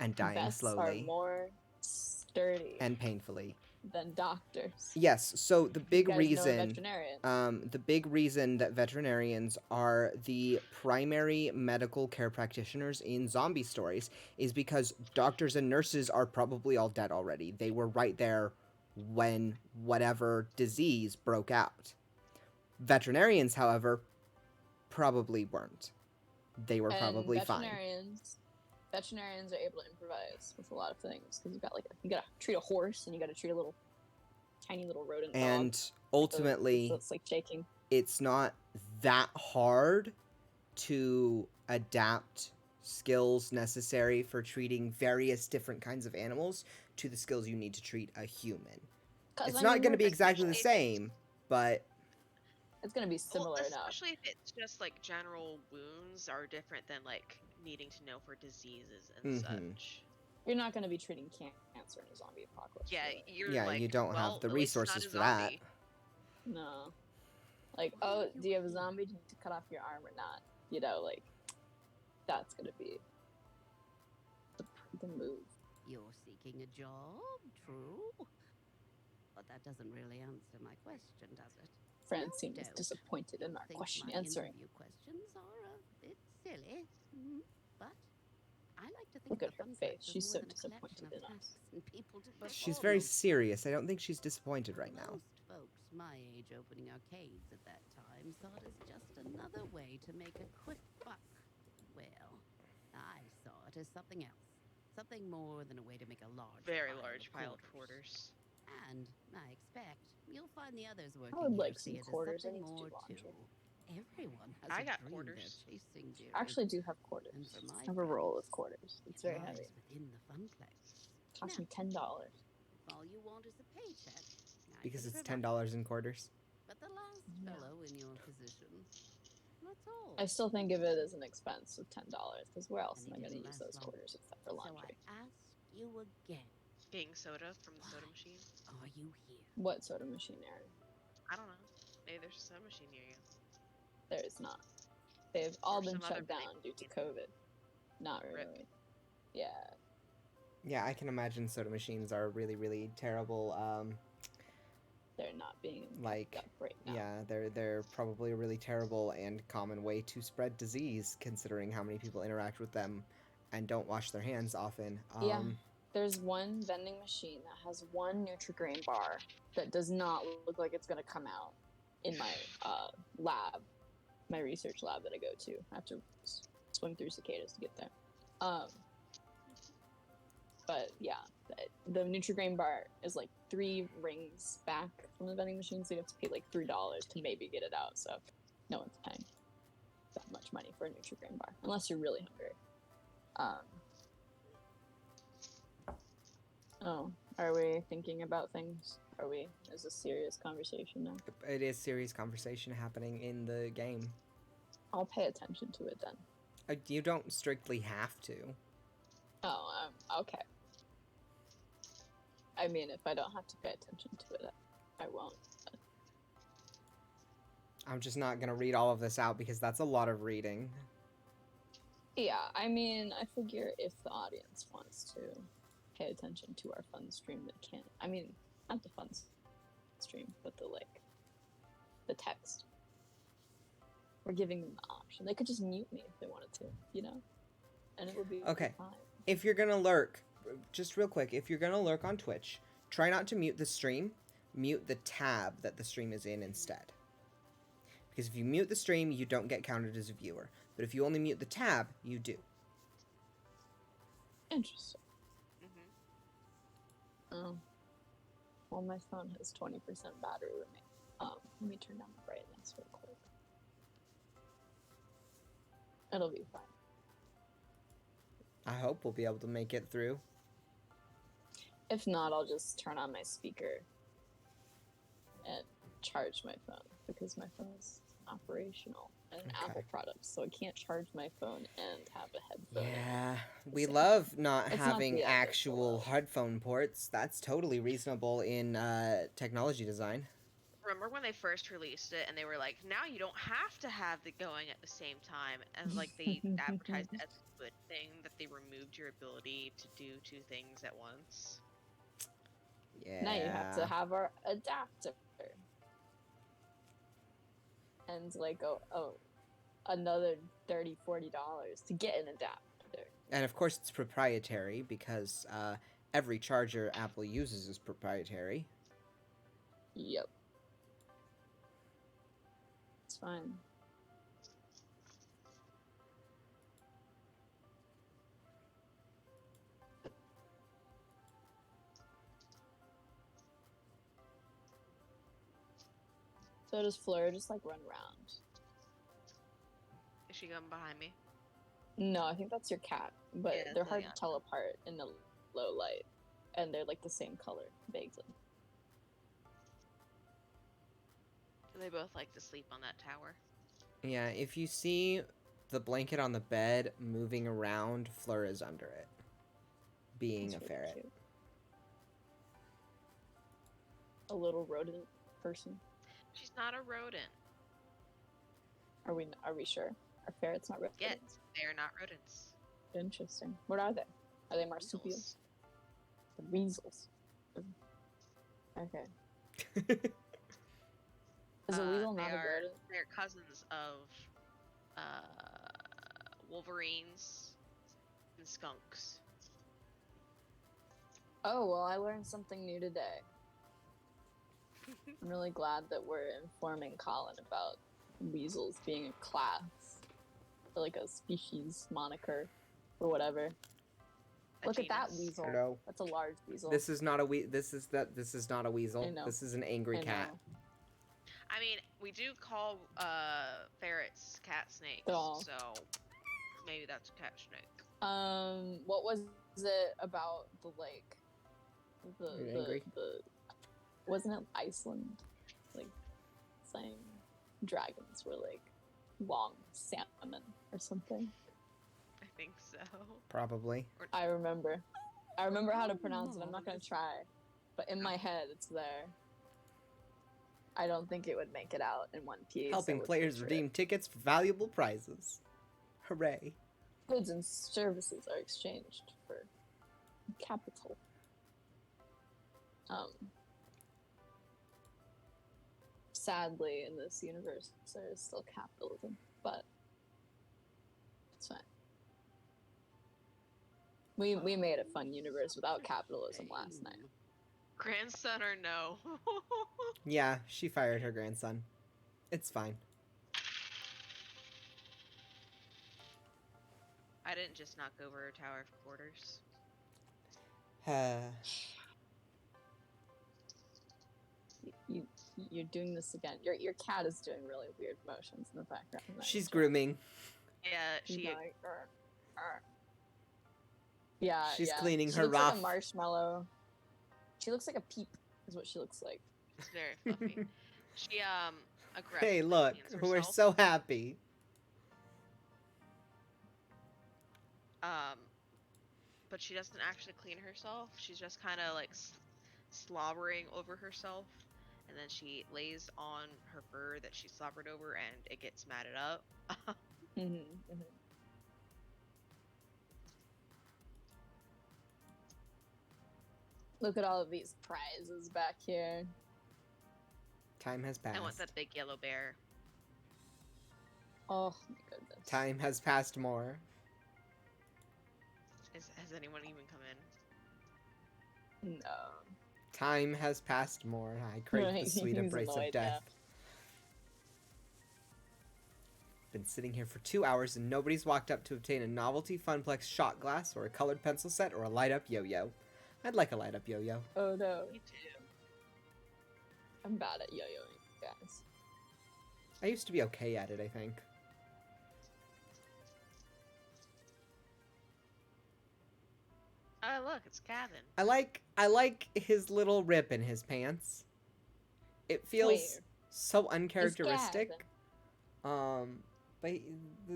and dying Vets slowly are more sturdy and painfully. than doctors. Yes, so the big You guys know a reason veterinarian. the big reason that veterinarians are the primary medical care practitioners in zombie stories is because doctors and nurses are probably all dead already. They were right there when whatever disease broke out. Veterinarians, however, probably weren't. They were probably fine. Veterinarians are able to improvise with a lot of things because you gotta treat a horse and you gotta treat a little tiny little rodent dog. And ultimately, so it's like shaking. it's not that hard to adapt skills necessary for treating various different kinds of animals to the skills you need to treat a human. It's not going to be exactly the same, but it's going to be similar enough. Especially if it's just like general wounds are different than like needing to know for diseases and such. You're not going to be treating cancer in a zombie apocalypse. Yeah, really. you're Yeah, like, you don't well, have the at least it's not resources a for that. zombie. No. Like, Why oh, are do you have a here? zombie? Do you need to cut off your arm or not? You know, like, that's going to be the move. You're seeking a job, true? But that doesn't really answer my question, does it? Francine is doubt. disappointed in You our think question my answering. interview questions are a bit silly, but I like to think Look of at the her fun face. facts as She's more so than a collection disappointed of in us. tasks and people to But She's perform very them. serious. I don't think she's disappointed right now. Most folks my age opening arcades at that time saw it as just another way to make a quick buck. Well, I saw it as something else. Something more than a way to make a large Very pile large of pile of quarters. quarters. And I expect you'll find the others working I would here like see some it as quarters. I something need to do more laundry. too. Everyone has I a got dream quarters. they're chasing, dearie. I actually do have quarters. And for my I have a roll of friends, quarters. It's it very lies heavy. within the funplex. Cost Now, me $10. if all you want is a paycheck, I Because can it's provide. $10 in quarters. But the last Yeah. fellow in your position, that's all. I still think of it as an expense of $10 because where else And am I it going to didn't use last those long. quarters except for So laundry? I ask you again, Getting soda from the soda Why? machine. are you here? What soda machine, Aaron? I don't know. Maybe there's a soda machine near you. There is not. They've all Or been some other shut down vending due to machine. COVID. Not Rip. really. Yeah. Yeah, I can imagine soda machines are really, really terrible. They're not being Like, kept up right now. yeah, they're probably a really terrible and common way to spread disease, considering how many people interact with them and don't wash their hands often. Yeah. There's one vending machine that has one Nutri-Grain bar that does not look like it's going to come out in my lab, my research lab that I go to. I have to swim through cicadas to get there. But yeah, the Nutri-Grain bar is like 3 rings back from the vending machine, so you have to pay like $3 to maybe get it out. So no one's paying that much money for a Nutri-Grain bar unless you're really hungry. Oh, are we thinking about things? Are we? Is this serious conversation now? It is serious conversation happening in the game. I'll pay attention to it then. You don't strictly have to. Oh, okay. I mean, if I don't have to pay attention to it, I won't. I'm just not gonna read all of this out because that's a lot of reading. Yeah, I mean, I figure if the audience wants to pay attention to our fun stream, they can. I mean, not the fun stream, but the text. We're giving them the option. They could just mute me if they wanted to, you know? And it would be Okay. fine. If you're gonna lurk, just real quick, if you're gonna lurk on Twitch, try not to mute the stream. Mute the tab that the stream is in instead. Because if you mute the stream, you don't get counted as a viewer. But if you only mute the tab, you do. Interesting. Mm-hmm. Oh. Well, my phone has 20% battery remaining. Let me turn down the brightness real quick. It'll be fine. I hope we'll be able to make it through. If not, I'll just turn on my speaker and charge my phone because my phone is operational and an Okay. Apple product, so I can't charge my phone and have a headphone. Yeah, we Same. love not It's not having the end of the actual world. headphone ports. That's totally reasonable in technology design. Remember when they first released it and they were like, now you don't have to have it going at the same time, and like they advertised it as a good thing that they removed your ability to do 2 things at once. Yeah. Now you have to have our adapter. And like another $30, $40 to get an adapter. And of course, it's proprietary because every charger Apple uses is proprietary. Yep. It's fine. So does Fleur just like run around? Is she going behind me? No, I think that's your cat, but Yeah, they're that's hard Liliana. to tell apart in the low light, and they're like the same color, vaguely. Do they both like to sleep on that tower? Yeah, if you see the blanket on the bed moving around, Fleur is under it. being It's a really ferret. cute. A little rodent person. She's not a rodent. Are we sure? Are ferrets not rodents? Yet they are not rodents. Interesting. What are they? Are they marsupials? Weasels. The weasels. Okay. Is a weasel not a rodent? They're cousins of wolverines and skunks. Oh, well, I learned something new today. I'm really glad that we're informing Colin about weasels being a class, or like a species moniker, or whatever. Look at that weasel. Hello. That's a large weasel. This is not a This is not a weasel. I know. This is an angry I cat. know. I mean, we do call ferrets cat snakes, Oh. so maybe that's a cat snake. What was it about the like Are you angry? the wasn't it Iceland? Like saying dragons were like long salmon or something. I think so. Probably. I remember how to pronounce it. I'm not gonna try, but in my head it's there. I don't think it would make it out in one piece. Helping players redeem tickets for valuable prizes. Hooray. Goods and services are exchanged for capital. Sadly, in this universe, there is still capitalism, but it's fine. We made a fun universe without capitalism last night. Grandson or no? Yeah, she fired her grandson. It's fine. I didn't just knock over a tower of quarters. You're doing this again. Your cat is doing really weird motions in the background. She's grooming. Yeah, She's she. like, "Arr, arr." Yeah, She's yeah. cleaning She her looks like ruff. a marshmallow. She looks like a peep, is what she looks like. It's very fluffy. She aggressively Hey, look, cleans we're herself. so happy. But she doesn't actually clean herself. She's just kind of like slobbering over herself, and then she lays on her fur that she slobbered over, and it gets matted up. Look at all of these prizes back here. Time has passed. I want that big yellow bear. Oh my goodness. Time has passed more. Has anyone even come in? No. Time has passed more. I crave the sweet He's embrace of annoyed death. Been sitting here for 2 hours and nobody's walked up to obtain a novelty Funplex shot glass or a colored pencil set or a light up yo-yo. I'd like a light up yo-yo. Oh no. Me too. I'm bad at yo-yoing, guys. I used to be okay at it, I think. Oh look, it's Gavin. I like his little rip in his pants. It feels Where? so uncharacteristic. Gavin. But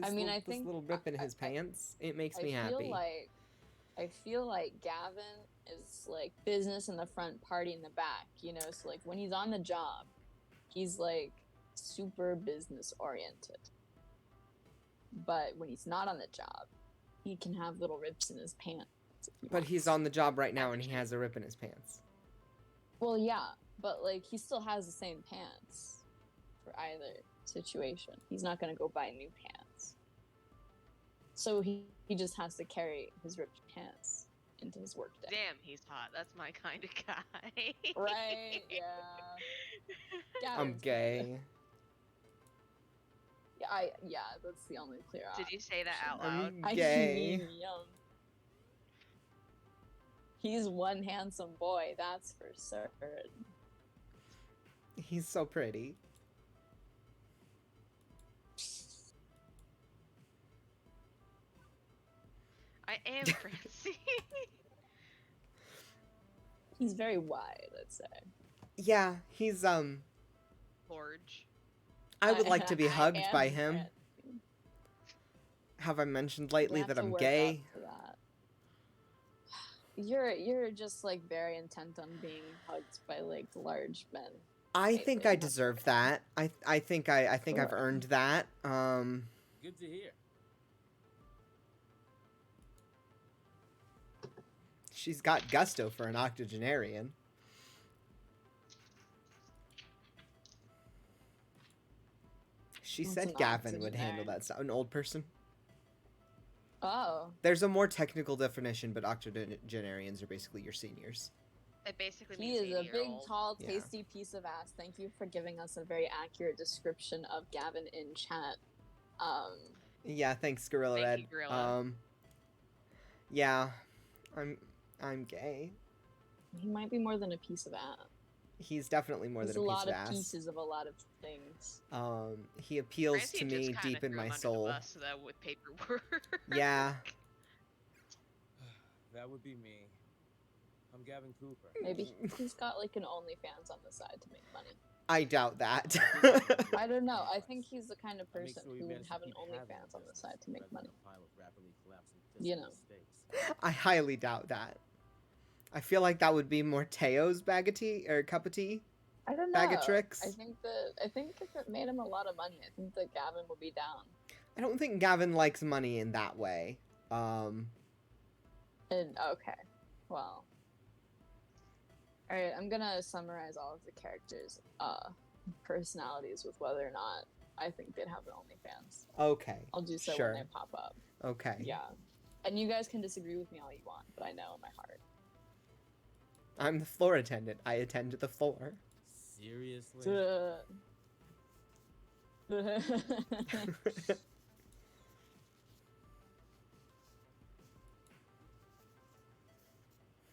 I mean, I this think little rip in his pants, it makes me happy. I feel like Gavin is like business in the front, party in the back, you know? So like when he's on the job, he's like super business oriented. But when he's not on the job, he can have little rips in his pants. if he But he's wants. on the job right now and he has a rip in his pants. Well, yeah, but like he still has the same pants for either situation. He's not gonna go buy new pants. So he just has to carry his ripped pants into his work day. Damn, he's hot. That's my kind of guy. Right? Yeah. I'm Gavin's gay. Yeah, that's the only clear option. Did you say that out I'm loud? I gay. mean, he's one handsome boy, that's for certain. He's so pretty. I am Francie. He's very wide, let's say. Yeah, he's Forge. I would like to be I hugged am by him. Francie. Have I mentioned We lately have that to I'm work gay? up to that. You're just like very intent on being hugged by like large men. I think Maybe. I deserve that. I think I've Sure. earned that. Good to hear. She's got gusto for an octogenarian. She What's said an Gavin would handle octogenarian? that stuff. An old person. Oh, There's a more technical definition, but octogenarians are basically your seniors. It basically he means is a big, 80-year-old. tall, Yeah. tasty piece of ass. Thank you for giving us a very accurate description of Gavin in chat. Yeah, thanks, Gorilla Thank Red. you, Gorilla. Yeah, I'm gay. He might be more than a piece of ass. He's definitely more There's than a a piece lot of of ass. pieces of a lot of things. He appeals Francine to just me kinda deep in threw my him under the soul. bus, though, with paperwork. Yeah. That would be me. I'm Gavin Cooper. Maybe he's got like an OnlyFans on the side to make money. I doubt that. I don't know. I think he's the kind of I'll make person sure we who would manage to have an keep having OnlyFans on the business side to make rather than money. a pile of rapidly collapsing You fiscal know. mistakes. I highly doubt that. I feel like that would be more Teo's bag of tea or cup of tea. I don't know. Bag of tricks. I think if it made him a lot of money, I think that Gavin would be down. I don't think Gavin likes money in that way. And okay, well, all right. I'm gonna summarize all of the characters' personalities with whether or not I think they'd have an OnlyFans. Okay. I'll do so Sure. when they pop up. Okay. Yeah, and you guys can disagree with me all you want, but I know in my heart. I'm the floor attendant. I attend to the floor. Seriously?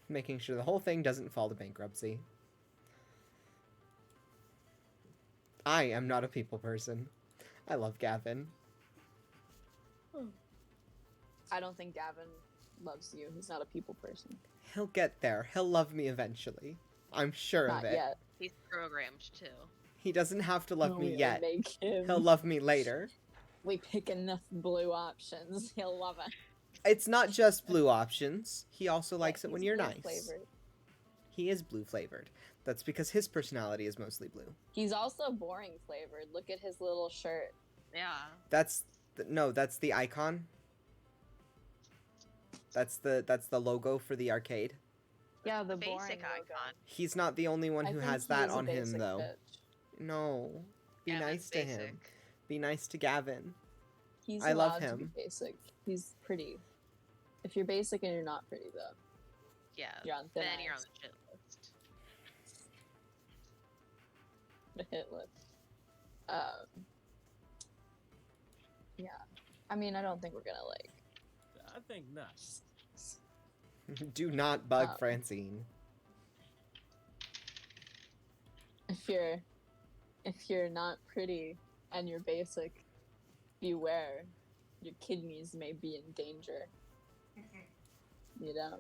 Making sure the whole thing doesn't fall to bankruptcy. I am not a people person. I love Gavin. I don't think Gavin loves you. He's not a people person. He'll get there. He'll love me eventually. I'm sure Not of it. yet. He's programmed too. He doesn't have to love No, me we yet. Make him. He'll love me later. We pick enough blue options. He'll love it. It's not just blue options. He also likes Yeah, it when he's you're blue nice. flavored. He is blue flavored. That's because his personality is mostly blue. He's also boring flavored. Look at his little shirt. Yeah. That's that's the icon. That's the logo for the arcade. Yeah, the Basic boring logo. icon. He's not the only one I who think has he that is a on him basic though. bitch. No. Be Gavin's nice to him. basic. Be nice to Gavin. He's I love allowed to be him. basic. He's pretty. If you're basic and you're not pretty though, Yeah. you're on thin Then you're on ice. the shit list. The hit list. Yeah. I mean, I don't think we're gonna like. I think not. Do not bug Oh. Francine. If you're not pretty and you're basic, beware. Your kidneys may be in danger. You know.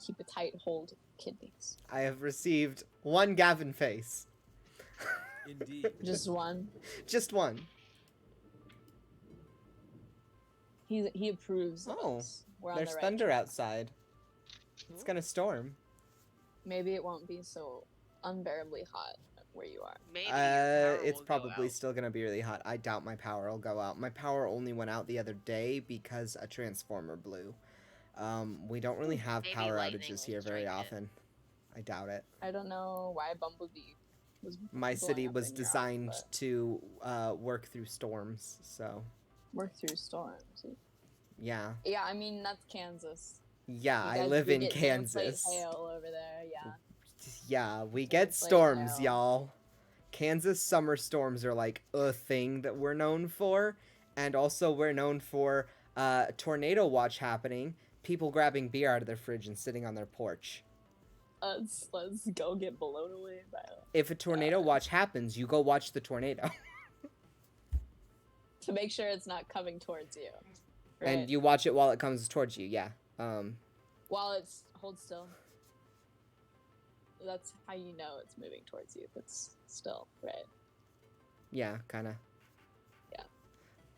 Keep a tight hold of kidneys. I have received one Gavin face. Indeed. Just one. Just one. He approves. Of Oh, us. We're on There's the right thunder track. outside. It's gonna storm. Maybe it won't be so unbearably hot where you are. Maybe your power It's will go probably out. still gonna be really hot. I doubt my power will go out. My power only went out the other day because a transformer blew. We don't really have Maybe power lightning outages will here very strike it. often. I doubt it. I don't know why Bumblebee was. My blowing city up was in your house, designed but to work through storms, so work through storms. yeah. Yeah, I mean that's Kansas. Yeah, You I guys live do in get Kansas. Plate hail over there. Yeah. Yeah, we So get it's like storms, hell. y'all. Kansas summer storms are like a thing that we're known for, and also we're known for tornado watch happening, people grabbing beer out of their fridge and sitting on their porch. Let's go get blown away by it. If a tornado watch happens, you go watch the tornado. To make sure it's not coming towards you. Right? And you watch it while it comes towards you, yeah. While it's hold still. That's how you know it's moving towards you. If it's still, right? Yeah, kinda. Yeah.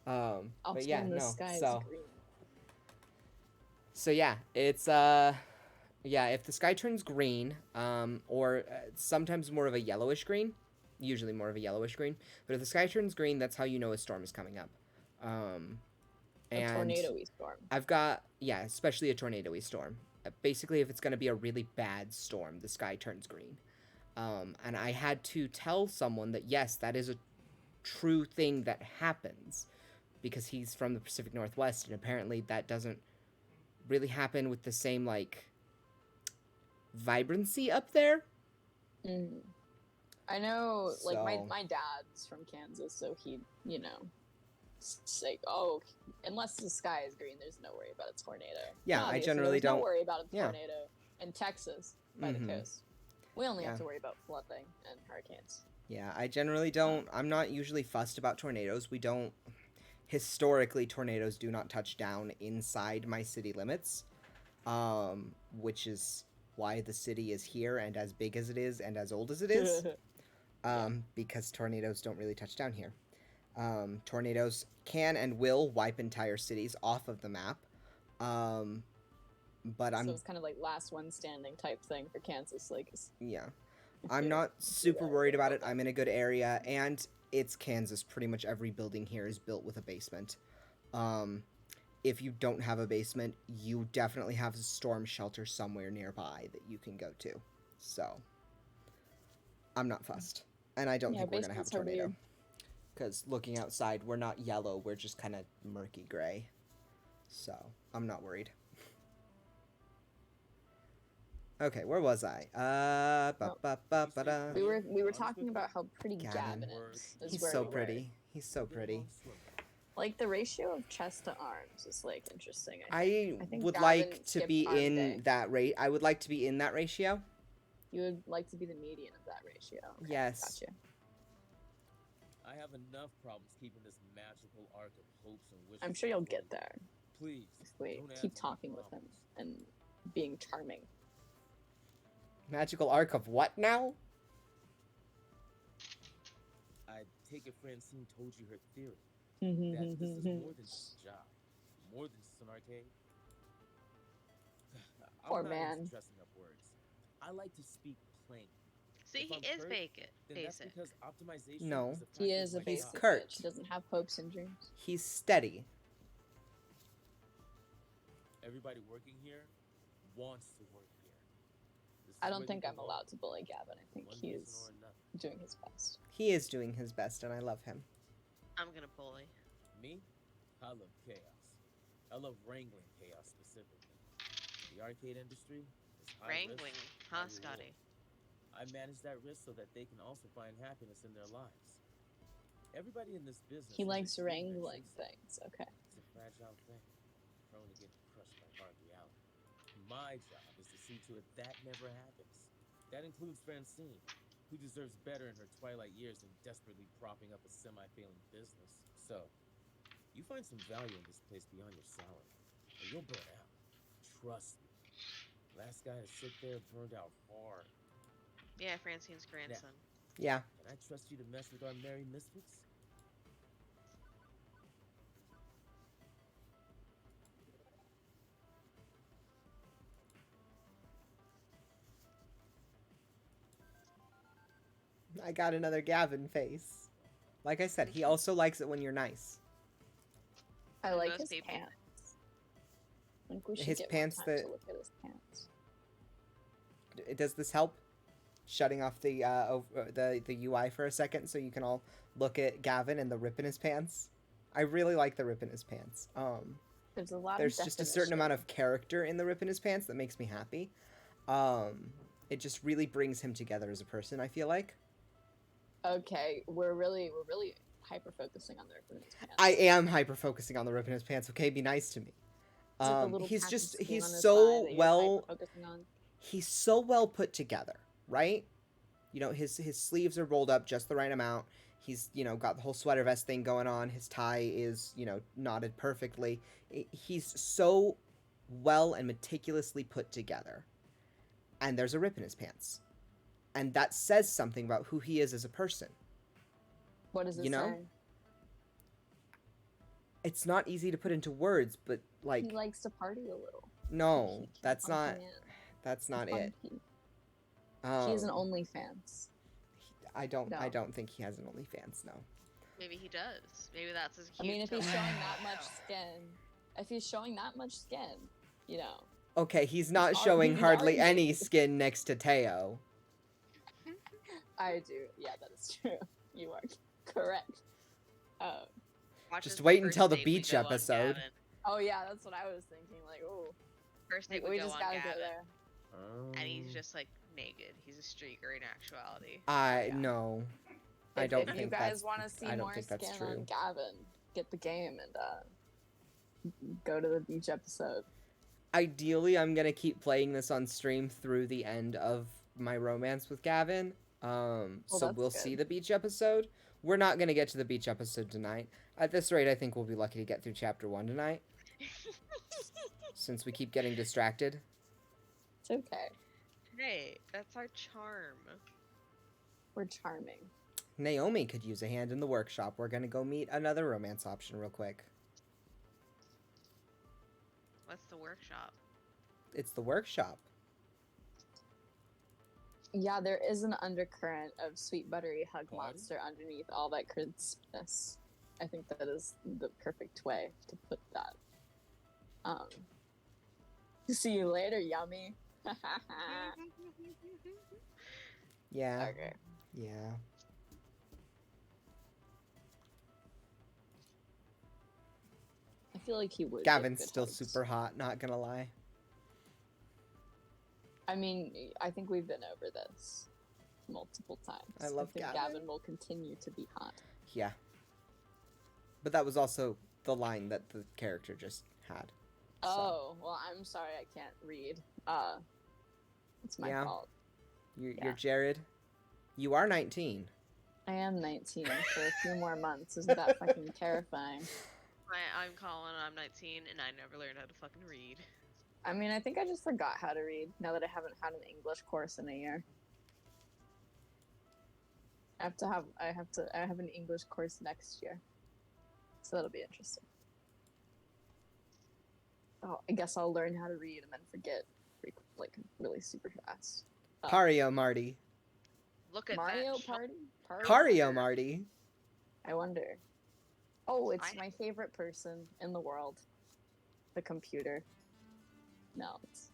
But Also, yeah, when the no, sky so... is green. So yeah, it's yeah, if the sky turns green, or sometimes more of a yellowish green, usually more of a yellowish green, but if the sky turns green, that's how you know a storm is coming up. Um, A and tornado-y storm. I've got, yeah, especially a tornado-y storm. Basically, if it's going to be a really bad storm, the sky turns green. And I had to tell someone that yes, that is a true thing that happens because he's from the Pacific Northwest, and apparently that doesn't really happen with the same like vibrancy up there. Mm. I know, like So- my dad's from Kansas, so he, you know, say, oh, unless the sky is green, there's no worry about a tornado. Yeah, And I obviously, generally there's don't- no worry about a yeah. tornado in Texas by Mhm. the coast. We only Yeah. have to worry about flooding and hurricanes. Yeah, I generally don't. I'm not usually fussed about tornadoes. We don't. Historically, tornadoes do not touch down inside my city limits, which is why the city is here and as big as it is and as old as it is. Because tornadoes don't really touch down here. Tornadoes can and will wipe entire cities off of the map. But I'm So it's kind of like last one standing type thing for Kansas. Like, yeah. I'm Yeah, not super that. worried about it. I'm in a good area, and it's Kansas. Pretty much every building here is built with a basement. If you don't have a basement, you definitely have a storm shelter somewhere nearby that you can go to. So, I'm not fussed. And I don't Yeah, think we're going to have a basements are tornado. weird. Because looking outside, we're not yellow, we're just kind of murky gray. So, I'm not worried. Okay, where was I? We were talking about how pretty Gavin. Gavin is He's where so we were. pretty. He's so pretty. Like the ratio of chest to arms is like interesting. I think would Gavin like to skipped be arm in day. that rate. I would like to be in that ratio. You would like to be the median of that ratio. Okay, Yes. Gotcha. I have enough problems keeping this magical arc of hopes and wishes. I'm sure you'll afloat. get there Please, if we don't add keep to my talking with him problems. and being charming. Magical arc of what now? I take it Francine told you her theory. That this is more than just a job. More than just an arcade. I'm Poor not man. into dressing up words. I like to speak plain. See, If he I'm is curt, basic. Then that's Basic. because optimization No. is a He factor is in a my He's basic job. curt. bitch. He doesn't have hopes and dreams. He's steady. Everybody working here wants to work here. This is I where don't they think I'm belong, allowed to bully Gavin. I think one he reason is or another. doing his best. He is doing his best, and I love him. I'm gonna bully. Me? I love chaos. I love wrangling chaos specifically. The arcade industry is high risk, Wrangling, high huh, reward. Scotty? I manage that risk so that they can also find happiness in their lives. Everybody in this business. He is likes a human wrangling chasing. things. Okay. It's a fragile thing, prone to get crushed by hard reality. My job is to see to it that never happens. That includes Francine, who deserves better in her twilight years than desperately propping up a semi-failing business. So, you find some value in this place beyond your salary, or you'll burn out. Trust me. Last guy to sit there burned out hard. Yeah, Francine's grandson. Yeah. Can I trust you to mess with our merry misfits? I got another Gavin face. Like I said, he also likes it when you're nice. I like Most his people. pants. I think we should His get pants more time that- to look at his pants. Does this help? Shutting off the the UI for a second so you can all look at Gavin and the rip in his pants. I really like the rip in his pants. There's a lot There's of just a certain definition. amount of character in the rip in his pants that makes me happy. It just really brings him together as a person, I feel like. Okay, we're really hyper focusing on the rip in his pants. I am hyper focusing on the rip in his pants, okay? Be nice to me. Is it the little He's patch of just skin he's on his so thigh that you're well hyper-focusing on? he's so well put together, right? You know, his sleeves are rolled up just the right amount. He's, you know, got the whole sweater vest thing going on. His tie is, you know, knotted perfectly. He's so well and meticulously put together. And there's a rip in his pants. And that says something about who he is as a person. What does it You know? say? It's not easy to put into words, but like He likes to party a little. No, that's Funky not. man. That's not it. Funky. He has an Um, OnlyFans. I don't. No. I don't think he has an OnlyFans. No. Maybe he does. Maybe that's his I cute mean, if he's token. showing that much skin, you know. Okay, he's not He's showing an hardly art any dude. skin next to Teo. I do. Yeah, that is true. You are correct. Watch Just this wait first until the date we beach go on, episode. Gavin. Oh yeah, that's what I was thinking. Like, oh, First date we we go just on gotta Gavin, go there. and he's just like naked. He's a streaker in actuality. I Yeah. no. I If don't you think guys that's. want to see I don't more think that's skin true. on Gavin, get the game and go to the beach episode. Ideally, I'm gonna keep playing this on stream through the end of my romance with Gavin. So that's we'll good. see the beach episode. We're not gonna get to the beach episode tonight. At this rate, I think we'll be lucky to get through chapter 1 tonight. Since we keep getting distracted. It's okay. Hey, that's our charm. We're charming. Naomi could use a hand in the workshop. We're gonna go meet another romance option real quick. What's the workshop? It's the workshop. Yeah, there is an undercurrent of sweet buttery hug What? monster underneath all that crispness. I think that is the perfect way to put that. See you later, yummy. Yeah. Okay. Yeah. I feel like he would. give Gavin's good still hugs. super hot, not gonna lie. I mean, I think we've been over this multiple times. I love think Gavin. Gavin will continue to be hot. Yeah. But that was also the line that the character just had. So. Oh, well, I'm sorry I can't read. It's my Yeah. fault. You're Yeah. Jared. You are 19. I am 19 for a few more months. Isn't that fucking terrifying? I'm Colin, I'm 19, and I never learned how to fucking read. I mean, I think I just forgot how to read now that I haven't had an English course in a year. I have an English course next year. So that'll be interesting. Oh, I guess I'll learn how to read and then forget like really super fast. Pario Marty. Look at Mario that. Party? Pario Marty. I wonder. Oh, it's I- my favorite person in the world. The computer. No, it's...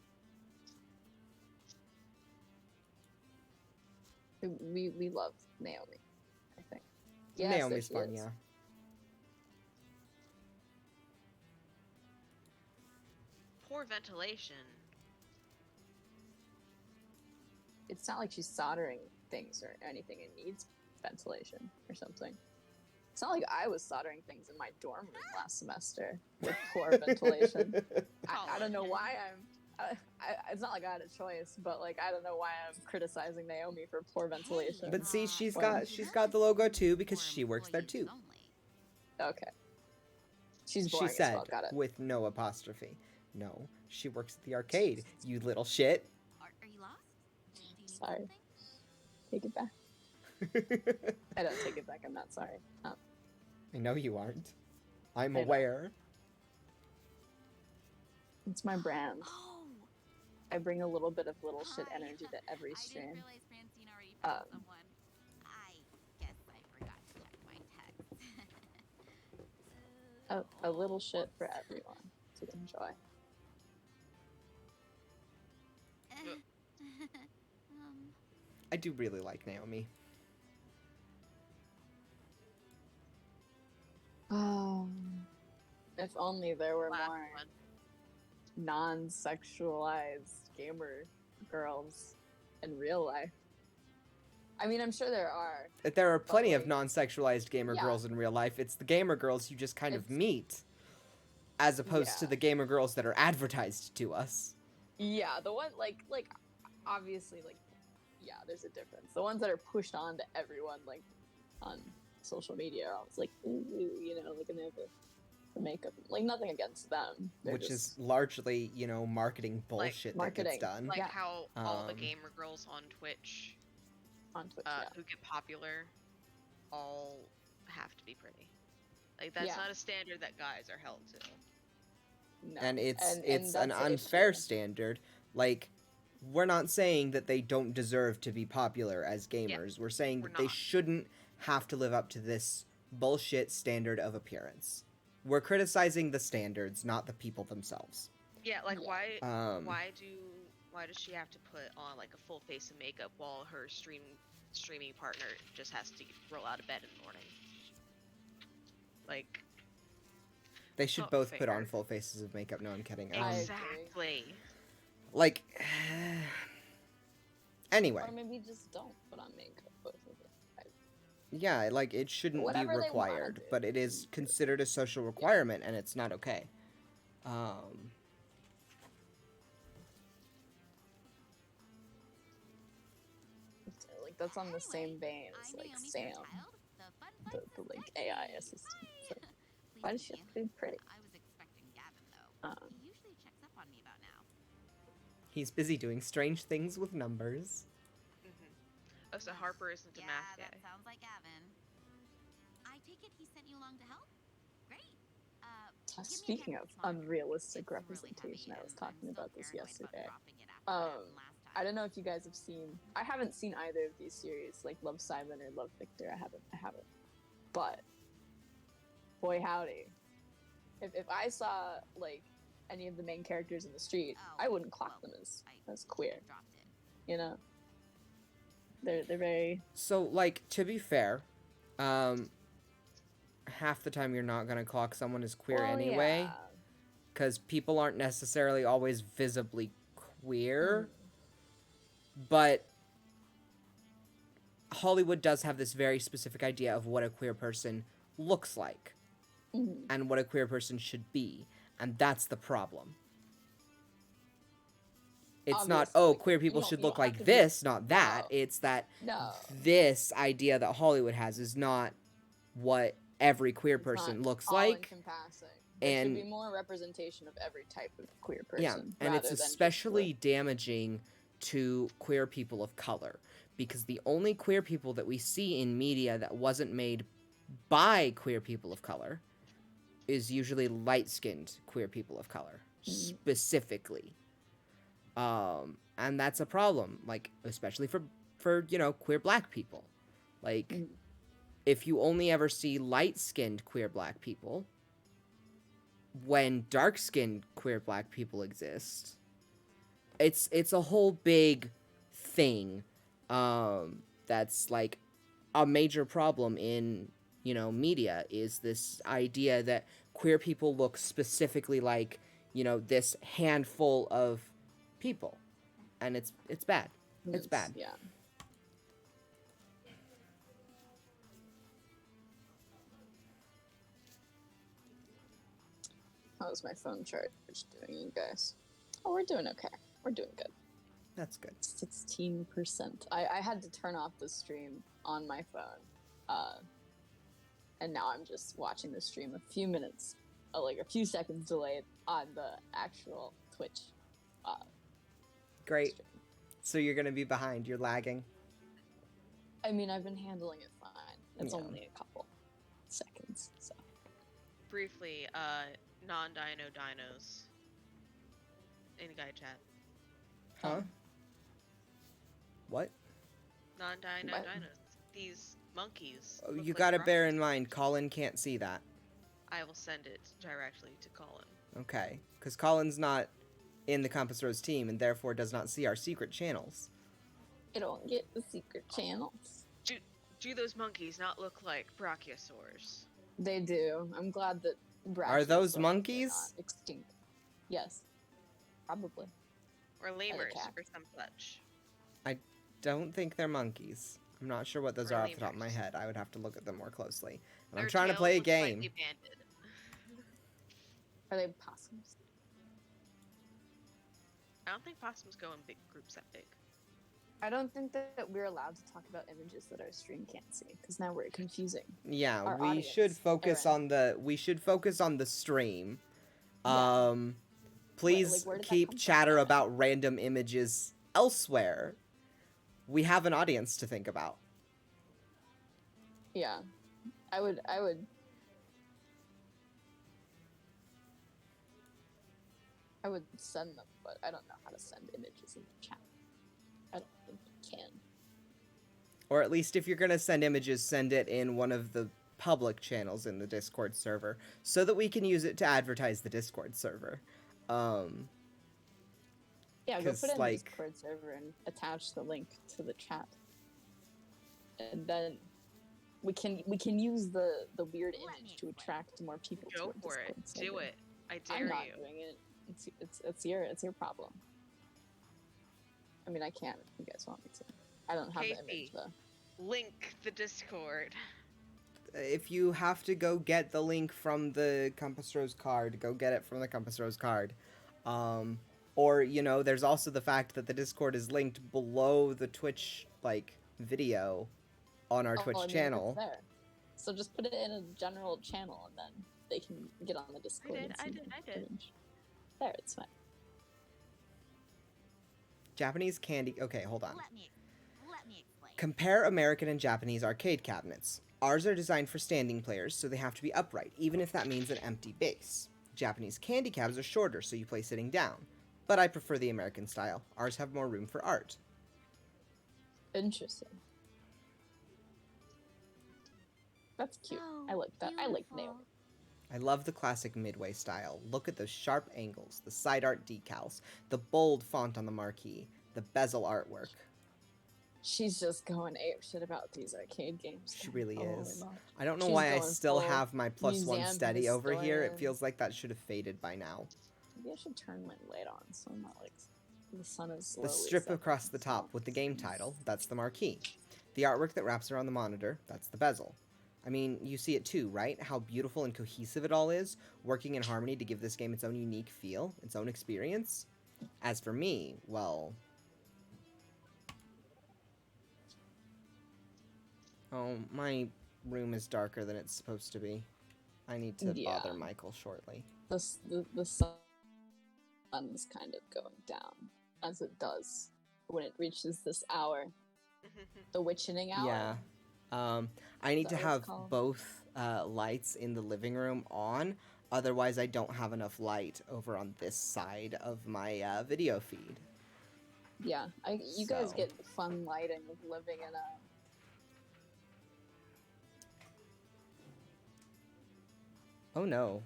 We love Naomi, I think. Yes, there Naomi's she fun, is. yeah. Poor ventilation. It's not like she's soldering things or anything. It needs ventilation or something. It's not like I was soldering things in my dorm room last semester with poor ventilation. I don't know why it's not like I had a choice, but like I don't know why I'm criticizing Naomi for poor ventilation. But see, she's Well, got the logo too because she works there too. Okay. She's She boring as said well. Got it. with no apostrophe. No, she works at the arcade. You little shit. Are you lost? Sorry. Take it back. I don't take it back. I'm not sorry. I know you aren't. I'm I know. aware. It's my brand. Oh, I bring a little bit of little shit hi. energy to every I didn't stream. realize Francine already found Um, someone. I guess I forgot to check my text. A little shit for everyone to enjoy. I do really like Naomi. If only there were Last more one. non-sexualized gamer girls in real life. I mean, I'm sure there are. There are plenty of like- non-sexualized gamer Yeah. girls in real life. It's the gamer girls you just kind of It's- meet, as opposed to Yeah. the gamer girls that are advertised to us. Yeah, the one like obviously like yeah, there's a difference. The ones that are pushed on to everyone like on social media are always like ooh, you know, like and they have the makeup. Like nothing against them. They're Which just- is largely, marketing bullshit that marketing. gets done. Like Yeah. how all the Um, gamer girls on Twitch on Twitch. Yeah. who get popular all have to be pretty. Like that's Yeah. not a standard that guys are held to. No. And it's And an that's the unfair issue. standard. Like, we're not saying that they don't deserve to be popular as gamers. We're saying we're that they not. shouldn't have to live up to this bullshit standard of appearance. We're criticizing the standards, not the people themselves. Yeah, like Yeah. why does she have to put on like a full face of makeup while her streaming partner just has to roll out of bed in the morning? Like, They should not both put fair. on full faces of makeup. No, I'm kidding. I agree. Exactly. Like, anyway. Or maybe just don't put on makeup. Both of them. Yeah, like, it shouldn't be Whatever they wanna required, do. but it is considered a social requirement, and it's not okay. Like that's on the same vein as like Sam, the like AI assistant. So, why does she have to be pretty? I was expecting Gavin though. He usually checks up on me about now. He's busy doing strange things with numbers. Oh, so Harper isn't a math guy. That sounds like Gavin. I take it he sent you along to help? Great. Give me a Speaking hand of with this monitor. unrealistic It's really representation, heavy I was and talking I'm about still this paranoid about yesterday. dropping it after what happened last I time. don't know if you guys have seen. I haven't seen either of these series, like Love Simon or Love Victor. I haven't. But boy howdy, if I saw like any of the main characters in the street, I wouldn't clock them as queer. Dropped it. You know, they're very. So, like, to be fair, half the time you're not gonna clock someone as queer Well, anyway, yeah. because people aren't necessarily always visibly queer. Mm. But Hollywood does have this very specific idea of what a queer person looks like Mhm. and what a queer person should be, and that's the problem. It's not, Obviously, oh, queer you people don't- should you look don't have like to be- this, not that. No. It's that No. this idea that Hollywood has is not what every queer It's person not looks all like. encompassing. There And- should be more representation of every type of queer person. Yeah, and it's rather than just especially damaging to queer people of color, because the only queer people that we see in media that wasn't made by queer people of color is usually light-skinned queer people of color, specifically. And that's a problem, like, especially for queer black people. Like, Mhm. if you only ever see light-skinned queer black people, when dark-skinned queer black people exist, it's a whole big thing that's like a major problem in media, is this idea that queer people look specifically like this handful of people, and it's bad. It's bad. Yeah. How's my phone charge doing, you guys? Oh, we're doing okay. We're doing good. That's good. 16%. I had to turn off the stream on my phone. And now I'm just watching the stream a few minutes, like a few seconds delayed on the actual Twitch Great. stream. So you're gonna be behind. You're lagging. I mean, I've been handling it fine. It's Yeah. only a couple seconds, so. Briefly, non-dino dinos. In guy chat. Huh? What? Non-dino What? dinos. These monkeys. Oh, look you like gotta bear in rocks. mind, Colin can't see that. I will send it directly to Colin. Okay, because Colin's not in the Compass Rose team and therefore does not see our secret channels. You don't get the secret channels. Do those monkeys not look like brachiosaurs? They do. I'm glad that Are those brachiosaurs are monkeys? not extinct. Yes. Probably. Or lemurs cat. or some such? Don't think they're monkeys. I'm not sure what those Or are off the top of my lemurs. head. I would have to look at them more closely. And I'm Their trying to tails play a look slightly game. banded. Are they possums? I don't think possums go in big groups that big. I don't think that we're allowed to talk about images that our stream can't see, because now we're confusing. Yeah, Our we should audience, focus on the stream. Yeah. Please where did that keep come from? chatter about random images elsewhere. We have an audience to think about. Yeah. I would I would send them, but I don't know how to send images in the chat. I don't think you can. Or at least if you're going to send images, send it in one of the public channels in the Discord server so that we can use it to advertise the Discord server. Yeah, go put it in the like, Discord server and attach the link to the chat. And then we can use the weird image to attract more people to Go our for it. Discord server. Do it. I dare I'm not you. doing it. It's your problem. I mean, I can if you guys want me to. I don't have the image KP, though. link the Discord. if you have to go get the link from the Compass Rose card, go get it from the Compass Rose card. Or, you know, there's also the fact that the Discord is linked below the Twitch, like, video on our Twitch I mean, channel. it's there. So just put it in a general channel and then they can get on the Discord and see I the did. image. There, it's fine. Japanese candy... Okay, hold on. Let me explain. Compare American and Japanese arcade cabinets. Ours are designed for standing players, so they have to be upright, even if that means an empty base. Japanese candy cabs are shorter, so you play sitting down. But I prefer the American style. Ours have more room for art. Interesting. That's cute. I like that. I like Naomi. I love the classic Midway style. Look at those sharp angles, the side art decals, the bold font on the marquee, the bezel artwork. She's just going apeshit about these arcade games. She really Holy is. moly. I don't know She's why I going still full have my +1 museum steady over here. It historian. feels like that should have faded by now. Maybe I should turn my light on so I'm not like the sun is The slowly strip setting. across the top with the game title, that's the marquee. The artwork that wraps around the monitor, that's the bezel. I mean, you see it too, right? How beautiful and cohesive it all is, working in harmony to give this game its own unique feel, its own experience. As for me, well... Oh, my room is darker than it's supposed to be. I need to Yeah. bother Michael shortly. The sun is kind of going down, as it does when it reaches this hour. The witchening hour. Yeah. I need Is to that what it's have called? both lights in the living room on, otherwise I don't have enough light over on this side of my video feed. Yeah, you guys So. get fun lighting of living in a... Oh no.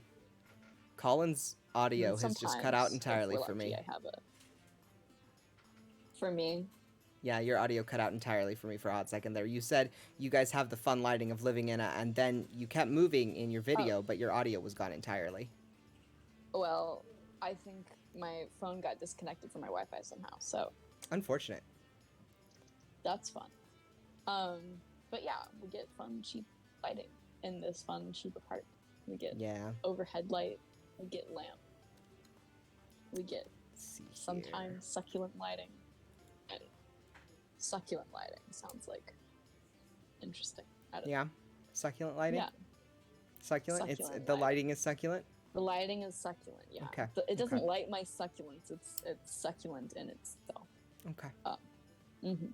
Colin's audio has just cut out sometimes, if entirely we're for lucky, me. I have a... For me? Yeah, your audio cut out entirely for me for a hot second there. You said you guys have the fun lighting of living in a, and then you kept moving in your video, but your audio was gone entirely. Well, I think my phone got disconnected from my Wi-Fi somehow, so Unfortunate. that's fun. But yeah, we get fun, cheap lighting in this fun, cheap apartment. We get Yeah. overhead light, we get lamp, we get Let's see here. sometimes succulent lighting, and succulent lighting sounds like interesting. I don't know. Yeah. Succulent lighting? Yeah, Succulent? Succulent It's the lighting. lighting is succulent? the lighting is succulent. Yeah, Okay, It doesn't okay. light my succulents. It's succulent in itself. Okay. Mm-hmm.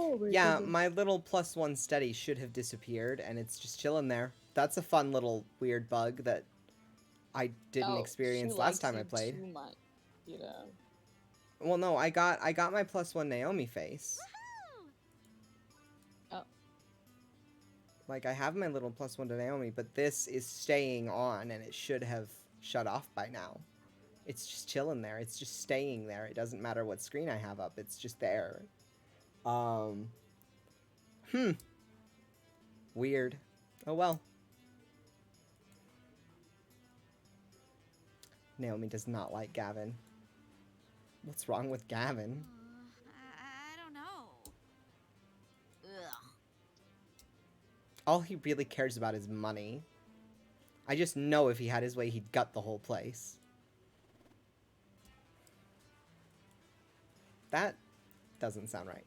Oh my Yeah, goodness. my little +1 steady should have disappeared, and it's just chilling there. That's a fun little weird bug that I didn't Oh, experience she last likes time I you played. Too much, you know. Well, no, I got my +1 Naomi face. Oh. Like, I have my little +1 to Naomi, but this is staying on, and it should have shut off by now. It's just chilling there. It's just staying there. It doesn't matter what screen I have up. It's just there. Weird. Oh well. Naomi does not like Gavin. What's wrong with Gavin? I don't know. Ugh. All he really cares about is money. I just know if he had his way, he'd gut the whole place. That doesn't sound right.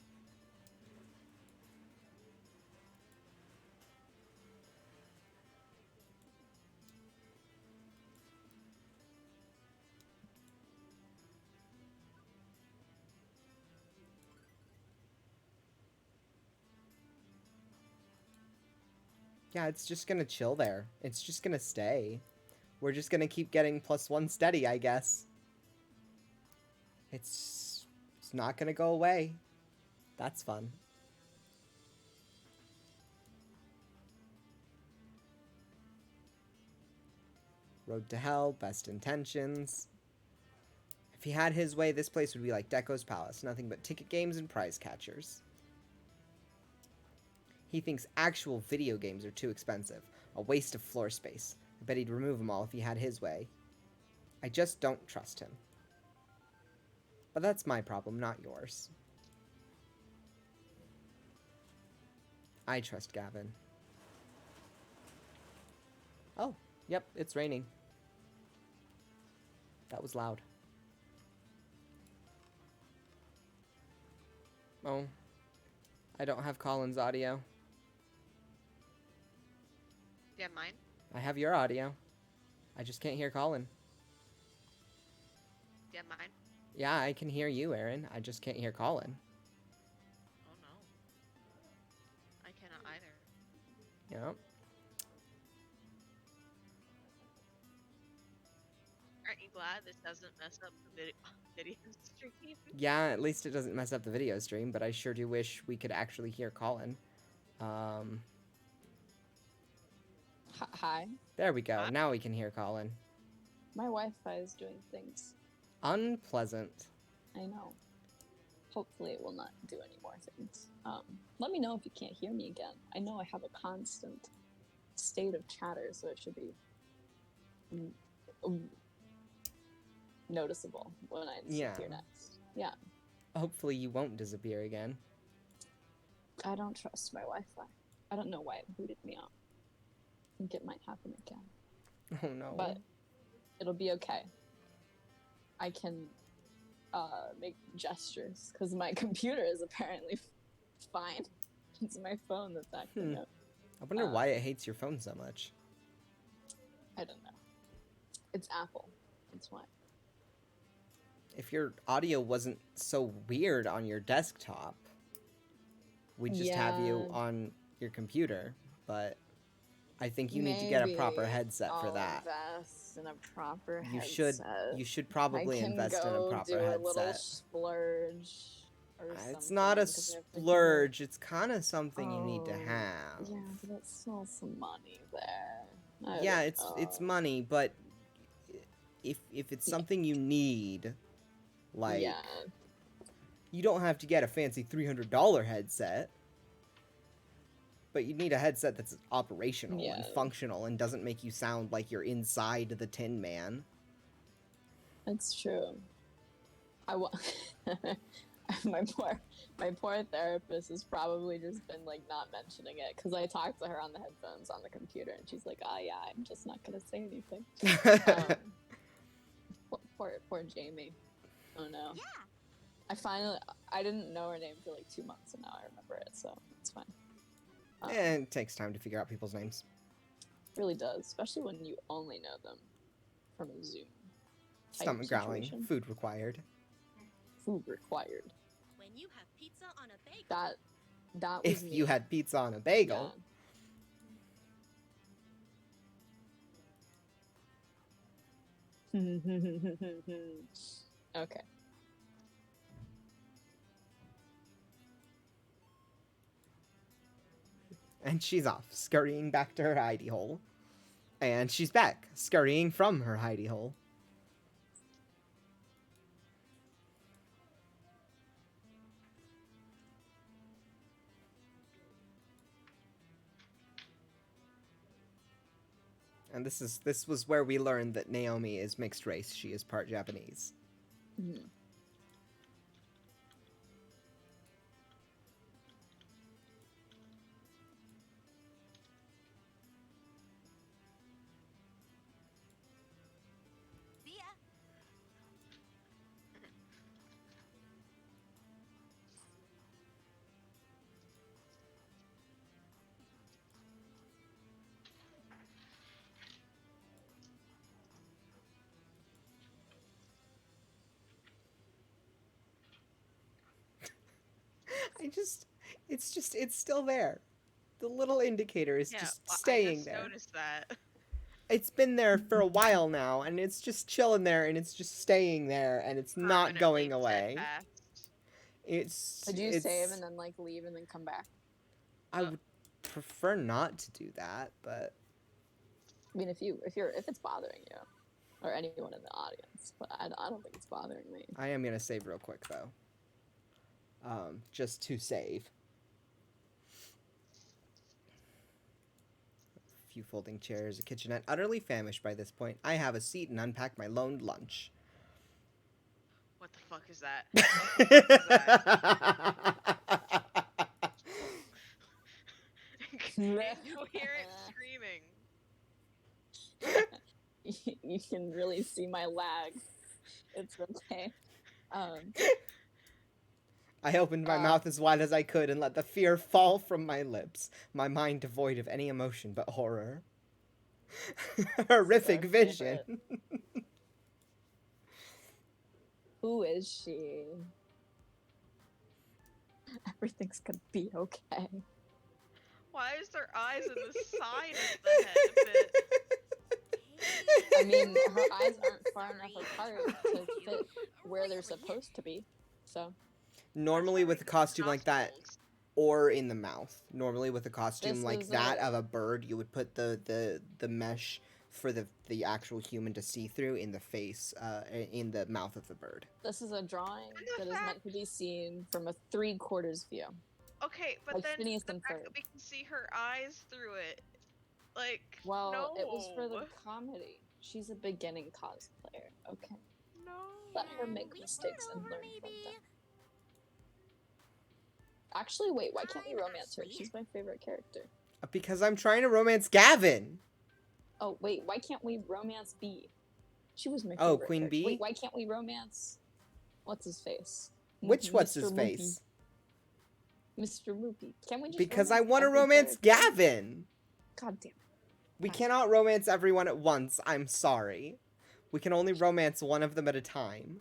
Yeah, it's just gonna chill there. It's just gonna stay. We're just gonna keep getting +1 steady, I guess. It's not gonna go away. That's fun. Road to Hell, Best Intentions. If he had his way, this place would be like Deco's Palace. Nothing but ticket games and prize catchers. He thinks actual video games are too expensive. A waste of floor space. I bet he'd remove them all if he had his way. I just don't trust him. But that's my problem, not yours. I trust Gavin. Oh, yep, it's raining. That was loud. Oh, I don't have Colin's audio. Do you have mine? I have your audio. I just can't hear Colin. Do you have mine? Yeah, I can hear you, Erin. I just can't hear Colin. Oh no. I cannot either. Yep. Aren't you glad this doesn't mess up the video stream? Yeah, at least it doesn't mess up the video stream, but I sure do wish we could actually hear Colin. Hi. There we go. Hi. Now we can hear Colin. My Wi-Fi is doing things. Unpleasant. I know. Hopefully it will not do any more things. Let me know if you can't hear me again. I know I have a constant state of chatter, so it should be noticeable when I disappear next. Yeah. Hopefully you won't disappear again. I don't trust my Wi-Fi. I don't know why it booted me out. I think it might happen again. Oh no. But it'll be okay. I can make gestures because my computer is apparently fine. It's my phone that's acting up. I wonder why it hates your phone so much. I don't know. It's Apple. That's why. If your audio wasn't so weird on your desktop, we'd just have you on your computer. But I think you need to get a proper headset for that. Invest in a proper You headset. should probably invest in a proper do a little headset. splurge or It's not a something, 'cause I have to splurge. It's kind of something you need to have. Yeah, but it's still some money there. I Yeah, don't it's know. money, but if it's something you need, like Yeah. you don't have to get a fancy $300 headset, but you need a headset that's operational and Yeah. functional and doesn't make you sound like you're inside the Tin Man. That's true. My poor therapist has probably just been like not mentioning it because I talked to her on the headphones on the computer and she's like, "Oh yeah, I'm just not gonna say anything." Poor Jamie. Oh no. Yeah. I didn't know her name for like 2 months and now I remember it, so it's fine. And it takes time to figure out people's names. Really does, especially when you only know them from a Zoom. type Stomach growling, situation. food required. Food required. When you have pizza on a bagel. That was If me. you had pizza on a bagel. Yeah. Okay. And she's off, scurrying back to her hidey hole. And she's back, scurrying from her hidey hole. And this was where we learned that Naomi is mixed race. She is part Japanese. Mhm. See ya. It's still there. The little indicator is Yeah, just well, I staying just there. noticed that. It's been there for a while now, and it's just chilling there, and it's just staying there, and it's not Permanently going away. steadfast. Would you save It's. and then like leave and then come back? I would prefer not to do that, but I mean, if it's bothering you, or anyone in the audience, but I don't think it's bothering me. I am gonna save real quick though. Just to save. A few folding chairs, a kitchenette. Utterly famished by this point, I have a seat and unpack my loaned lunch. What the fuck is that? What the fuck is that? You hear it screaming. You can really see my lag. It's okay. I opened my mouth as wide as I could and let the fear fall from my lips, my mind devoid of any emotion but horror. Horrific vision. Who is she? Everything's gonna be okay. Why is their eyes in the side of the head a bit? I mean, her eyes aren't far enough apart to fit where they're supposed to be. So Normally with a costume like that, Nostrils. or in the mouth. Normally with a costume This like is that a- of a bird, you would put the mesh for the actual human to see through in the face, in the mouth of the bird. this is a drawing And the that is fact- meant to be seen from a 3/4 view. Okay, but Like then Phineas the and fact Ferb. that we can see her eyes through it, like, Well, no. it was for the comedy. She's a beginning cosplayer. Okay, No. let her Yeah, make we mistakes start and over, learn from maybe. them. Actually, wait, why can't we I'm romance her? Ashley. She's my favorite character. Because I'm trying to romance Gavin. Oh, wait, why can't we romance B? She was my favorite. Oh, Queen character. Bee? Wait, why can't we romance? What's his face? Which Mr. what's his Moopy. face? Mr. Moopy. Can we just Because I romance want to every romance character? Gavin. God damn it. We Fine. cannot romance everyone at once. I'm sorry. We can only romance one of them at a time.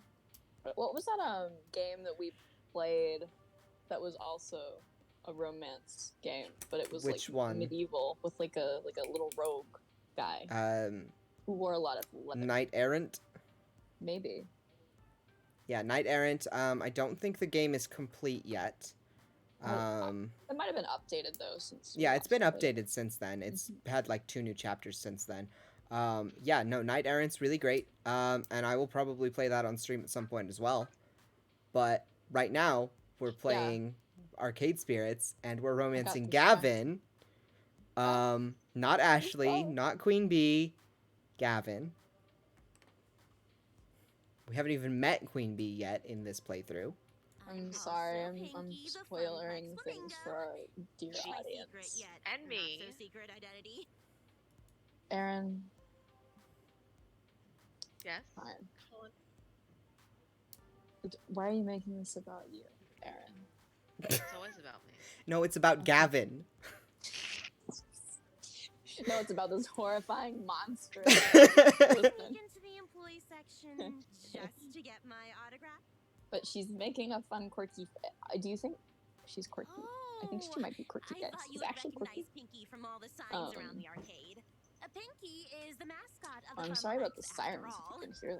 What was that game that we played that was also a romance game, but it was Which like one? medieval with like a little rogue guy who wore a lot of leather. Knight Errant. Maybe. Yeah, Knight Errant. I don't think the game is complete yet. It might have been updated though since. we Yeah, it's been watched it. updated since then. It's had like 2 new chapters since then. Yeah, no, Knight Errant's really great. And I will probably play that on stream at some point as well. But right now, we're playing Arcade Spirits, and we're romancing distracted. Gavin. Not Ashley, Oh. not Queen Bee, Gavin. We haven't even met Queen Bee yet in this playthrough. I'm sorry, I'm spoiling things for our dear audience. And me. Not so secret identity. Aaron, Yes. fine. Colin. Why are you making this about you, Aaron? It's always about me. No, it's about Gavin. No, it's about this horrifying monster. Sneak into the employee section just to get my autograph. But she's making a fun, quirky. Do you think she's quirky? I think she might be quirky, I guys. thought you She's would actually recognize quirky. Pinky from all the signs around the arcade. Pinky is the mascot of the I'm sorry about the complex, after sirens. all. If you can hear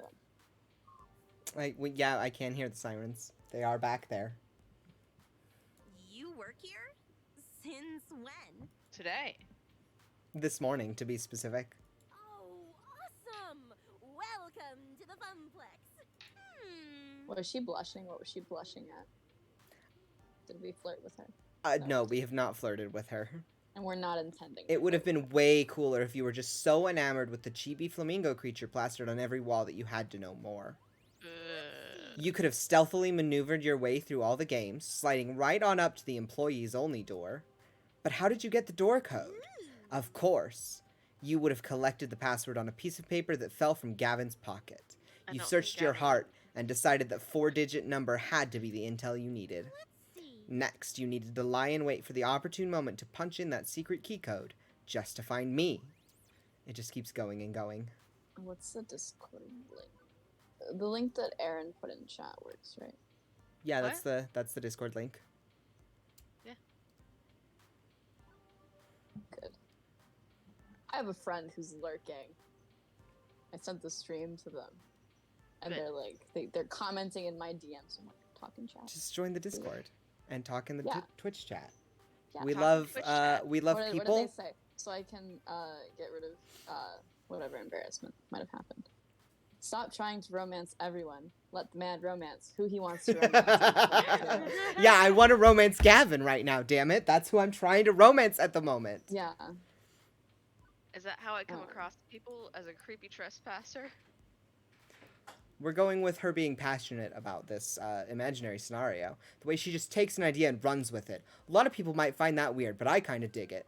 them. Yeah, I can hear the sirens. They are back there. You work here? Since when? Today. This morning, to be specific. Oh, awesome! Welcome to the Funplex. Was she blushing? What was she blushing at? Did we flirt with her? No, we have not flirted with her. And we're not intending. It to would have flirt been way cooler if you were just so enamored with the chibi flamingo creature plastered on every wall that you had to know more. You could have stealthily maneuvered your way through all the games, sliding right on up to the employees only door. But how did you get the door code? Of course. You would have collected the password on a piece of paper that fell from Gavin's pocket. I You don't searched think your Gavin- heart and decided that 4-digit number had to be the intel you needed. Let's see. Next, you needed to lie in wait for the opportune moment to punch in that secret key code, just to find me. It just keeps going and going. What's the Discord link? The link that Aaron put in chat works, right? Yeah, What? that's the Discord link. I have a friend who's lurking. I sent the stream to them, and Good. they're like, they're commenting in my DMs. I'm like, talking chat. Just join the Discord and talk in the Yeah. Twitch chat. Yeah. We Talk in love Twitch chat. we love What did people. they say? So I can get rid of whatever embarrassment might have happened. Stop trying to romance everyone. Let the man romance who he wants to romance. Yeah, I want to romance Gavin right now, damn it. That's who I'm trying to romance at the moment. Yeah. Is that how I come Oh. across people as a creepy trespasser? We're going with her being passionate about this imaginary scenario. The way she just takes an idea and runs with it. A lot of people might find that weird, but I kind of dig it.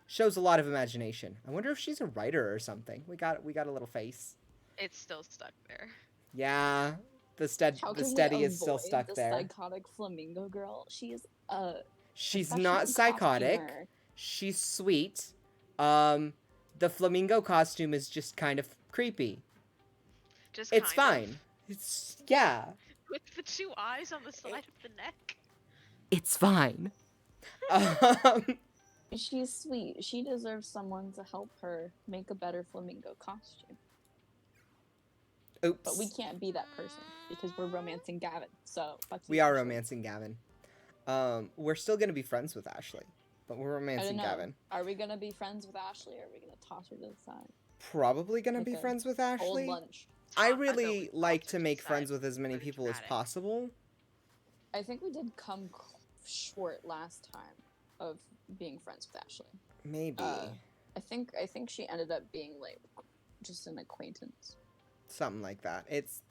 Shows a lot of imagination. I wonder if she's a writer or something. We got a little face. It's still stuck there. Yeah, the How can steady we is still avoid stuck the there. psychotic flamingo girl? She is She's professional not psychotic. costumer. She's sweet. The flamingo costume is just kind of creepy. Just It's kind of. fine. It's yeah. With the 2 eyes on the side of the neck. It's fine. She's sweet. She deserves someone to help her make a better flamingo costume. Oops. But we can't be that person because we're romancing Gavin. So fuck you, We are Ashley. romancing Gavin. We're still gonna be friends with Ashley, but we're I don't romancing know. Gavin. Are we gonna be friends with Ashley, or are we gonna toss her to the side? Probably gonna Like be a friends with Old Ashley. lunch. I Top, really always like toss to her make the friends side with as many where people as dramatic. possible. I think we did come short last time of being friends with Ashley. Maybe I think she ended up being like just an acquaintance. something like that. It's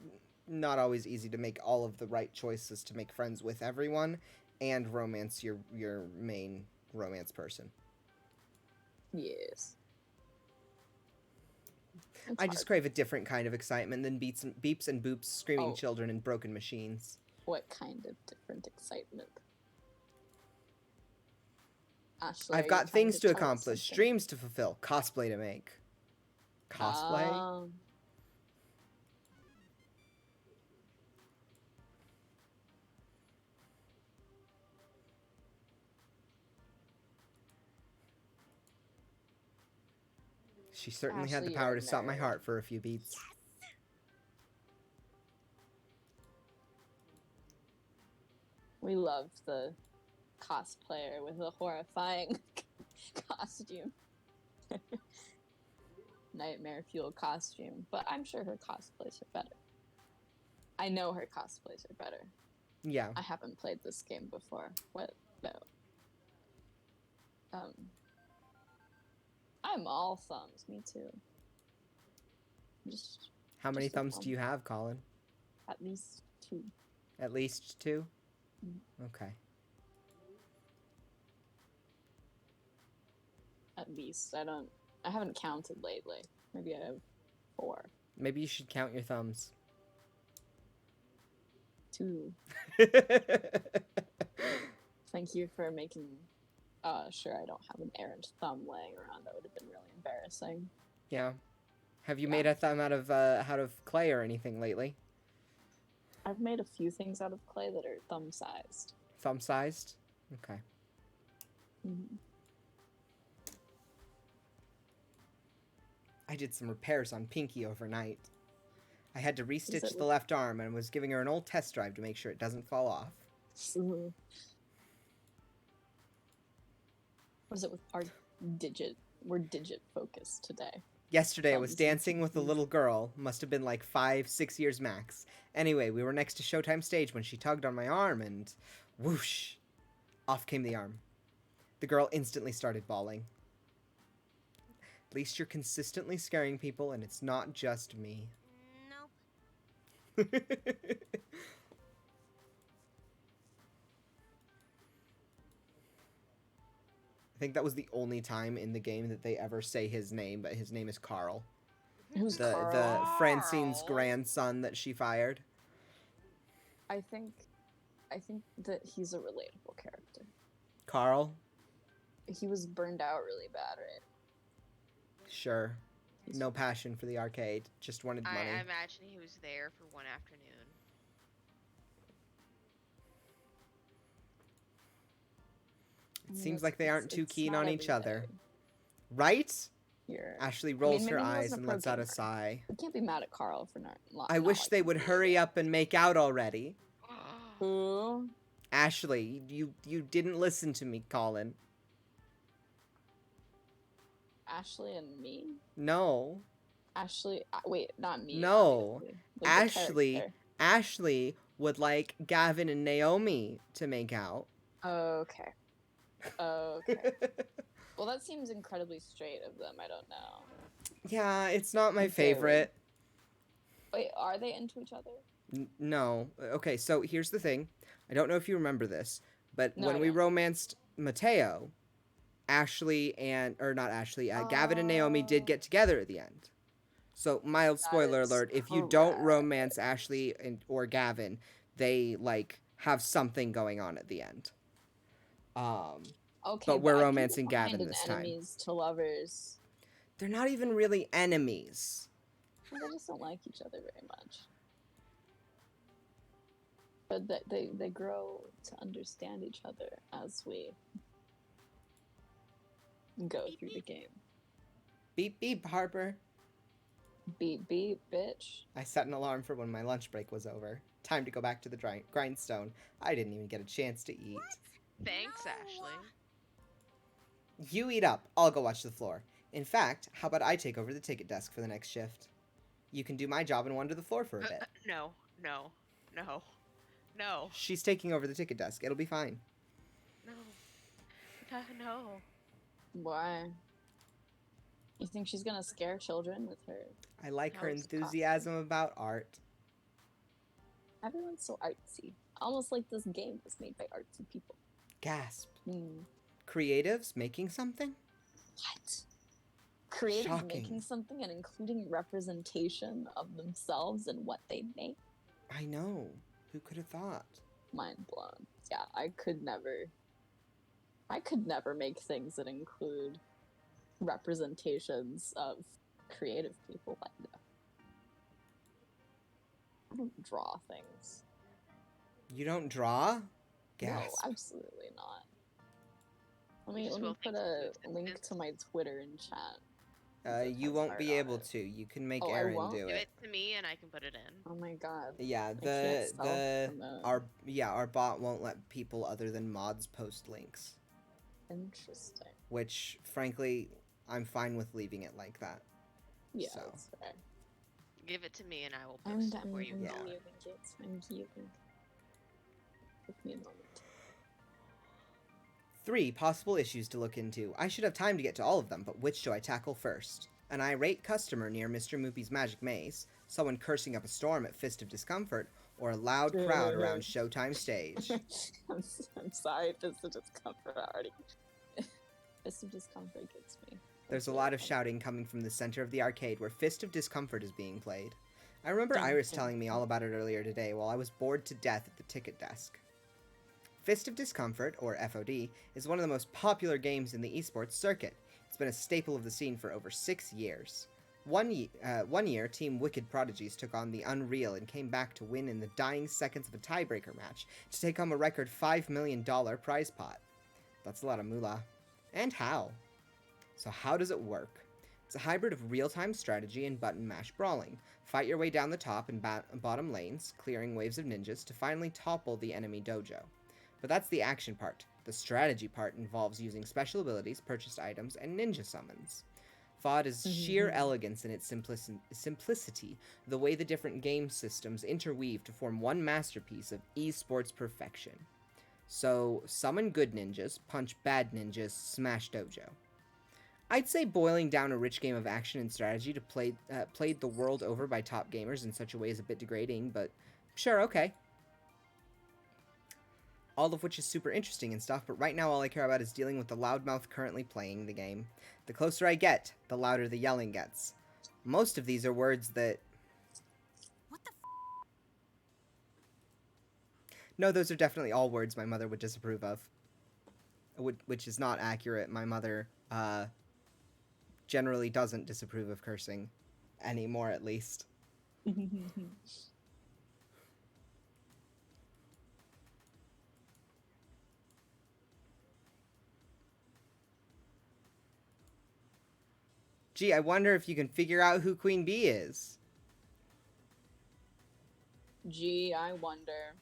not always easy to make all of the right choices to make friends with everyone and romance your main romance person. Yes. I just crave a different kind of excitement than beeps and boops, screaming Oh. children, and broken machines. What kind of different excitement? Ashley, I've are you got trying things to tell us accomplish, something? dreams to fulfill, cosplay to make. Cosplay? She certainly had the Ashley, power you're to a stop my nerd. heart for a few beats. We love the cosplayer with a horrifying costume. Nightmare fuel costume. But I'm sure her cosplays are better. I know her cosplays are better. Yeah. I haven't played this game before. What? No. I'm all thumbs. Me too. Just How many just a thumbs thumb. do you have, Colin? At least 2. At least 2? Mhm. Okay. At least. I haven't counted lately. Maybe I have 4. Maybe you should count your thumbs. 2. Thank you for making sure I don't have an errant thumb laying around. That would have been really embarrassing. Yeah. Have you Yeah. made a thumb out of clay or anything lately? I've made a few things out of clay that are thumb-sized. Thumb-sized? Okay. Mm-hmm. I did some repairs on Pinky overnight. I had to restitch it the left arm and was giving her an old test drive to make sure it doesn't fall off. What is it with our digit? We're digit focused today. Yesterday I was Thumbs and dancing with a pinkies. little girl, must have been like 5-6 years max. Anyway, we were next to Showtime stage when she tugged on my arm and whoosh, off came the arm. The girl instantly started bawling. At least you're consistently scaring people and it's not just me. Nope. I think that was the only time in the game that they ever say his name, but his name is Carl. Who's The Carl? Francine's Carl? grandson that she fired. I think that he's a relatable character. Carl? He was burned out really bad, right? Sure. No passion for the arcade. Just wanted money. I imagine he was there for one afternoon. It seems like they aren't too it's keen not on each every other. day. Right? You're. Ashley rolls her maybe he eyes wasn't a and pro lets out a gamer. sigh. We can't be mad at Carl for not. I not wish they liking would video hurry games. up and make out already. Who? Ashley, you didn't listen to me, Colin. Ashley and me? No. Ashley, wait, not me. No. obviously. Like the Ashley, character. Ashley would like Gavin and Naomi to make out. Okay. Okay. Well, that seems incredibly straight of them. I don't know. Yeah, it's not my It's very favorite. Wait, are they into each other? No. Okay, so here's the thing. I don't know if you remember this, but No, when I we don't. romanced Mateo, Ashley and, or not Ashley, Gavin and Naomi did Oh. get together at the end. So, mild spoiler is alert, if you don't correct. romance Ashley or Gavin, they, like, have something going on at the end. Okay, but we're I can romancing get Gavin behind an this time. enemies to lovers. They're not even really enemies. They just don't like each other very much. But they grow to understand each other as we go through the game. Beep, beep, Harper. Beep beep, bitch. I set an alarm for when my lunch break was over. Time to go back to the grindstone. I didn't even get a chance to eat. Thanks, No. Ashley. You eat up. I'll go watch the floor. In fact, how about I take over the ticket desk for the next shift? You can do my job and wander the floor for a bit. No. She's taking over the ticket desk. It'll be fine. No. Why? You think she's gonna scare children with her? I like her That was enthusiasm about art. Everyone's so artsy. Almost like this game was made by artsy people. Gasp. Hmm. Creatives making something? What? Creative Shocking. making something and including representation of themselves and what they make? I know. Who could have thought? Mind blown. Yeah, I could never make things that include representations of creative people like that. I don't draw things. You don't draw? No, Gasp. absolutely not. Let You me just will put think a of link instance. to my Twitter in chat. You has won't art be on able it. to. You can make Oh, I Erin won't? do Give it. it to me and I can put it in. Oh my god. Yeah, can't self-promote. our bot won't let people other than mods post links, Interesting. which frankly I'm fine with leaving it like that. Yeah, So. that's fair. Give it to me and I will post And it I'm for you. Yeah. giving it. I'm giving. Give me a moment. 3 possible issues to look into. I should have time to get to all of them, but which do I tackle first? An irate customer near Mr. Moopy's magic maze, someone cursing up a storm at Fist of Discomfort, or a loud crowd around Showtime stage. I'm sorry, Fist of Discomfort already. Fist of Discomfort gets me. There's a lot of shouting coming from the center of the arcade where Fist of Discomfort is being played. I remember Dun, Iris dun, telling me all about it earlier today while I was bored to death at the ticket desk. Fist of Discomfort, or FOD, is one of the most popular games in the esports circuit. It's been a staple of the scene for over 6 years. One year, Team Wicked Prodigies took on the Unreal and came back to win in the dying seconds of a tiebreaker match to take home a record $5 million prize pot. That's a lot of moolah. And how? So how does it work? It's a hybrid of real-time strategy and button mash brawling. Fight your way down the top and bottom lanes, clearing waves of ninjas to finally topple the enemy dojo. But that's the action part. The strategy part involves using special abilities, purchased items, and ninja summons. FOD is sheer elegance in its simplicity, the way the different game systems interweave to form one masterpiece of esports perfection. So, summon good ninjas, punch bad ninjas, smash dojo. I'd say boiling down a rich game of action and strategy to played the world over by top gamers in such a way is a bit degrading, but sure, okay. All of which is super interesting and stuff, but right now all I care about is dealing with the loudmouth currently playing the game. The closer I get, the louder the yelling gets. Most of these are words that... What the No, those are definitely all words my mother would disapprove of. Which is not accurate. My mother, generally doesn't disapprove of cursing. Anymore, at least. Gee, I wonder if you can figure out who Queen Bee is. Gee, I wonder.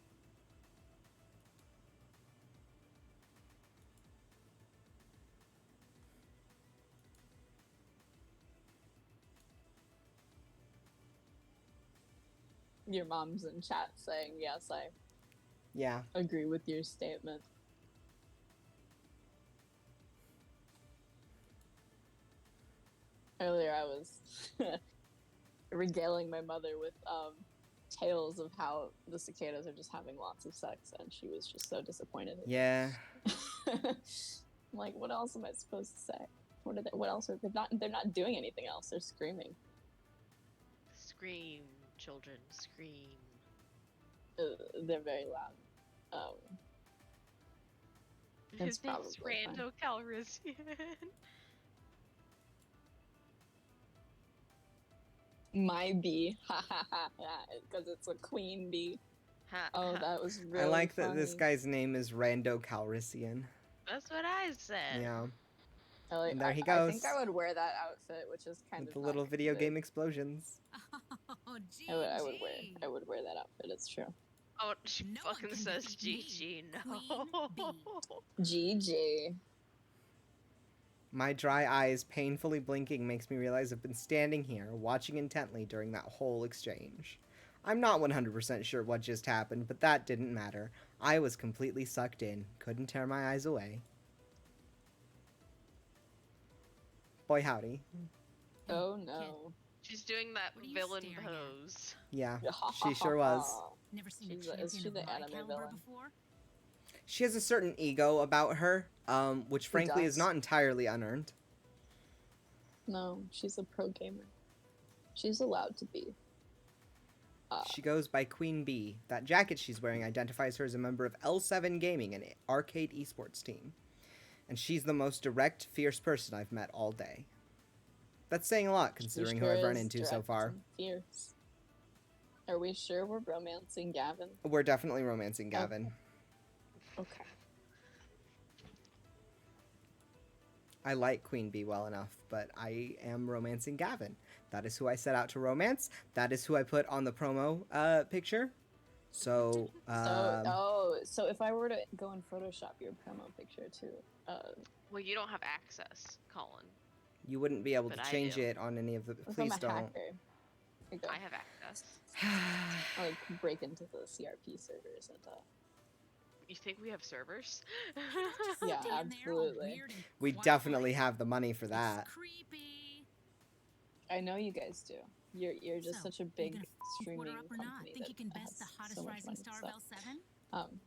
Your mom's in chat saying, yes, I Yeah. agree with your statement. Earlier I was regaling my mother with tales of how the cicadas are just having lots of sex, and she was just so disappointed. Yeah. I'm like, what else am I supposed to say? What else are they're not doing anything else. They're screaming. Scream, children, scream. They're very loud. It's His name's probably fine. Rando Calrissian. My bee, ha ha ha, because it's a queen bee. Oh, that was really I like that funny. this guy's name is Rando Calrissian. That's what I said. Yeah. And there he I goes. think I would wear that outfit, which is kind With of the little not video good. game explosions. Oh, GG. I would wear that outfit. It's true. Oh, she No one fucking can says beat GG. me, No. Queen GG. My dry eyes painfully blinking makes me realize I've been standing here, watching intently during that whole exchange. I'm not 100% sure what just happened, but that didn't matter. I was completely sucked in, couldn't tear my eyes away. Boy howdy. Oh no. She's doing that What are you villain staring at? pose. Yeah, she sure was. Never seen She's a is champion she of the my anime caliber villain? before? She has a certain ego about her, which frankly is does. not entirely unearned. No, she's a pro gamer. She's allowed to be. She goes by Queen Bee. That jacket she's wearing identifies her as a member of L7 Gaming, an arcade esports team. And she's the most direct, fierce person I've met all day. That's saying a lot, considering She who sure I've run is into so direct far. and fierce. Are we sure we're romancing Gavin? We're definitely romancing Gavin. Okay. I like Queen Bee well enough, but I am romancing Gavin. That is who I set out to romance. That is who I put on the promo picture. So, So if I were to go and Photoshop your promo picture too, Well, you don't have access, Colin. you wouldn't be able to But I change do. it on any of the... if Please I'm a don't. hacker, here you go. I have access. I like break into the CRP servers and You think we have servers? Just Yeah, stand there all absolutely. weird and We quiet definitely like, have the money for "It's that. creepy." I know you guys do. You're just So, such a you big gonna streaming Order up or not? company Think you can that best the has hottest so much rising money, star so, of L7?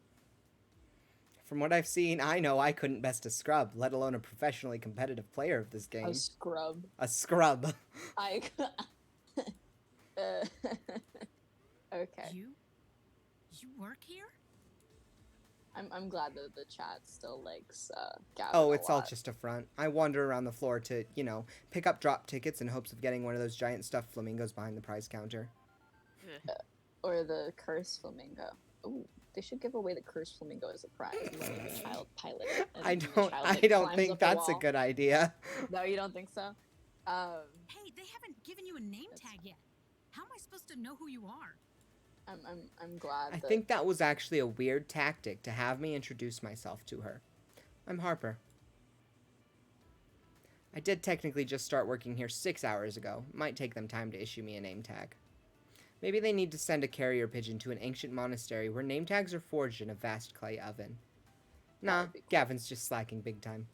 From what I've seen, I know I couldn't best a scrub, let alone a professionally competitive player of this game. a scrub. A scrub. I. Okay. You work here? I'm glad that the chat still likes Gavin. Oh, a it's all lot. just a front. I wander around the floor to, you know, pick up drop tickets in hopes of getting one of those giant stuffed flamingos behind the prize counter. Or the curse flamingo. Ooh, they should give away the curse flamingo as a prize and then make a child pilot it. and I the don't child, I like, don't climbs think up the that's a wall. good idea. No, you don't think so? Hey, they haven't given you a name That's tag yet. How am I supposed to know who you are? I'm glad I that think that was actually a weird tactic to have me introduce myself to her. I'm Harper. I did technically just start working here 6 hours ago. Might take them time to issue me a name tag. Maybe they need to send a carrier pigeon to an ancient monastery where name tags are forged in a vast clay oven. Nah, would be cool. Gavin's just slacking big time.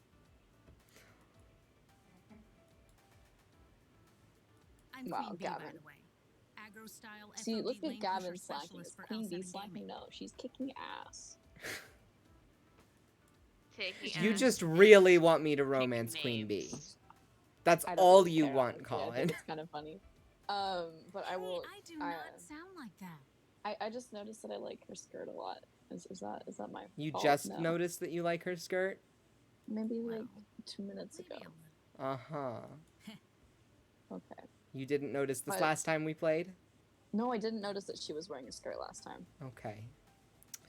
I'm Wow, Queen Bee, by Gavin. the way. Aggro style See, FOB look at lane Gavin pusher slacking. specialist Is for Queen Bee L7 slacking? Gaming. No, she's kicking ass. Taking You ass just and really want me to picking romance Queen Bee. names. That's I don't all really you care, want, honestly. I Colin. think it's kind of funny. But I will. Hey, I do not sound like that. I just noticed that I like her skirt a lot. Is that my You fault? just No. noticed that you like her skirt? Maybe like Well, 2 minutes Maybe ago. a little. Uh-huh. Okay. You didn't notice this But- last time we played? No, I didn't notice that she was wearing a skirt last time. Okay.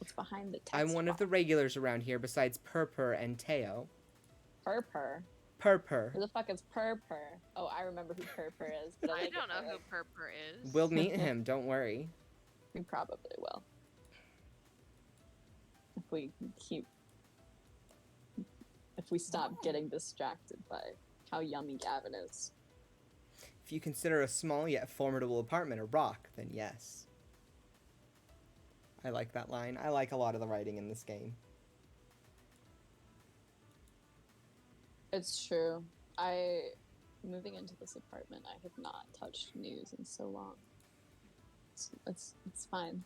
It's behind the text I'm one of the box. regulars around here besides Purpur and Teo. Purpur. Purr. Who the fuck is Purr? Oh, I remember who Purr is. But I like don't know it, who like, Purpur is. We'll meet him, don't worry. we probably will. If we stop getting distracted by how yummy Gavin is. If you consider a small yet formidable apartment a rock, then yes. I like that line. I like a lot of the writing in this game. It's true. Moving into this apartment, I have not touched news in so long. It's fine.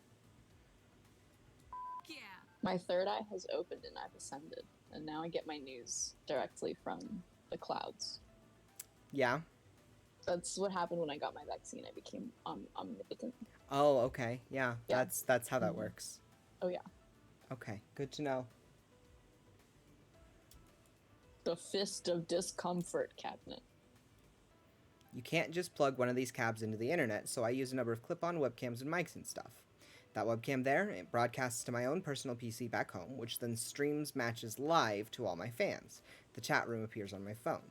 Yeah. My third eye has opened and I've ascended, and now I get my news directly from the clouds. Yeah? That's what happened when I got my vaccine. I became omnipotent. Oh, okay. Yeah, Yeah. that's how that works. Oh yeah. Okay, good to know. The fist of discomfort cabinet. You can't just plug one of these cabs into the internet, so I use a number of clip-on webcams and mics and stuff. That webcam there, it broadcasts to my own personal PC back home, which then streams matches live to all my fans. The chat room appears on my phone.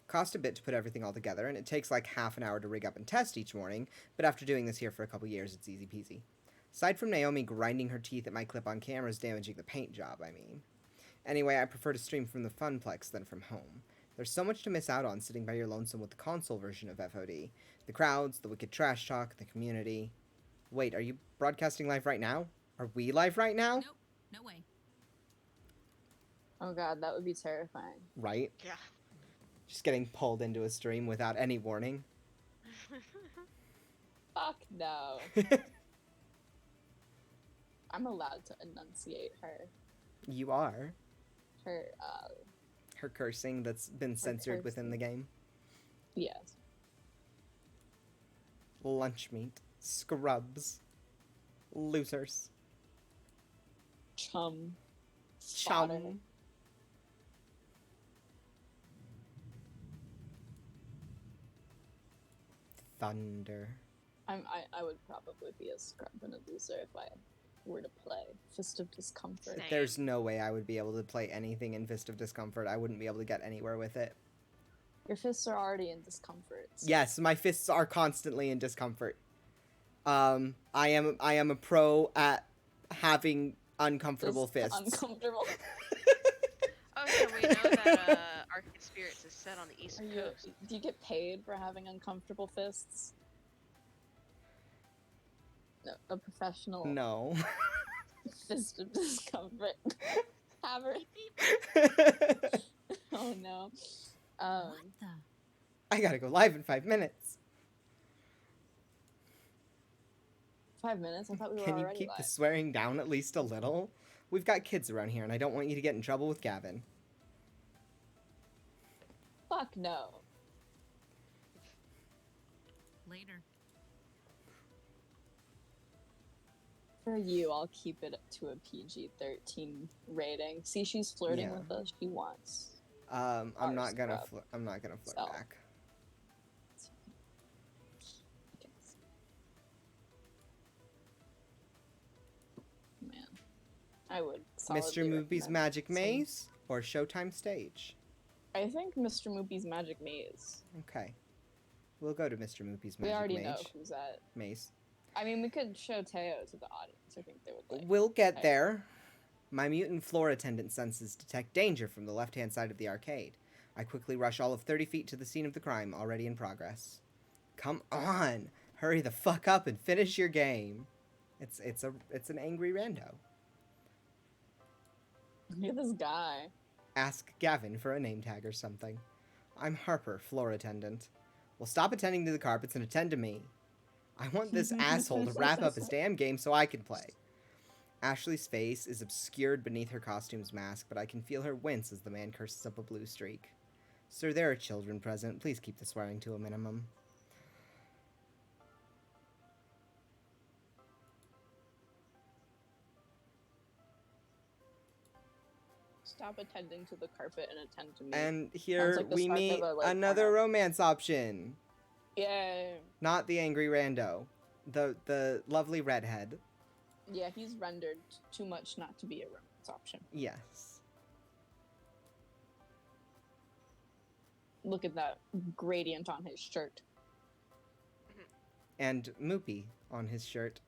Cost a bit to put everything all together, and it takes like half an hour to rig up and test each morning, but after doing this here for a couple years, it's easy peasy. Aside from Naomi grinding her teeth at my clip-on cameras damaging the paint job, I mean. Anyway, I prefer to stream from the Funplex than from home. There's so much to miss out on sitting by your lonesome with the console version of FOD. The crowds, the wicked trash talk, the community. Wait, are you broadcasting live right now? Are we live right now? Nope. No way. Oh god, that would be terrifying. Right? Yeah. Just getting pulled into a stream without any warning. Fuck no. I'm allowed to enunciate You are. her Her cursing that's been censored within the game. yes. Lunch meat. Scrubs. Losers. Chum. Fodder. Chum. Thunder. I would probably be a scrub and a loser if I were to play Fist of Discomfort. Same. There's no way I would be able to play anything in Fist of Discomfort. I wouldn't be able to get anywhere with it. Your fists are already in discomfort. So Yes, my fists are constantly in discomfort. I am a pro at having uncomfortable just fists. Uncomfortable. Oh, so we know that Arcade Spirits is set on the East Coast. Do you get paid for having uncomfortable fists? No, a professional No. Fist of Discomfort. Haver. Oh no. What the? I gotta go live in 5 minutes. 5 minutes? I thought we were Can you already keep live. the swearing down at least a little? We've got kids around here, and I don't want you to get in trouble with Gavin. Fuck no. Later. For you, I'll keep it to a PG-13 rating. See, she's flirting Yeah. with us. She wants. I'm Our not gonna scrub. I'm not gonna flirt So. back. Man, I would. Mr. solidly Moopy's recommend Magic some- Maze or Showtime Stage? I think Mr. Moopy's Magic Maze. Okay. We'll go to Mr. Moopy's We Magic already Maze. know who's at. Maze. I mean, we could show Teo to the audience. I think they would like. We'll get Okay. there. My mutant floor attendant senses detect danger from the left-hand side of the arcade. I quickly rush all of 30 feet to the scene of the crime, already in progress. Come on! Hurry the fuck up and finish your game. It's an angry rando. Look at this guy. Ask Gavin for a name tag or something. I'm Harper, floor attendant. Well, stop attending to the carpets and attend to me. I want this asshole to wrap up his damn game so I can play. Ashley's face is obscured beneath her costume's mask, but I can feel her wince as the man curses up a blue streak. Sir, there are children present. Please keep the swearing to a minimum. Stop attending to the carpet and attend to me. And here like the we start of meet a, like, another porno. romance option. Yay. Not the angry rando. The lovely redhead. Yeah, he's rendered too much not to be a romance option. Yes. Look at that gradient on his shirt. And Moopy on his shirt.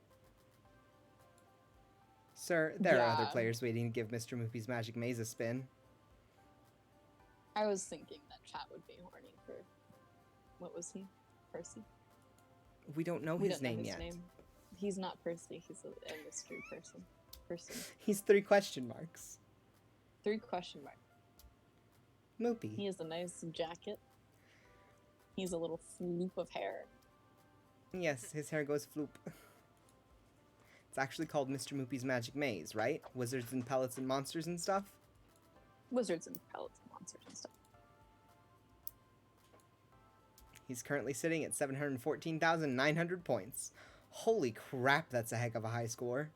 Sir, there are other Yeah. players waiting to give Mr. Moopy's Magic Maze a spin. I was thinking that chat would be horny for. What was he? Percy? We don't know We his don't know name his yet. name. He's not Percy. He's a mystery person. He's 3 question marks. 3 question mark. Moopy. He has a nice jacket. He's a little floop of hair. Yes, his hair goes floop. It's actually called Mr. Moopy's Magic Maze, right? Wizards and pellets and monsters and stuff? Wizards and pellets and monsters and stuff. He's currently sitting at 714,900 points. Holy crap, that's a heck of a high score.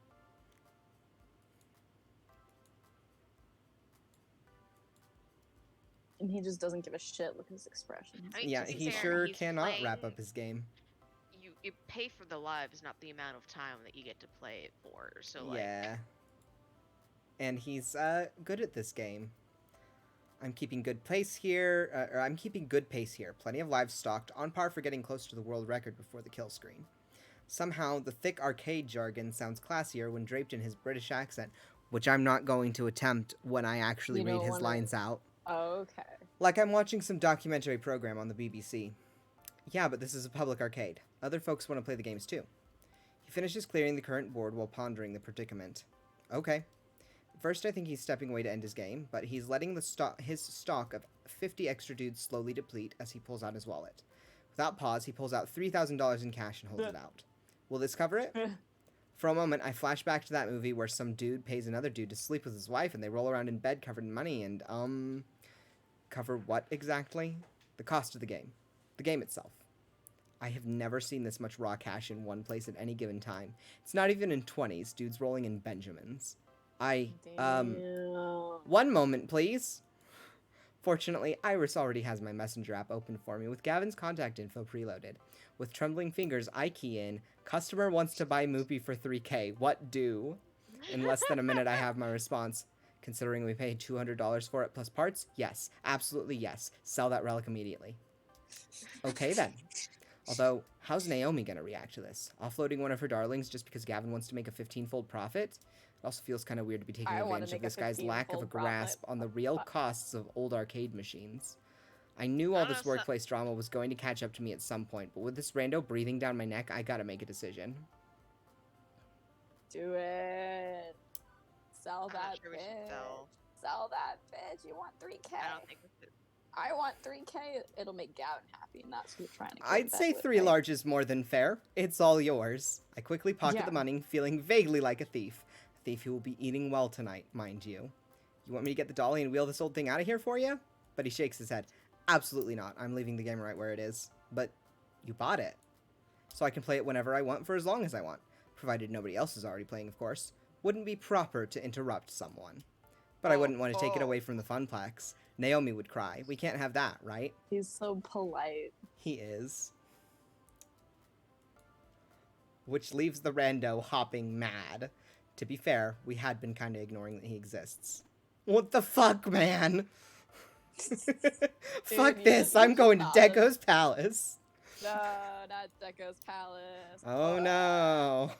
And he just doesn't give a shit. Look at his expressions. I mean, Yeah, to be he fair, sure he's cannot wrap playing- up his game. You pay for the lives, not the amount of time that you get to play it for. So like, Yeah. And he's good at this game. I'm keeping good pace here, or I'm keeping good pace here. Plenty of lives stocked, on par for getting close to the world record before the kill screen. Somehow, the thick arcade jargon sounds classier when draped in his British accent, which I'm not going to attempt when I actually You read don't his wanna- lines out. Okay. Like I'm watching some documentary program on the BBC. Yeah, but this is a public arcade. Other folks want to play the games too. He finishes clearing the current board while pondering the predicament. Okay. First, I think he's stepping away to end his game, but he's letting his stock of 50 extra dudes slowly deplete as he pulls out his wallet. Without pause, he pulls out $3,000 in cash and holds it out. Will this cover it? For a moment, I flash back to that movie where some dude pays another dude to sleep with his wife and they roll around in bed covered in money and, cover what exactly? The cost of the game. The game itself. I have never seen this much raw cash in one place at any given time. It's not even in 20s, dudes rolling in Benjamins. Damn. One moment, please. Fortunately, Iris already has my messenger app open for me with Gavin's contact info preloaded. With trembling fingers, I key in, customer wants to buy Moopy for 3K. What do? In less than a minute, I have my response. Considering we paid $200 for it plus parts? Yes. Absolutely yes. Sell that relic immediately. Okay then. Although, how's Naomi gonna react to this? Offloading one of her darlings just because Gavin wants to make a 15-fold profit? It also feels kind of weird to be taking I wanna advantage of make a this guy's lack of a 15-fold profit. grasp on the real But- costs of old arcade machines. I knew all I don't this know, workplace drama was going to catch up to me at some point, but with this rando breathing down my neck, I gotta make a decision. Do it. Sell I'm that not sure we should bitch. sell. Sell that bitch. You want 3K? I don't think we should. I want 3K. It'll make Gavin happy, and that's what you're trying to get. I'd say 3 large is more than fair. It's all yours. I quickly pocket Yeah. the money, feeling vaguely like a thief. A thief who will be eating well tonight, mind you. You want me to get the dolly and wheel this old thing out of here for you? But he shakes his head. Absolutely not. I'm leaving the game right where it is. But you bought it. So I can play it whenever I want for as long as I want. Provided nobody else is already playing, of course. Wouldn't be proper to interrupt someone. But I wouldn't want to take it away from the funplex. Naomi would cry. We can't have that, right? He's so polite. He is. Which leaves the rando hopping mad. To be fair, we had been kind of ignoring that he exists. What the fuck, man? Fuck you this, just- I'm you going to just nodded. Deco's palace. No, not Deco's Palace. Oh no.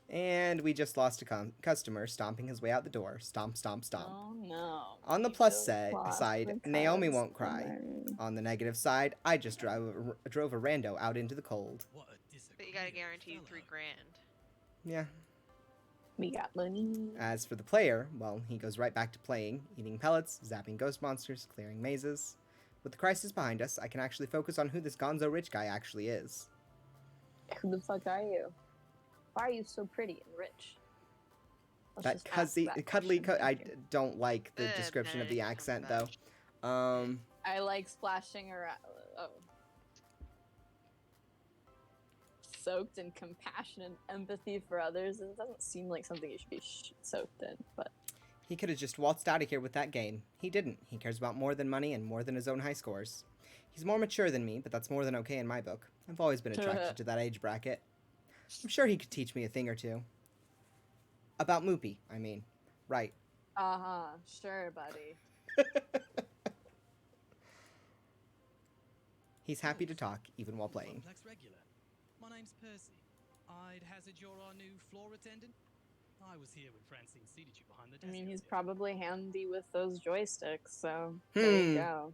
And we just lost a customer stomping his way out the door. Stomp, stomp, stomp. Oh no. On the We plus just side, lost side the Naomi won't cry. customer. On the negative side, I just drove a rando out into the cold. But you gotta guarantee $3,000. Yeah. We got money. As for the player, well, he goes right back to playing, eating pellets, zapping ghost monsters, clearing mazes. With the crisis behind us, I can actually focus on who this gonzo rich guy actually is. Who the fuck are you? Why are you so pretty and rich? Let's That just ask that cuddly, question, I thank you. don't like the Eh, description of the nah, it's accent, not though. I like splashing around. Oh. Soaked in compassion and empathy for others. It doesn't seem like something you should be soaked in, but He could have just waltzed out of here with that game. He didn't. He cares about more than money and more than his own high scores. He's more mature than me, but that's more than okay in my book. I've always been attracted to that age bracket. I'm sure he could teach me a thing or two. About Moopy, I mean. Right. uh-huh, sure, buddy. He's happy to talk, even while playing. Complex regular. My name's Percy. I'd hazard you're our new floor attendant. I was here when Francine seated you behind the desk. I mean, he's earlier. probably handy with those joysticks, so there you go.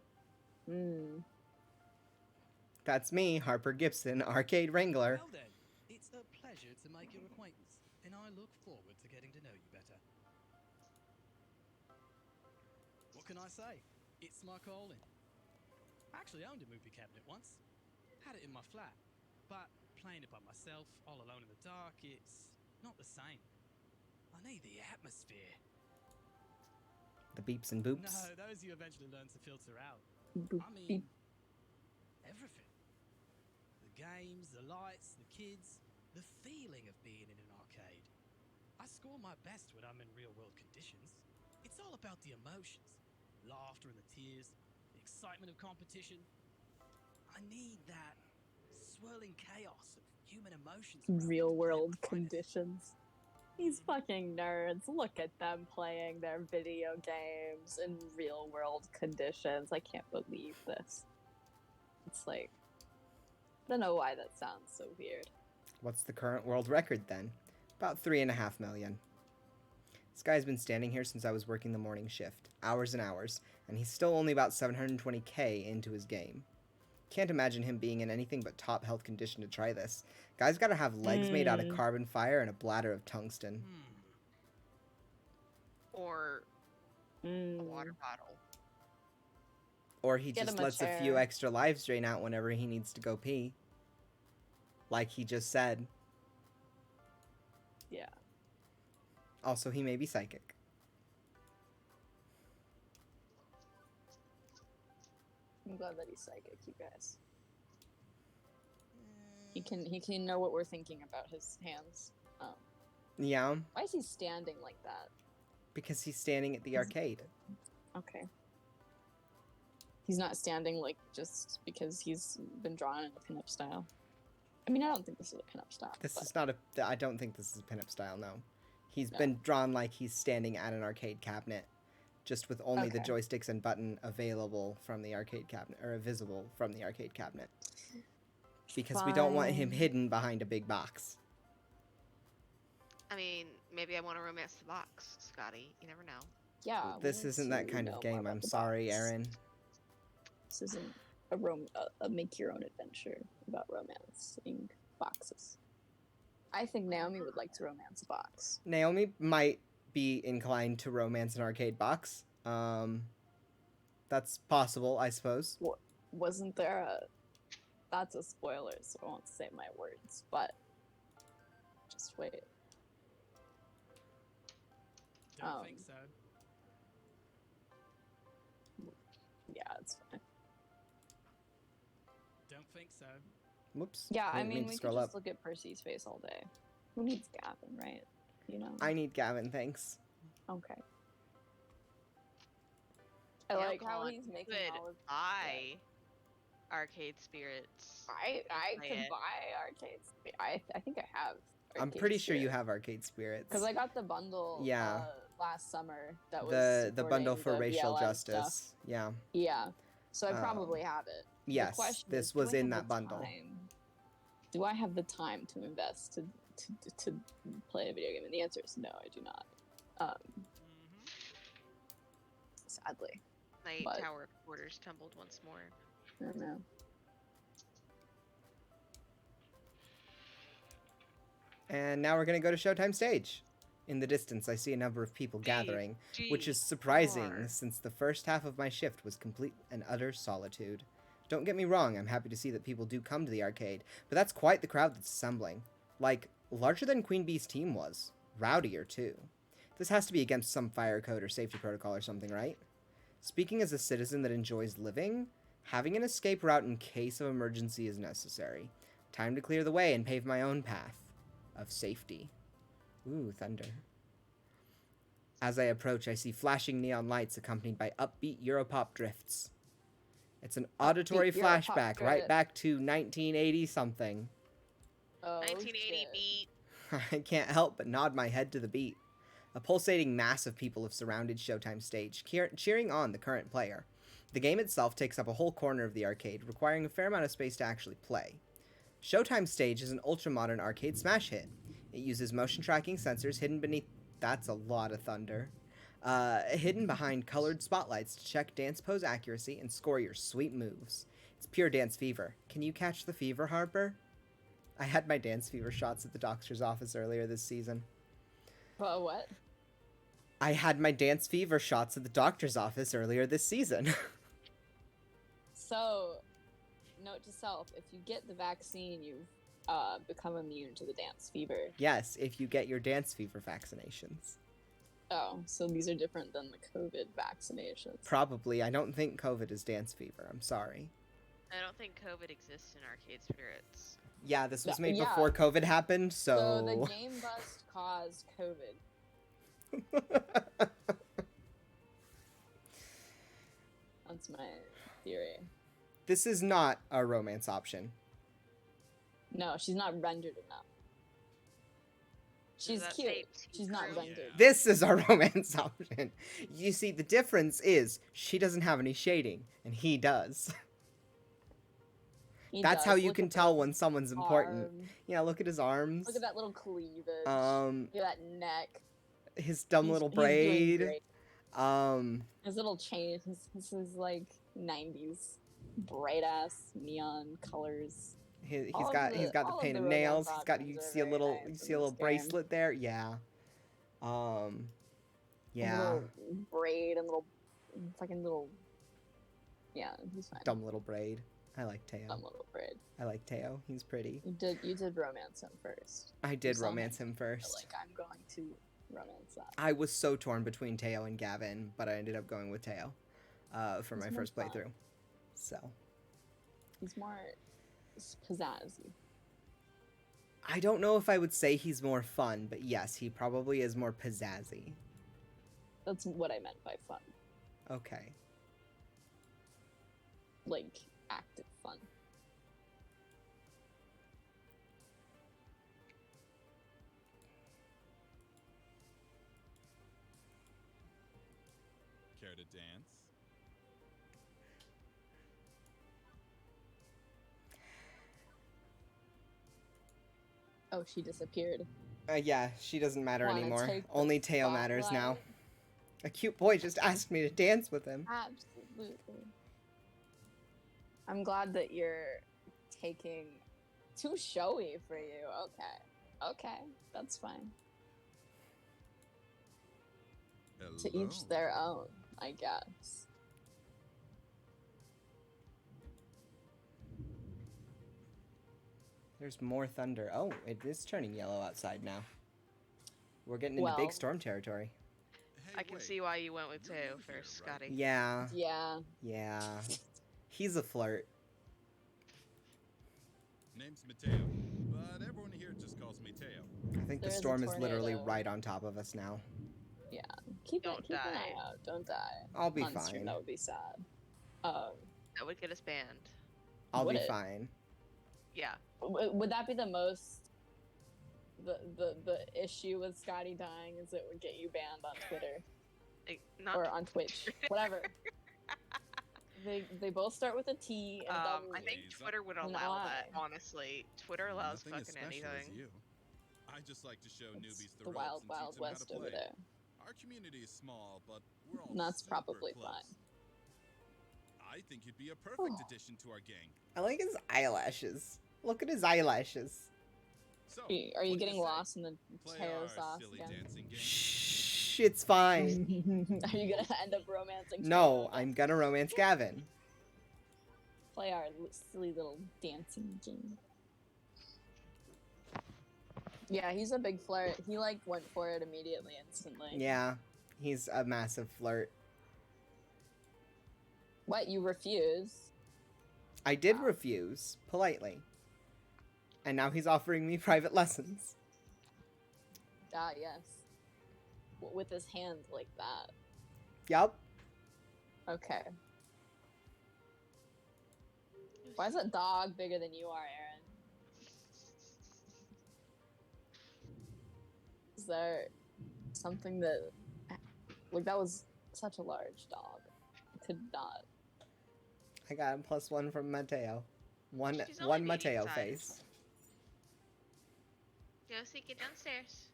That's me, Harper Gibson, Arcade Wrangler. Well then, it's a pleasure to make your acquaintance, and I look forward to getting to know you better. What can I say? It's my calling. I actually owned a movie cabinet once. Had it in my flat. But playing it by myself, all alone in the dark, it's not the same. I need the atmosphere. The beeps and boops. No, those you eventually learn to filter out. Boop, I mean, beep. everything. The games, the lights, the kids, the feeling of being in an arcade. I score my best when I'm in real-world conditions. It's all about the emotions. Laughter and the tears, the excitement of competition. I need that swirling chaos of human emotions. around me to play Real at world my finest. conditions. These fucking nerds. Look at them playing their video games in real world conditions. I can't believe this. It's like, I don't know why that sounds so weird. What's the current world record then? About 3.5 million. This guy's been standing here since I was working the morning shift, hours and hours, and he's still only about 720k into his game. Can't imagine him being in anything but top health condition to try this. Guy's gotta have legs made out of carbon fire and a bladder of tungsten. Or a water bottle. Or he Get just him a lets a few chair. extra lives drain out whenever he needs to go pee. Like he just said. Yeah. Also, he may be psychic. I'm glad that he's psychic, you guys. He can know what we're thinking about his hands. Yeah, Why is he standing like that? because he's standing at the arcade. Okay. He's not standing like just because he's been drawn in a pinup style. I mean, I don't think this is a pinup style. This but is not a... I don't think this is a pinup style, no. He's No. been drawn like he's standing at an arcade cabinet, just with only the Okay. joysticks and button available from the arcade cabinet, or visible from the arcade cabinet. Because we don't want him Fine. hidden behind a big box. I mean, maybe I want to romance the box, Scotty. You never know. Yeah. we This need isn't that to kind know of more game, about I'm the sorry, box. Erin. This isn't a make your own adventure about romancing boxes. I think Naomi would like to romance a box. Naomi might be inclined to romance an arcade box. That's possible, I suppose. Wasn't there a... That's a spoiler, so I won't say my words, but just wait. Don't think so. Yeah, it's fine. Don't think so. Whoops. Yeah, I didn't mean, to we could scroll just up. look at Percy's face all day. Who needs Gavin, right? You know? I need Gavin, thanks. Okay. I You know, like how Colin, he's making could all of... buy arcade spirits. I play could it. buy arcades. I think I have. I'm pretty sure you have arcade spirits. Because I got the bundle Yeah. last summer that was the bundle for supporting the racial BLM justice. stuff. Yeah. Yeah. So I Um, probably have it. The Yes, question this is, do was I in have that the bundle. time? Do I have the time to invest to play a video game? And the answer is no, I do not. Sadly. Night But- Tower of Quarters tumbled once more. I don't know. And now we're going to go to Showtime Stage. In the distance, I see a number of people gathering, which is surprising G-R. since the first half of my shift was complete and utter solitude. Don't get me wrong, I'm happy to see that people do come to the arcade, but that's quite the crowd that's assembling. Like, larger than Queen Bee's team was. Rowdier, too. This has to be against some fire code or safety protocol or something, right? Speaking as a citizen that enjoys living, having an escape route in case of emergency is necessary. Time to clear the way and pave my own path of safety. Ooh, thunder. As I approach, I see flashing neon lights accompanied by upbeat Europop drifts. It's an auditory Upbeat Europop flashback right drift. back to 1980 something. Oh, 1980 shit. beat. I can't help but nod my head to the beat. A pulsating mass of people have surrounded Showtime Stage, cheering on the current player. The game itself takes up a whole corner of the arcade, requiring a fair amount of space to actually play. Showtime Stage is an ultra-modern arcade smash hit. It uses motion tracking sensors hidden beneath... That's a lot of thunder. Hidden behind colored spotlights to check dance pose accuracy and score your sweet moves. It's pure dance fever. Can you catch the fever, Harper? I had my dance fever shots at the doctor's office earlier this season. What? I had my dance fever shots at the doctor's office earlier this season. So, note to self, if you get the vaccine, you've become immune to the dance fever. Yes, if you get your dance fever vaccinations. Oh, so these are different than the COVID vaccinations. Probably. I don't think COVID is dance fever. I'm sorry. I don't think COVID exists in arcade spirits. Yeah, this was made Yeah. before COVID happened, So the game bust caused COVID. That's my theory. This is not a romance option. No, she's not rendered enough. She's that cute. say She's not Tinkerbell? rendered. This is a romance option. You see, the difference is she doesn't have any shading, and he does. He That's does. how you Look can at tell those when someone's important. arms. Yeah, look at his arms. Look at that little cleavage. Um, Look at that neck. his dumb little He's doing braid. great. Um, His little chain. His like 90s bright ass neon colors. he's All of got the- he's got the all of painted the nails. romance He's got options you are see a very little nice you in see a little this game. bracelet there. Yeah. A Yeah. little braid and little fucking little. Yeah, he's fine. Dumb little braid. I like Teo. Dumb little braid. I like Teo. He's pretty. You did romance him first. I did saw romance him You're first. like, I'm going to romance that. I was so torn between Teo and Gavin, but I ended up going with Teo for my He's more first fun. playthrough. So He's more pizzazzy. I don't know if I would say he's more fun, but yes, he probably is more pizzazzy. That's what I meant by fun. Okay. Like, active fun. Care to dance? Oh, she disappeared. Yeah, she doesn't matter Wanna anymore. take the Only Teo matters now. spotlight? A cute boy just asked me to dance with him. Absolutely. I'm glad that you're taking too showy for you. Okay, that's fine. To each Hello. their own, I guess. There's more thunder. Oh, it is turning yellow outside now. We're getting into Well- big storm territory. Hey, I can wait. see why you went with You're Teo new here, first, right? Scotty. Yeah, Yeah. yeah. He's a flirt. Name's Mateo, but everyone here just calls me Teo. I think There the is a storm is literally tornado. right on top of us now. Keep Don't an eye die. out. Don't die. I'll be On stream, fine. that would be sad. That would get us banned. I'll Would be it? fine. Yeah. Would that be the most? The issue with Scotty dying is it would get you banned on Twitter Not or on Twitch, whatever. They both start with a T and I W. think Please, Twitter would an allow that, I. honestly. Twitter allows Nothing as fucking special as anything. you. I just like to show It's newbies the the ropes wild, and wild teach them how west to over play. there. Our community is small, but we're all And that's super probably close. fine. I think you'd be a perfect Oh. addition to our gang. I like his eyelashes. Look at his eyelashes. So, Are you what do getting say? lost in the Play Teo our sauce silly again? dancing game? Shh, it's fine. Are you gonna end up romancing? No, Teo? I'm gonna romance Gavin. Play our silly little dancing game. Yeah, he's a big flirt. He like went for it immediately, instantly. Yeah, he's a massive flirt. What, you refuse? I did Wow. refuse, politely. And now he's offering me private lessons. Ah, yes. With his hands like that. Yup. Okay. Why is that dog bigger than you are, Aaron? Is there something that... Like, that was such a large dog. I could not I got a +1 from Mateo. One She's only one Mateo medium-sized. face. Go seek it downstairs.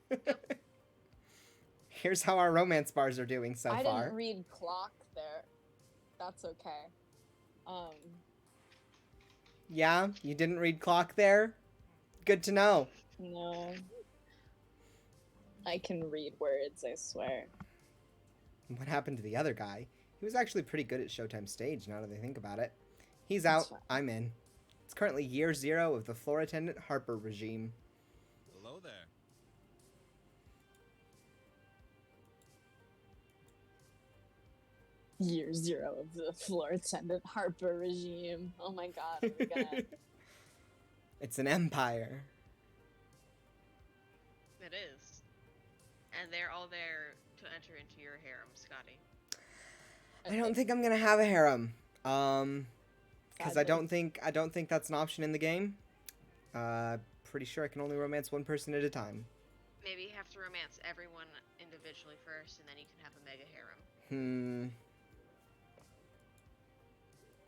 Here's how our romance bars are doing so I far. didn't read clock there. That's okay. Yeah, you didn't read clock there? Good to know. No. I can read words, I swear. What happened to the other guy? He was actually pretty good at Showtime stage, now that I think about it. He's That's out. fine. I'm in. It's currently year 0 of the floor attendant Harper regime. Hello there. Year 0 of the floor attendant Harper regime. Oh my god, are we gonna... It's an empire. It is. And they're all there to enter into your harem, Scotty. I don't think I'm gonna have a harem. Because I Sadly. don't think that's an option in the game. Pretty sure I can only romance one person at a time. Maybe you have to romance everyone individually first, and then you can have a mega harem.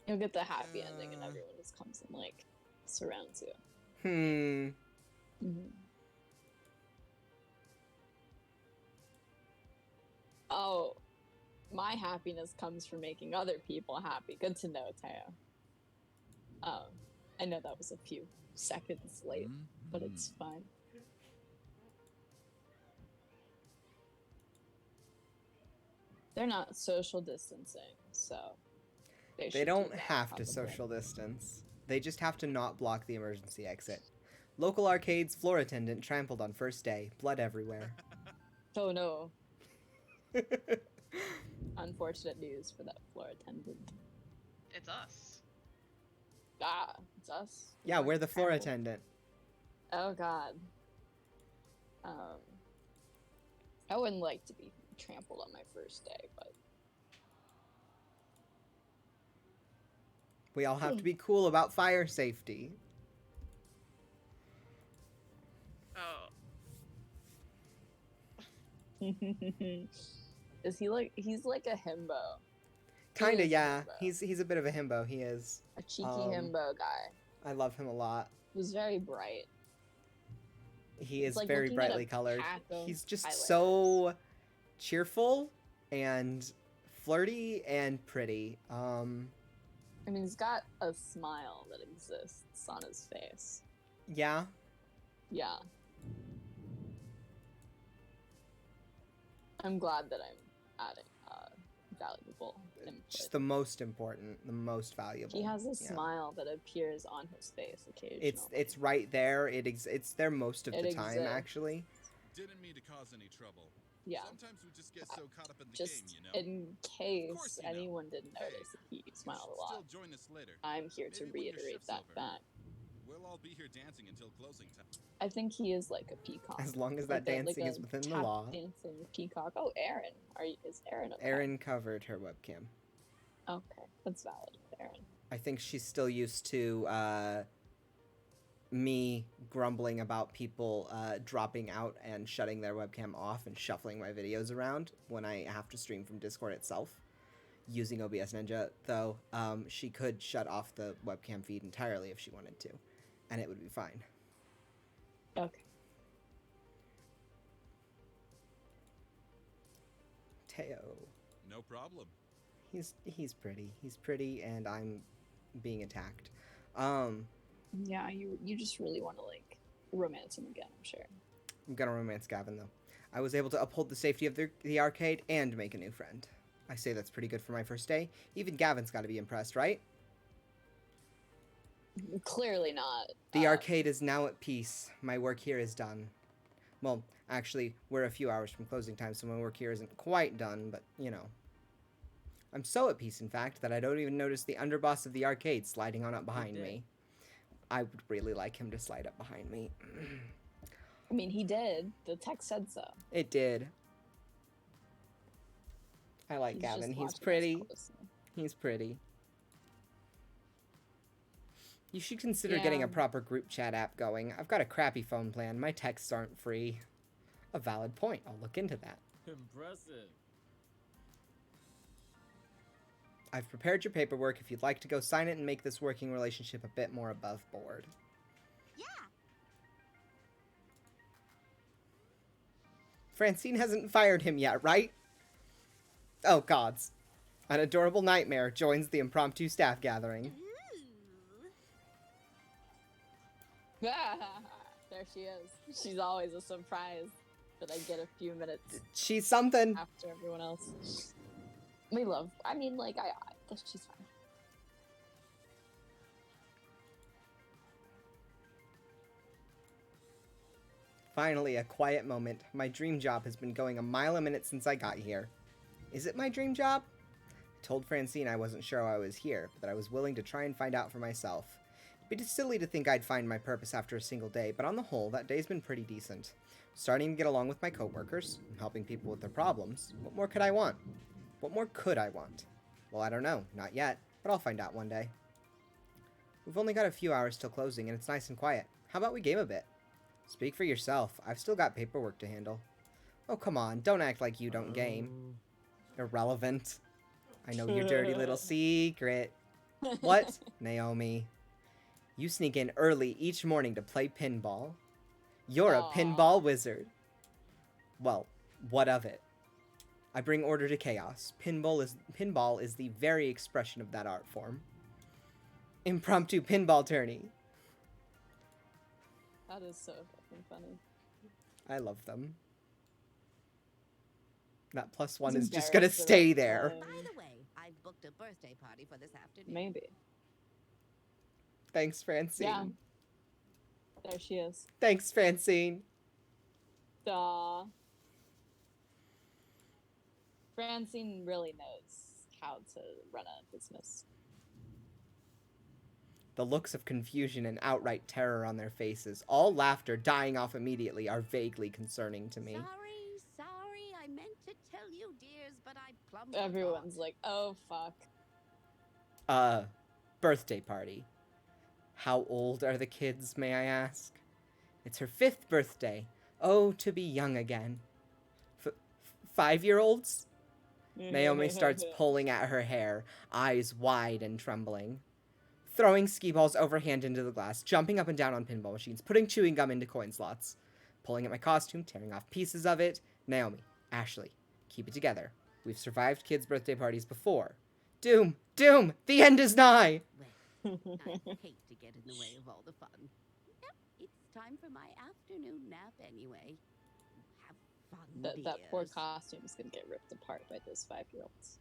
You'll get the happy ending and everyone just comes and, like, surrounds you. Oh, my happiness comes from making other people happy. Good to know, Teo. I know that was a few seconds late, but it's fine. They're not social distancing, so They should don't do that, have to probably. social distance. They just have to not block the emergency exit. Local arcades, floor attendant trampled on first day. Blood everywhere. Oh no. Unfortunate news for that floor attendant. It's us. Ah, it's us. Yeah, we're the floor Trampled. attendant. Oh god. I wouldn't like to be trampled on my first day, but We all have to be cool about fire safety. Oh. is he like he's like a himbo. Kinda, is a yeah. himbo. He's a bit of a himbo. He is. A cheeky himbo guy. I love him a lot. Who's very bright. He It's is like very looking at a brightly colored. pack of He's just highlighters. so cheerful and flirty and pretty. I mean, he's got a smile that exists on his face. Yeah. Yeah. I'm glad that I'm adding valuable input. Just the most important, the most valuable. He has a Yeah. smile that appears on his face occasionally. It's right there. It's there most of It the time, exists. actually. Didn't mean to cause any trouble. Yeah. Sometimes we just get so caught up in the Just game, you know. in case course you know. anyone didn't Hey, notice that he You smiled should a lot. Still join us later. I'm here to Maybe when your reiterate shift's that over. fact. We'll all be here dancing until closing time. I think he is like a peacock. As long as Like that a- like dancing a is within the tap law. dancing peacock. Oh, Erin. Is Erin okay? Erin covered her webcam. Okay, that's valid, Erin. I think she's still used to me grumbling about people dropping out and shutting their webcam off and shuffling my videos around when I have to stream from Discord itself using OBS Ninja, though she could shut off the webcam feed entirely if she wanted to, and it would be fine. Okay. Teo. No problem. He's pretty. He's pretty, and I'm being attacked. Yeah, you just really want to like romance him again, I'm sure. I'm gonna romance Gavin, though. I was able to uphold the safety of the arcade and make a new friend. I say that's pretty good for my first day. Even Gavin's got to be impressed, right? Clearly not. The arcade is now at peace. My work here is done. Well, actually, we're a few hours from closing time, so my work here isn't quite done, but, you know. I'm so at peace, in fact, that I don't even notice the underboss of the arcade sliding on up behind me. I would really like him to slide up behind me. I mean, he did. The text said so. It did. I like He's Gavin. just He's watching us pretty. closely. He's pretty. You should consider Yeah. getting a proper group chat app going. I've got a crappy phone plan. My texts aren't free. A valid point. I'll look into that. Impressive. I've prepared your paperwork if you'd like to go sign it and make this working relationship a bit more above board. Yeah. Francine hasn't fired him yet, right? Oh, gods. An adorable nightmare joins the impromptu staff gathering. Ooh. There she is. She's always a surprise, but I get a few minutes She's something. after everyone else. We love. I mean, like, I guess she's fine. Finally, a quiet moment. My dream job has been going a mile a minute since I got here. Is it my dream job? I told Francine I wasn't sure why I was here, but that I was willing to try and find out for myself. It'd be silly to think I'd find my purpose after a single day, but on the whole, that day's been pretty decent. Starting to get along with my coworkers, helping people with their problems. What more could I want? What more could I want? Well, I don't know. Not yet, but I'll find out one day. We've only got a few hours till closing, and it's nice and quiet. How about we game a bit? Speak for yourself. I've still got paperwork to handle. Oh, come on. Don't act like you don't game. Irrelevant. I know your dirty little secret. What? Naomi. You sneak in early each morning to play pinball. You're a Aw. pinball wizard. Well, what of it? I bring order to chaos. Pinball is the very expression of that art form. Impromptu pinball tourney. That is so fucking funny. I love them. That +1 It's is just gonna embarrassing stay about there. playing. By the way, I've booked a birthday party for this afternoon. Maybe. Thanks, Francine. Yeah. There she is. Thanks, Francine. Duh. Francine really knows how to run a business. The looks of confusion and outright terror on their faces, all laughter dying off immediately, are vaguely concerning to me. Sorry, I meant to tell you, dears, but I plumb Everyone's like, oh fuck. Birthday party. How old are the kids, may I ask? It's her 5th birthday. Oh, to be young again. 5-year-olds? Naomi starts pulling at her hair, eyes wide and trembling. Throwing ski balls overhand into the glass, jumping up and down on pinball machines, putting chewing gum into coin slots. Pulling at my costume, tearing off pieces of it. Naomi, Ashley, keep it together. We've survived kids' birthday parties before. Doom! Doom! The end is nigh! Well, I hate to get in the way of all the fun. Yep, it's time for my afternoon nap anyway. Have fun, That poor dears. costume is gonna get ripped apart by those 5-year-olds.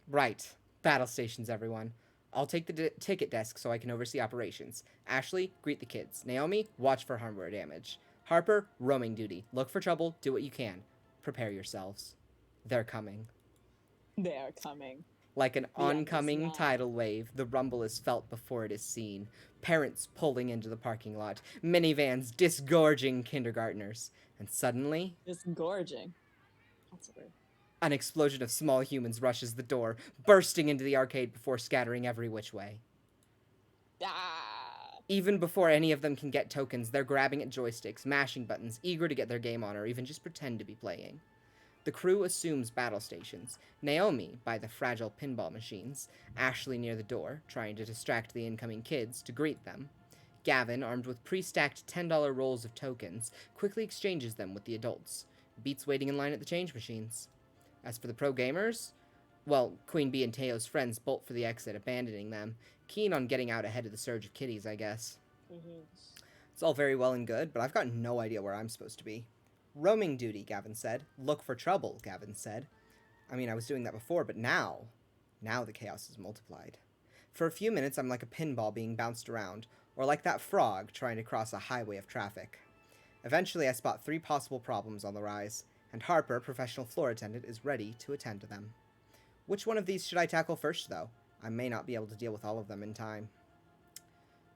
Right. Battle stations, everyone. I'll take the ticket desk so I can oversee operations. Ashley, greet the kids. Naomi, watch for hardware damage. Harper, roaming duty. Look for trouble, do what you can. Prepare yourselves. They're coming. They are coming. Like an The end is oncoming nigh. tidal wave, the rumble is felt before it is seen. Parents pulling into the parking lot. Minivans disgorging kindergartners. And suddenly, Just gorging. That's a word. an explosion of small humans rushes the door, bursting into the arcade before scattering every which way. Ah! Even before any of them can get tokens, they're grabbing at joysticks, mashing buttons, eager to get their game on or even just pretend to be playing. The crew assumes battle stations. Naomi by the fragile pinball machines. Ashley near the door, trying to distract the incoming kids to greet them. Gavin, armed with pre-stacked $10 rolls of tokens, quickly exchanges them with the adults. Beats waiting in line at the change machines. As for the pro gamers, well, Queen Bee and Teo's friends bolt for the exit, abandoning them, keen on getting out ahead of the surge of kiddies, I guess. Mm-hmm. It's all very well and good, but I've got no idea where I'm supposed to be. Roaming duty, Gavin said. Look for trouble, Gavin said. I mean, I was doing that before, but now the chaos is multiplied. For a few minutes, I'm like a pinball being bounced around, or like that frog trying to cross a highway of traffic. Eventually, I spot 3 possible problems on the rise, and Harper, professional floor attendant, is ready to attend to them. Which one of these should I tackle first, though? I may not be able to deal with all of them in time.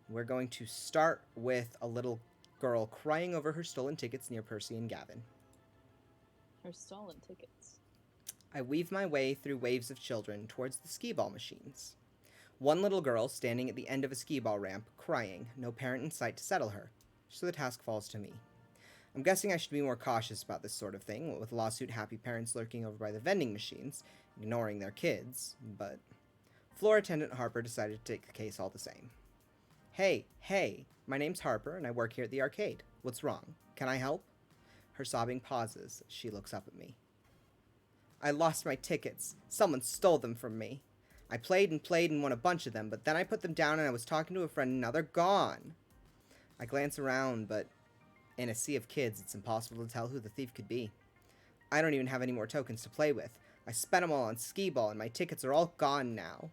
We're going to start with a little girl crying over her stolen tickets near Percy and Gavin. Her stolen tickets. I weave my way through waves of children towards the skee-ball machines. One little girl standing at the end of a skee-ball ramp, crying, no parent in sight to settle her, so the task falls to me. I'm guessing I should be more cautious about this sort of thing, with lawsuit-happy parents lurking over by the vending machines, ignoring their kids, but Floor attendant Harper decided to take the case all the same. Hey, my name's Harper and I work here at the arcade. What's wrong? Can I help? Her sobbing pauses as she looks up at me. I lost my tickets. Someone stole them from me. I played and won a bunch of them, but then I put them down and I was talking to a friend and now they're gone. I glance around, but in a sea of kids, it's impossible to tell who the thief could be. I don't even have any more tokens to play with. I spent them all on skee-ball and my tickets are all gone now.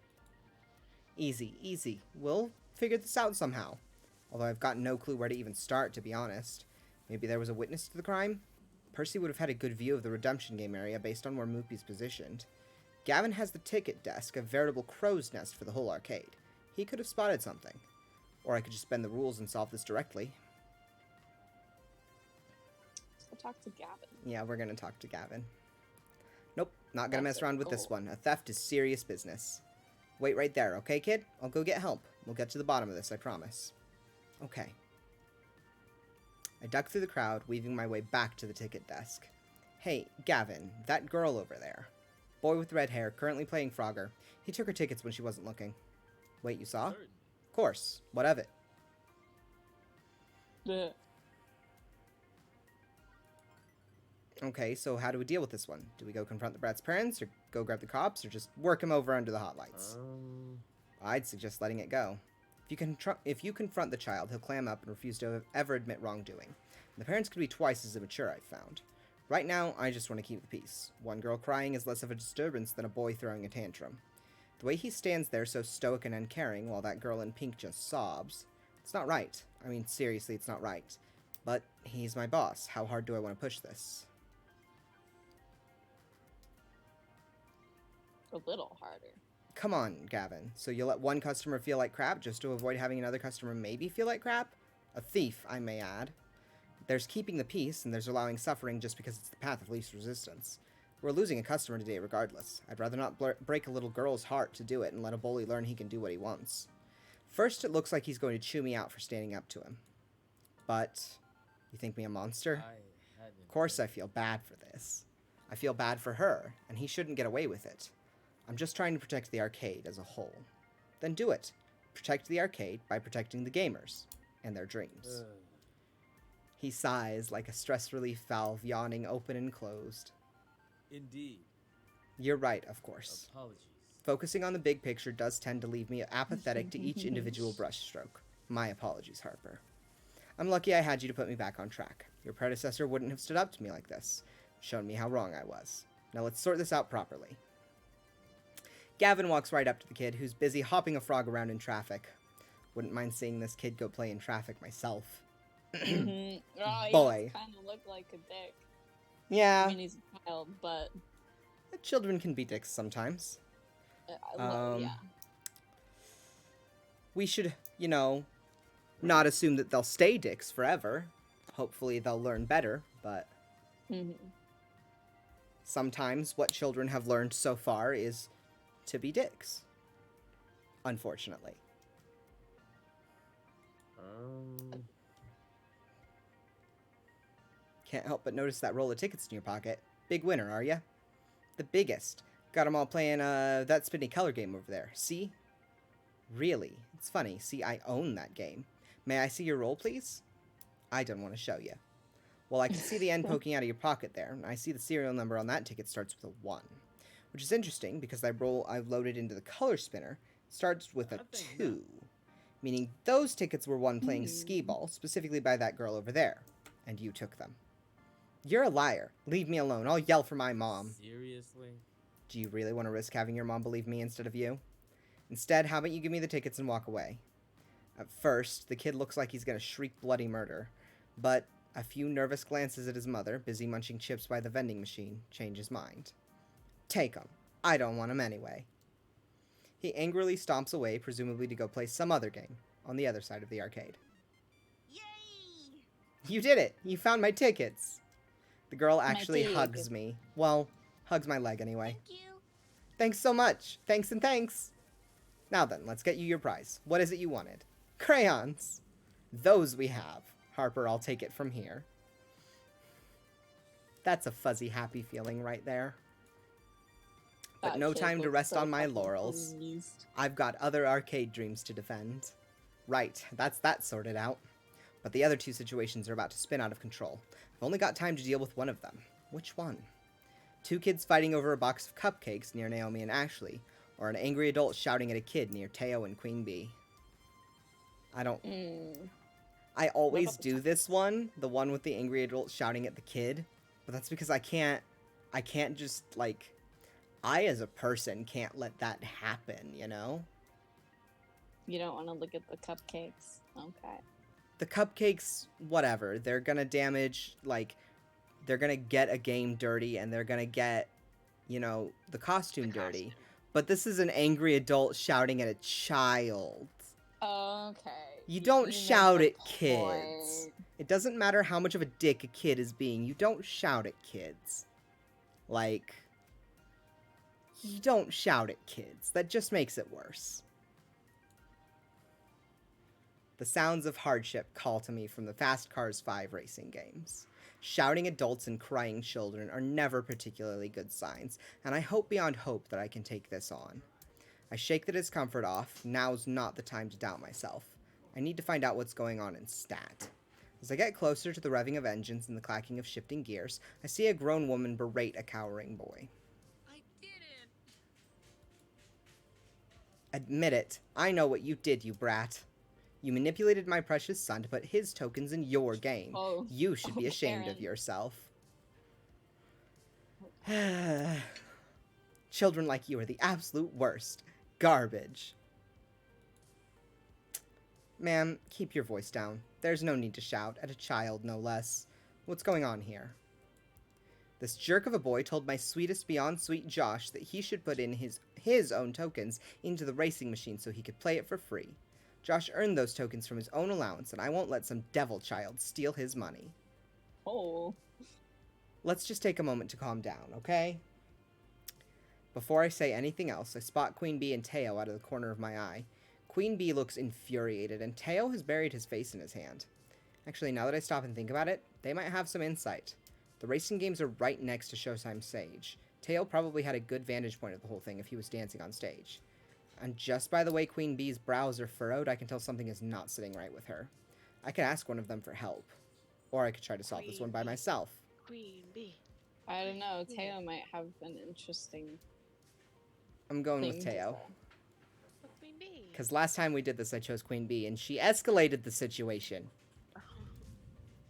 Easy. We'll figure this out somehow. Although I've got no clue where to even start, to be honest. Maybe there was a witness to the crime? Percy would have had a good view of the redemption game area based on where Moopy's positioned. Gavin has the ticket desk, a veritable crow's nest for the whole arcade. He could have spotted something. Or I could just bend the rules and solve this directly. Let's go talk to Gavin. Yeah, we're gonna talk to Gavin. Nope, not gonna mess around with this one. A theft is serious business. Wait right there, okay, kid? I'll go get help. We'll get to the bottom of this, I promise. Okay. I duck through the crowd, weaving my way back to the ticket desk. Hey, Gavin, that girl over there. Boy with red hair, currently playing Frogger. He took her tickets when she wasn't looking. Wait, you saw? Certainly. Of course. What of it? Yeah. Okay, so how do we deal with this one? Do we go confront the brat's parents, or go grab the cops, or just work him over under the hot lights? I'd suggest letting it go. If you confront the child, he'll clam up and refuse to ever admit wrongdoing. And the parents could be twice as immature, I've found. Right now, I just want to keep the peace. One girl crying is less of a disturbance than a boy throwing a tantrum. The way he stands there so stoic and uncaring while that girl in pink just sobs, it's not right. I mean, seriously, it's not right. But he's my boss. How hard do I want to push this? A little harder. Come on, Gavin. So you'll let one customer feel like crap just to avoid having another customer maybe feel like crap? A thief, I may add. There's keeping the peace, and there's allowing suffering just because it's the path of least resistance. We're losing a customer today regardless. I'd rather not break a little girl's heart to do it and let a bully learn he can do what he wants. First, it looks like he's going to chew me out for standing up to him. But, you think me a monster? Of course I feel bad for this. I feel bad for her, and he shouldn't get away with it. I'm just trying to protect the arcade as a whole. Then do it. Protect the arcade by protecting the gamers and their dreams. He sighs like a stress relief valve yawning open and closed. Indeed. You're right, of course. Apologies. Focusing on the big picture does tend to leave me apathetic to each individual brushstroke. My apologies, Harper. I'm lucky I had you to put me back on track. Your predecessor wouldn't have stood up to me like this, shown me how wrong I was. Now let's sort this out properly. Gavin walks right up to the kid, who's busy hopping a frog around in traffic. Wouldn't mind seeing this kid go play in traffic myself. Oh, he Boy. does kind of look like a dick. Yeah, I mean, he's a child, but children can be dicks sometimes. yeah. We should, not assume that they'll stay dicks forever. Hopefully they'll learn better, but sometimes what children have learned so far is to be dicks. Unfortunately. Can't help but notice that roll of tickets in your pocket. Big winner, are ya? The biggest. Got 'em all playing that spinny color game over there. See? Really? It's funny. See, I own that game. May I see your roll, please? I don't want to show you. Well, I can see the end poking out of your pocket there. I see the serial number on that ticket starts with a 1. Which is interesting, because the roll I've loaded into the color spinner starts with a 2. Meaning those tickets were won playing skee-ball, specifically by that girl over there. And you took them. You're a liar. Leave me alone. I'll yell for my mom. Seriously? Do you really want to risk having your mom believe me instead of you? Instead, how about you give me the tickets and walk away? At first, the kid looks like he's going to shriek bloody murder. But a few nervous glances at his mother, busy munching chips by the vending machine, change his mind. Take 'em. I don't want 'em anyway. He angrily stomps away, presumably to go play some other game, on the other side of the arcade. Yay! You did it! You found my tickets! The girl My actually tig. hugs me. Well, hugs my leg anyway. Thank you. Thanks so much. Thanks and thanks. Now then, let's get you your prize. What is it you wanted? Crayons. Those we have. Harper, I'll take it from here. That's a fuzzy, happy feeling right there. but That no kid time to looks rest so on my fucking laurels. pleased. I've got other arcade dreams to defend. Right, that's that sorted out. But the other two situations are about to spin out of control. I've only got time to deal with one of them. Which one? Two kids fighting over a box of cupcakes near Naomi and Ashley, or an angry adult shouting at a kid near Teo and Queen Bee. I don't... I always do this one, the one with the angry adult shouting at the kid, but that's because I can't just, like... I, as a person, can't let that happen, you know? You don't want to look at the cupcakes. Okay. The cupcakes, whatever. They're gonna damage, like, they're gonna get a game dirty, and they're gonna get, you know, the costume dirty. But this is an angry adult shouting at a child. Okay. You don't shout make at a kids. point. It doesn't matter how much of a dick a kid is being. You don't shout at kids. Like, you don't shout at kids. That just makes it worse. The sounds of hardship call to me from the Fast Cars 5 racing games. Shouting adults and crying children are never particularly good signs, and I hope beyond hope that I can take this on. I shake the discomfort off. Now's not the time to doubt myself. I need to find out what's going on in stat. As I get closer to the revving of engines and the clacking of shifting gears, I see a grown woman berate a cowering boy. I didn't. Admit it. I know what you did, you brat. You manipulated my precious son to put his tokens in your game. Oh. You should be ashamed of Karen. yourself. Children like you are the absolute worst. Garbage. Ma'am, keep your voice down. There's no need to shout, at a child no less. What's going on here? This jerk of a boy told my sweetest beyond sweet Josh that he should put in his own tokens into the racing machine so he could play it for free. Josh earned those tokens from his own allowance, and I won't let some devil child steal his money. Oh. Let's just take a moment to calm down, okay? Before I say anything else, I spot Queen Bee and Teo out of the corner of my eye. Queen Bee looks infuriated, and Teo has buried his face in his hand. Actually, now that I stop and think about it, they might have some insight. The racing games are right next to Showtime stage. Teo probably had a good vantage point of the whole thing if he was dancing on stage. And just by the way Queen Bee's brows are furrowed, I can tell something is not sitting right with her. I could ask one of them for help. Or I could try to solve this one by myself. Queen Bee. I don't know. Teo might have an interesting I'm going thing with to Teo. say. What Queen Bee? Because last time we did this, I chose Queen Bee, and she escalated the situation.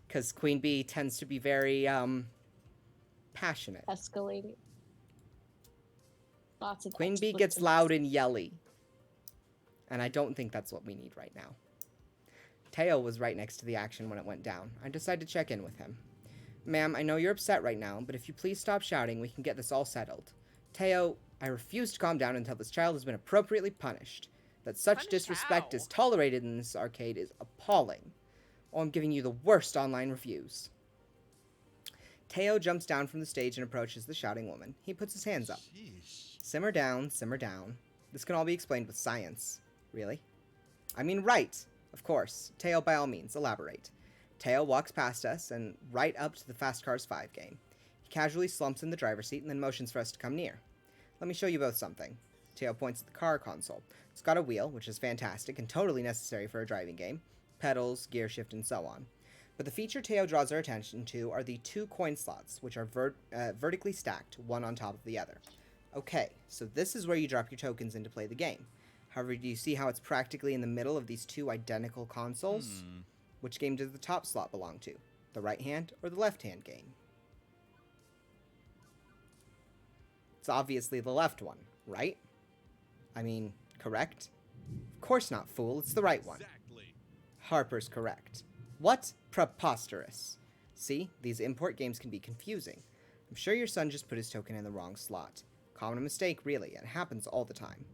Because Queen Bee tends to be very, passionate. Escalating. Lots of Queen Bee expletives. gets loud and yelly. And I don't think that's what we need right now. Teo was right next to the action when it went down. I decided to check in with him. Ma'am, I know you're upset right now, but if you please stop shouting, we can get this all settled. Teo, I refuse to calm down until this child has been appropriately punished. That such Punished disrespect how? is tolerated in this arcade is appalling. Oh, I'm giving you the worst online reviews. Teo jumps down from the stage and approaches the shouting woman. He puts his hands up. Sheesh. Simmer down, simmer down. This can all be explained with science. Really? I mean, right. Of course. Teo, by all means, elaborate. Teo walks past us and right up to the Fast Cars 5 game. He casually slumps in the driver's seat and then motions for us to come near. Let me show you both something. Teo points at the car console. It's got a wheel, which is fantastic and totally necessary for a driving game. Pedals, gear shift, and so on. But the feature Teo draws our attention to are the two coin slots, which are vertically stacked, one on top of the other. Okay, so this is where you drop your tokens in to play the game. However, do you see how it's practically in the middle of these two identical consoles? Which game does the top slot belong to? The right hand or the left hand game? It's obviously the left one, right? I mean, correct? Of course not, fool. It's the right one. Exactly. Harper's correct. What? Preposterous. See, these import games can be confusing. I'm sure your son just put his token in the wrong slot. Common mistake, really. It happens all the time.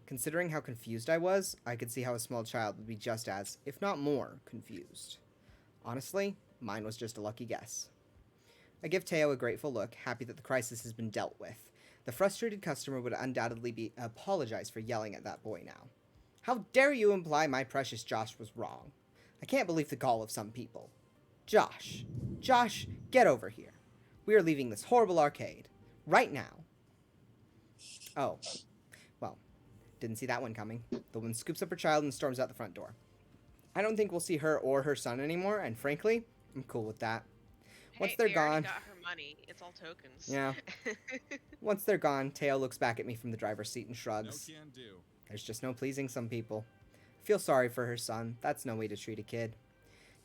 Considering how confused I was, I could see how a small child would be just as, if not more, confused. Honestly, mine was just a lucky guess. I give Teo a grateful look, happy that the crisis has been dealt with. The frustrated customer would undoubtedly apologize for yelling at that boy now. How dare you imply my precious Josh was wrong? I can't believe the gall of some people. Josh, get over here. We are leaving this horrible arcade. Right now. Oh, well, didn't see that one coming. The woman scoops up her child and storms out the front door. I don't think we'll see her or her son anymore, and frankly, I'm cool with that. Once Hey, they're they already gone, got her money. It's all tokens. yeah. Once they're gone, Teo looks back at me from the driver's seat and No shrugs. can do. There's just no pleasing some people. I feel sorry for her son. That's no way to treat a kid.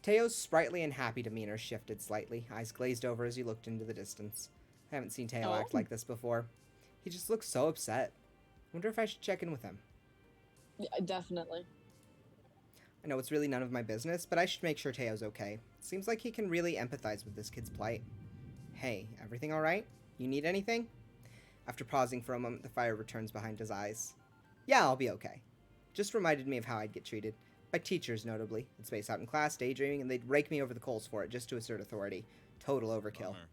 Teo's sprightly and happy demeanor shifted slightly, eyes glazed over as he looked into the distance. I haven't seen Teo act like this before. He just looks so upset. Wonder if I should check in with him. Yeah, definitely. I know it's really none of my business, but I should make sure Teo's okay. Seems like he can really empathize with this kid's plight. Hey, everything alright? You need anything? After pausing for a moment, the fire returns behind his eyes. Yeah, I'll be okay. Just reminded me of how I'd get treated. By teachers, notably. I'd space out in class, daydreaming, and they'd rake me over the coals for it just to assert authority. Total overkill. Bummer.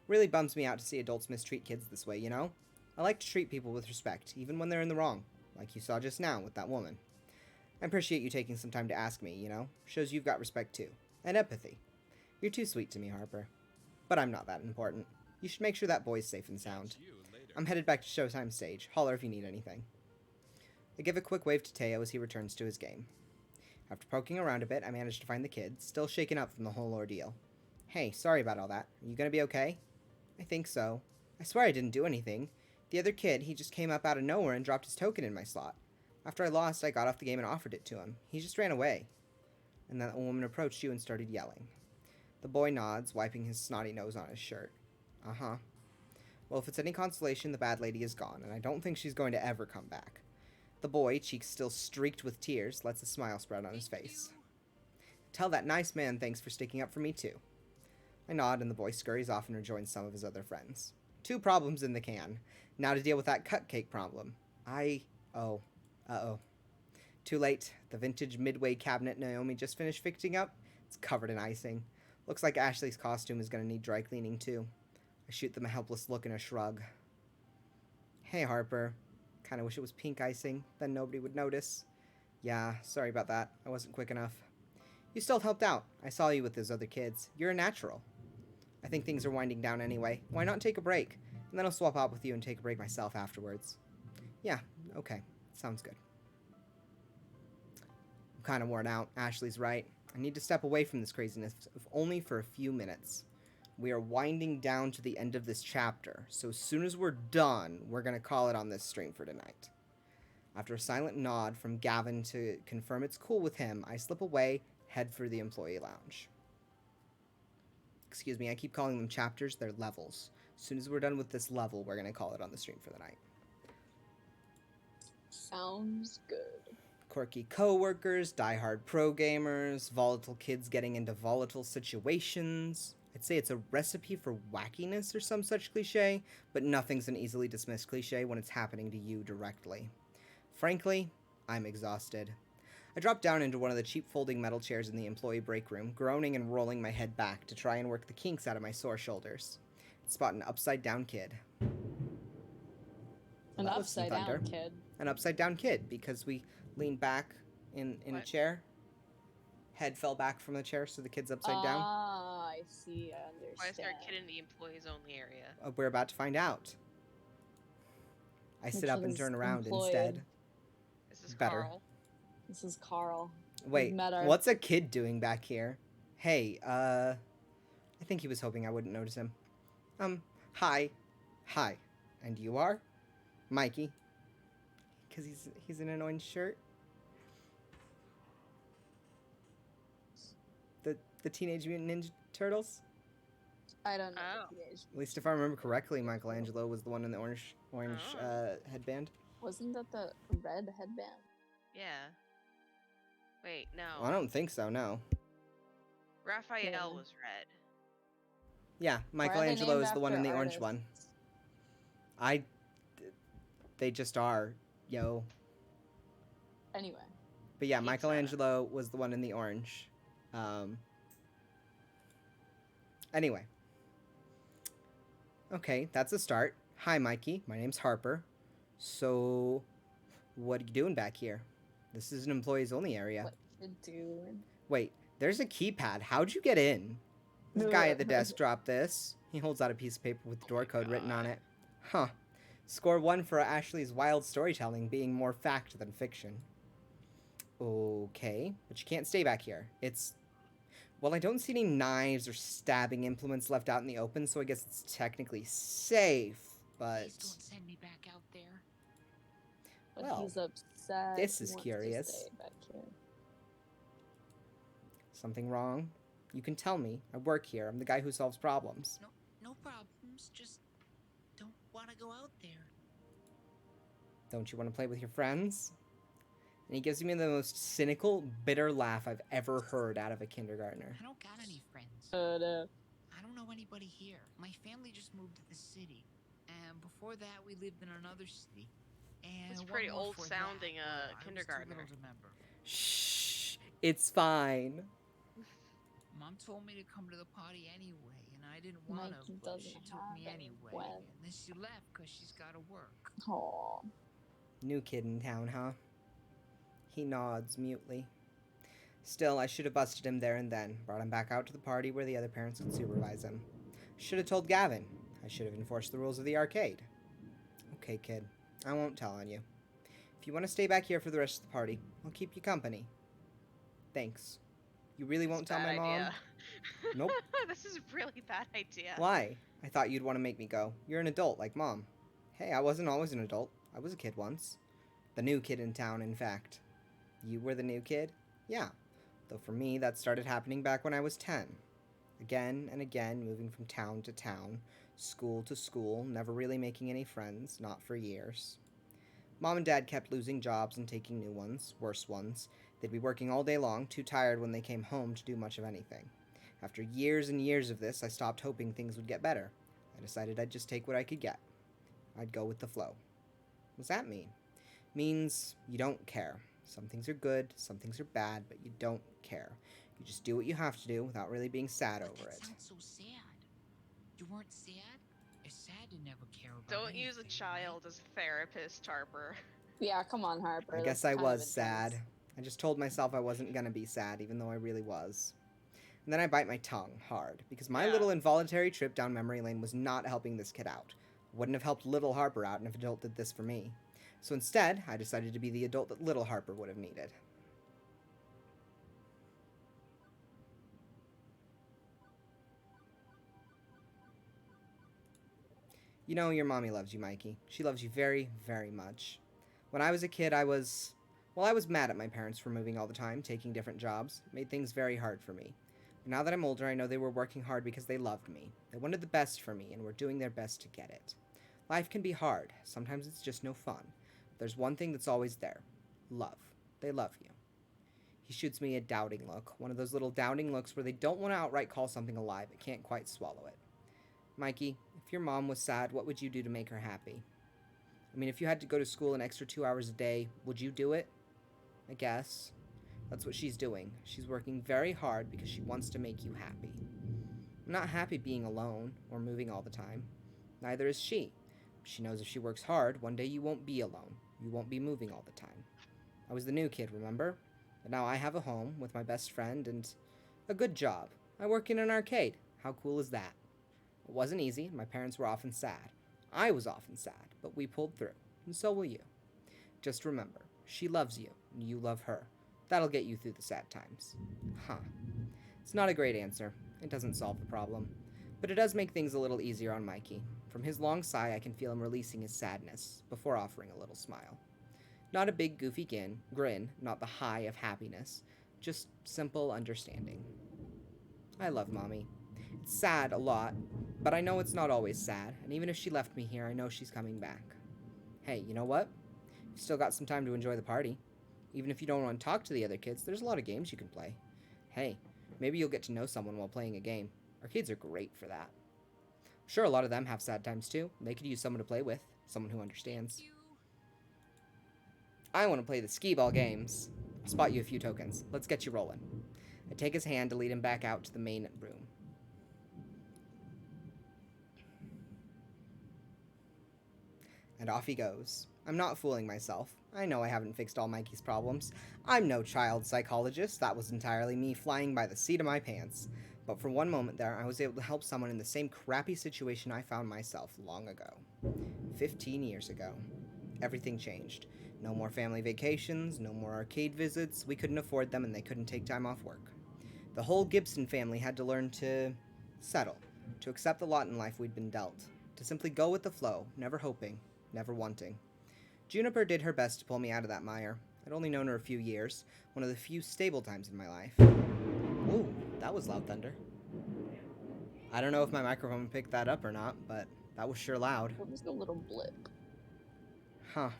Really bums me out to see adults mistreat kids this way, you know? I like to treat people with respect, even when they're in the wrong. Like you saw just now with that woman. I appreciate you taking some time to ask me, you know? Shows you've got respect too. And empathy. You're too sweet to me, Harper. But I'm not that important. You should make sure that boy's safe and sound. Catch you later. I'm headed back to Showtime stage. Holler if you need anything. I give a quick wave to Teo as he returns to his game. After poking around a bit, I managed to find the kid, still shaken up from the whole ordeal. Hey, sorry about all that. Are you gonna be okay? I think so. I swear I didn't do anything. The other kid, he just came up out of nowhere and dropped his token in my slot. After I lost, I got off the game and offered it to him. He just ran away. And then a woman approached you and started yelling. The boy nods, wiping his snotty nose on his shirt. Uh-huh. Well, if it's any consolation, the bad lady is gone, and I don't think she's going to ever come back. The boy, cheeks still streaked with tears, lets a smile spread on his face. Tell that nice man thanks for sticking up for me, too. I nod, and the boy scurries off and rejoins some of his other friends. 2 problems in the can. Now to deal with that cupcake problem. Uh-oh. Too late. The vintage Midway cabinet Naomi just finished fixing up, it's covered in icing. Looks like Ashley's costume is going to need dry cleaning, too. I shoot them a helpless look and a shrug. Hey, Harper. Kinda wish it was pink icing, then nobody would notice. Yeah, sorry about that. I wasn't quick enough. You still helped out. I saw you with those other kids. You're a natural. I think things are winding down anyway. Why not take a break? And then I'll swap out with you and take a break myself afterwards. Yeah, okay. Sounds good. I'm kinda worn out. Ashley's right. I need to step away from this craziness, if only for a few minutes. We are winding down to the end of this chapter, so as soon as we're done, we're going to call it on this stream for tonight. After a silent nod from Gavin to confirm it's cool with him, I slip away, head for the employee lounge. Excuse me, I keep calling them chapters, they're levels. As soon as we're done with this level, we're going to call it on the stream for the night. Sounds good. Quirky coworkers, diehard pro gamers, volatile kids getting into volatile situations. I'd say it's a recipe for wackiness or some such cliche, but nothing's an easily dismissed cliche when it's happening to you directly. Frankly, I'm exhausted. I drop down into one of the cheap folding metal chairs in the employee break room, groaning and rolling my head back to try and work the kinks out of my sore shoulders. Spot an upside-down kid. An That was some upside thunder. down kid. An upside-down kid, because we leaned back in a What? chair. Head fell back from the chair, so the kid's upside down. Ah, I see. I understand. Why is there a kid in the employees only area? We're about to find out. I sit up and kid is turn around employed. instead. This is Better. Carl. This is Carl. Wait, met her. what's a kid doing back here? Hey, I think he was hoping I wouldn't notice him. Hi. Hi. And you are? Mikey. Because he's in an orange shirt. The Teenage Mutant Ninja Turtles? I don't know. Oh. the age. At least if I remember correctly, Michelangelo was the one in the orange Oh. headband. Wasn't that the red headband? Yeah. Wait, no. Well, I don't think so, no. Raphael Yeah. was red. Yeah, Why are they Michelangelo named is the one in after the orange one. artists? They just are, yo. Anyway. But yeah, Pizza. Michelangelo was the one in the orange. Anyway. Okay, that's a start. Hi, Mikey. My name's Harper. So, what are you doing back here? This is an employees only area. What you doing? Wait, there's a keypad. How'd you get in? This guy at the desk dropped this. He holds out a piece of paper with the door code written on it. Huh. Score 1 for Ashley's wild storytelling being more fact than fiction. Okay, but you can't stay back here. Well, I don't see any knives or stabbing implements left out in the open, so I guess it's technically safe, but... Please don't send me back out there. But Well, he's upset. this He is wants curious. To stay back here. Something wrong? You can tell me. I work here. I'm the guy who solves problems. No problems. Just don't want to go out there. Don't you want to play with your friends? And he gives me the most cynical, bitter laugh I've ever heard out of a kindergartner. I don't got any friends. No. I don't know anybody here. My family just moved to the city, and before that we lived in another city. And It's one pretty more old before sounding, that, where I was too kindergartner. little to remember. Shh. It's fine. Mom told me to come to the party anyway, and I didn't want to, Mikey but doesn't she took me have any anyway. when. And then she left because she's got to work. Aww. New kid in town, huh? He nods mutely. Still, I should have busted him there and then, brought him back out to the party where the other parents could supervise him. Should have told Gavin. I should have enforced the rules of the arcade. Okay, kid. I won't tell on you. If you want to stay back here for the rest of the party, I'll keep you company. Thanks. You really won't tell my mom? Nope. This is a really bad idea. Why? I thought you'd want to make me go. You're an adult, like Mom. Hey, I wasn't always an adult. I was a kid once. The new kid in town, in fact. You were the new kid? Yeah. Though for me, that started happening back when I was 10. Again and again, moving from town to town, school to school, never really making any friends, not for years. Mom and Dad kept losing jobs and taking new ones, worse ones. They'd be working all day long, too tired when they came home to do much of anything. After years and years of this, I stopped hoping things would get better. I decided I'd just take what I could get. I'd go with the flow. What's that mean? Means you don't care. Some things are good, some things are bad, but you don't care. You just do what you have to do without really being sad But over that it. sounds so sad. You weren't sad? It's sad to never care about Don't use a anything, child as a therapist, Harper. Yeah, come on, Harper. I guess that's I kind of was intense. sad. I just told myself I wasn't gonna be sad, even though I really was. And then I bite my tongue hard, because my Yeah. little involuntary trip down memory lane was not helping this kid out. Wouldn't have helped little Harper out if adult did this for me. So instead, I decided to be the adult that little Harper would have needed. You know, your mommy loves you, Mikey. She loves you very, very much. When I was a kid, I was mad at my parents for moving all the time, taking different jobs. It made things very hard for me. But now that I'm older, I know they were working hard because they loved me. They wanted the best for me and were doing their best to get it. Life can be hard. Sometimes it's just no fun. But there's one thing that's always there. Love. They love you. He shoots me a doubting look, one of those little doubting looks where they don't want to outright call something alive but can't quite swallow it. Mikey, if your mom was sad, what would you do to make her happy? I mean, if you had to go to school an extra 2 hours a day, would you do it? I guess. That's what she's doing. She's working very hard because she wants to make you happy. I'm not happy being alone or moving all the time. Neither is she. She knows if she works hard, one day you won't be alone. You won't be moving all the time. I was the new kid, remember? But now I have a home with my best friend and a good job. I work in an arcade. How cool is that? It wasn't easy. My parents were often sad. I was often sad, but we pulled through, and so will you. Just remember, she loves you, and you love her. That'll get you through the sad times. Huh. It's not a great answer. It doesn't solve the problem. But it does make things a little easier on Mikey. From his long sigh, I can feel him releasing his sadness, before offering a little smile. Not a big goofy grin, not the high of happiness, just simple understanding. I love Mommy. It's sad a lot, but I know it's not always sad, and even if she left me here, I know she's coming back. Hey, you know what? You've still got some time to enjoy the party. Even if you don't want to talk to the other kids, there's a lot of games you can play. Hey, maybe you'll get to know someone while playing a game. Arcades are great for that. Sure, a lot of them have sad times too. They could use someone to play with, someone who understands. I want to play the skee-ball games. I'll spot you a few tokens. Let's get you rolling. I take his hand to lead him back out to the main room. And off he goes. I'm not fooling myself. I know I haven't fixed all Mikey's problems. I'm no child psychologist. That was entirely me flying by the seat of my pants. But for one moment there, I was able to help someone in the same crappy situation I found myself long ago. 15 years ago. Everything changed. No more family vacations, no more arcade visits. We couldn't afford them and they couldn't take time off work. The whole Gibson family had to learn to settle, to accept the lot in life we'd been dealt, to simply go with the flow, never hoping, never wanting. Juniper did her best to pull me out of that mire. I'd only known her a few years, one of the few stable times in my life. Ooh, that was loud thunder. I don't know if my microphone picked that up or not, but that was sure loud. What was the little blip? Huh.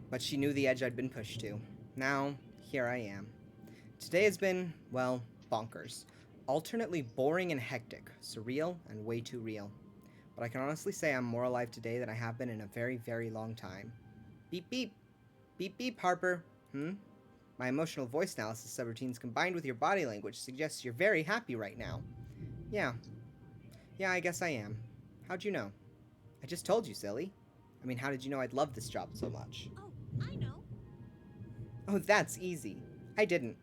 But she knew the edge I'd been pushed to. Now, here I am. Today has been, well, bonkers. Alternately boring and hectic, surreal and way too real. But I can honestly say I'm more alive today than I have been in a very, very long time. Beep beep. Beep beep, Harper. My emotional voice analysis subroutines combined with your body language suggests you're very happy right now. Yeah, I guess I am. How'd you know? I just told you, silly. I mean, how did you know I'd love this job so much? Oh, I know. Oh, that's easy. I didn't.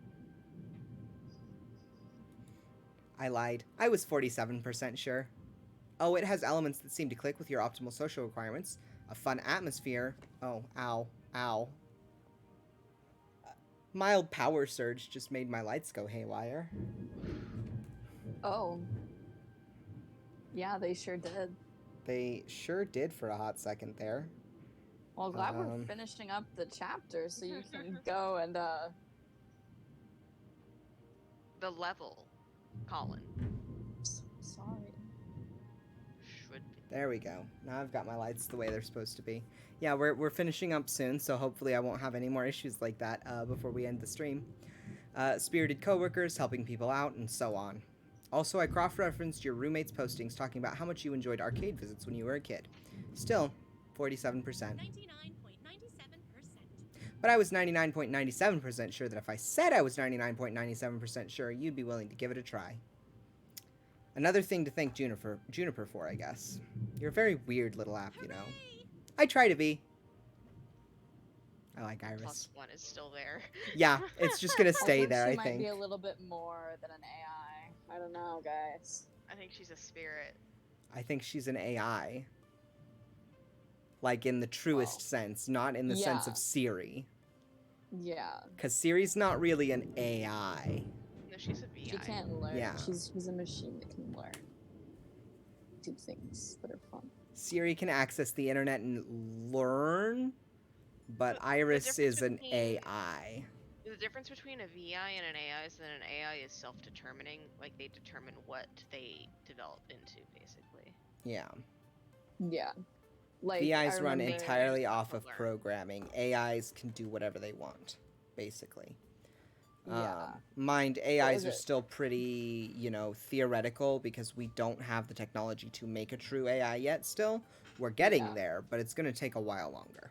I lied. I was 47% sure. Oh, it has elements that seem to click with your optimal social requirements. A fun atmosphere. Oh, ow. Mild power surge just made my lights go haywire. Oh. Yeah, they sure did. They sure did for a hot second there. Well, glad we're finishing up the chapter so you can go and, The level, Colin. Sorry. Should be. There we go. Now I've got my lights the way they're supposed to be. Yeah, we're finishing up soon, so hopefully I won't have any more issues like that before we end the stream. Spirited coworkers, helping people out, and so on. Also, I cross-referenced your roommate's postings talking about how much you enjoyed arcade visits when you were a kid. Still, 47%. 99.97%. But I was 99.97% sure that if I said I was 99.97% sure, you'd be willing to give it a try. Another thing to thank Juniper for, I guess. You're a very weird little app, you know. I try to be. I like Iris. +1 is still there. Yeah, it's just gonna stay there, I She might think. be a little bit more than an AI. I don't know, guys. I think she's a spirit. I think she's an AI. Like, in the truest sense, not in the sense of Siri. Yeah. Because Siri's not really an AI. No, she's a VI. She can't learn. Yeah. She's a machine that can learn. Do things that are fun. Siri can access the internet and learn, but Iris is an AI. The difference between a VI and an AI is that an AI is self-determining. Like, they determine what they develop into, basically. Yeah. Yeah. Like, VIs run remember- entirely off of programming. AIs can do whatever they want, basically. Yeah. Mind, What AIs was are it? still pretty, theoretical because we don't have the technology to make a true AI yet still. We're getting there, but it's going to take a while longer.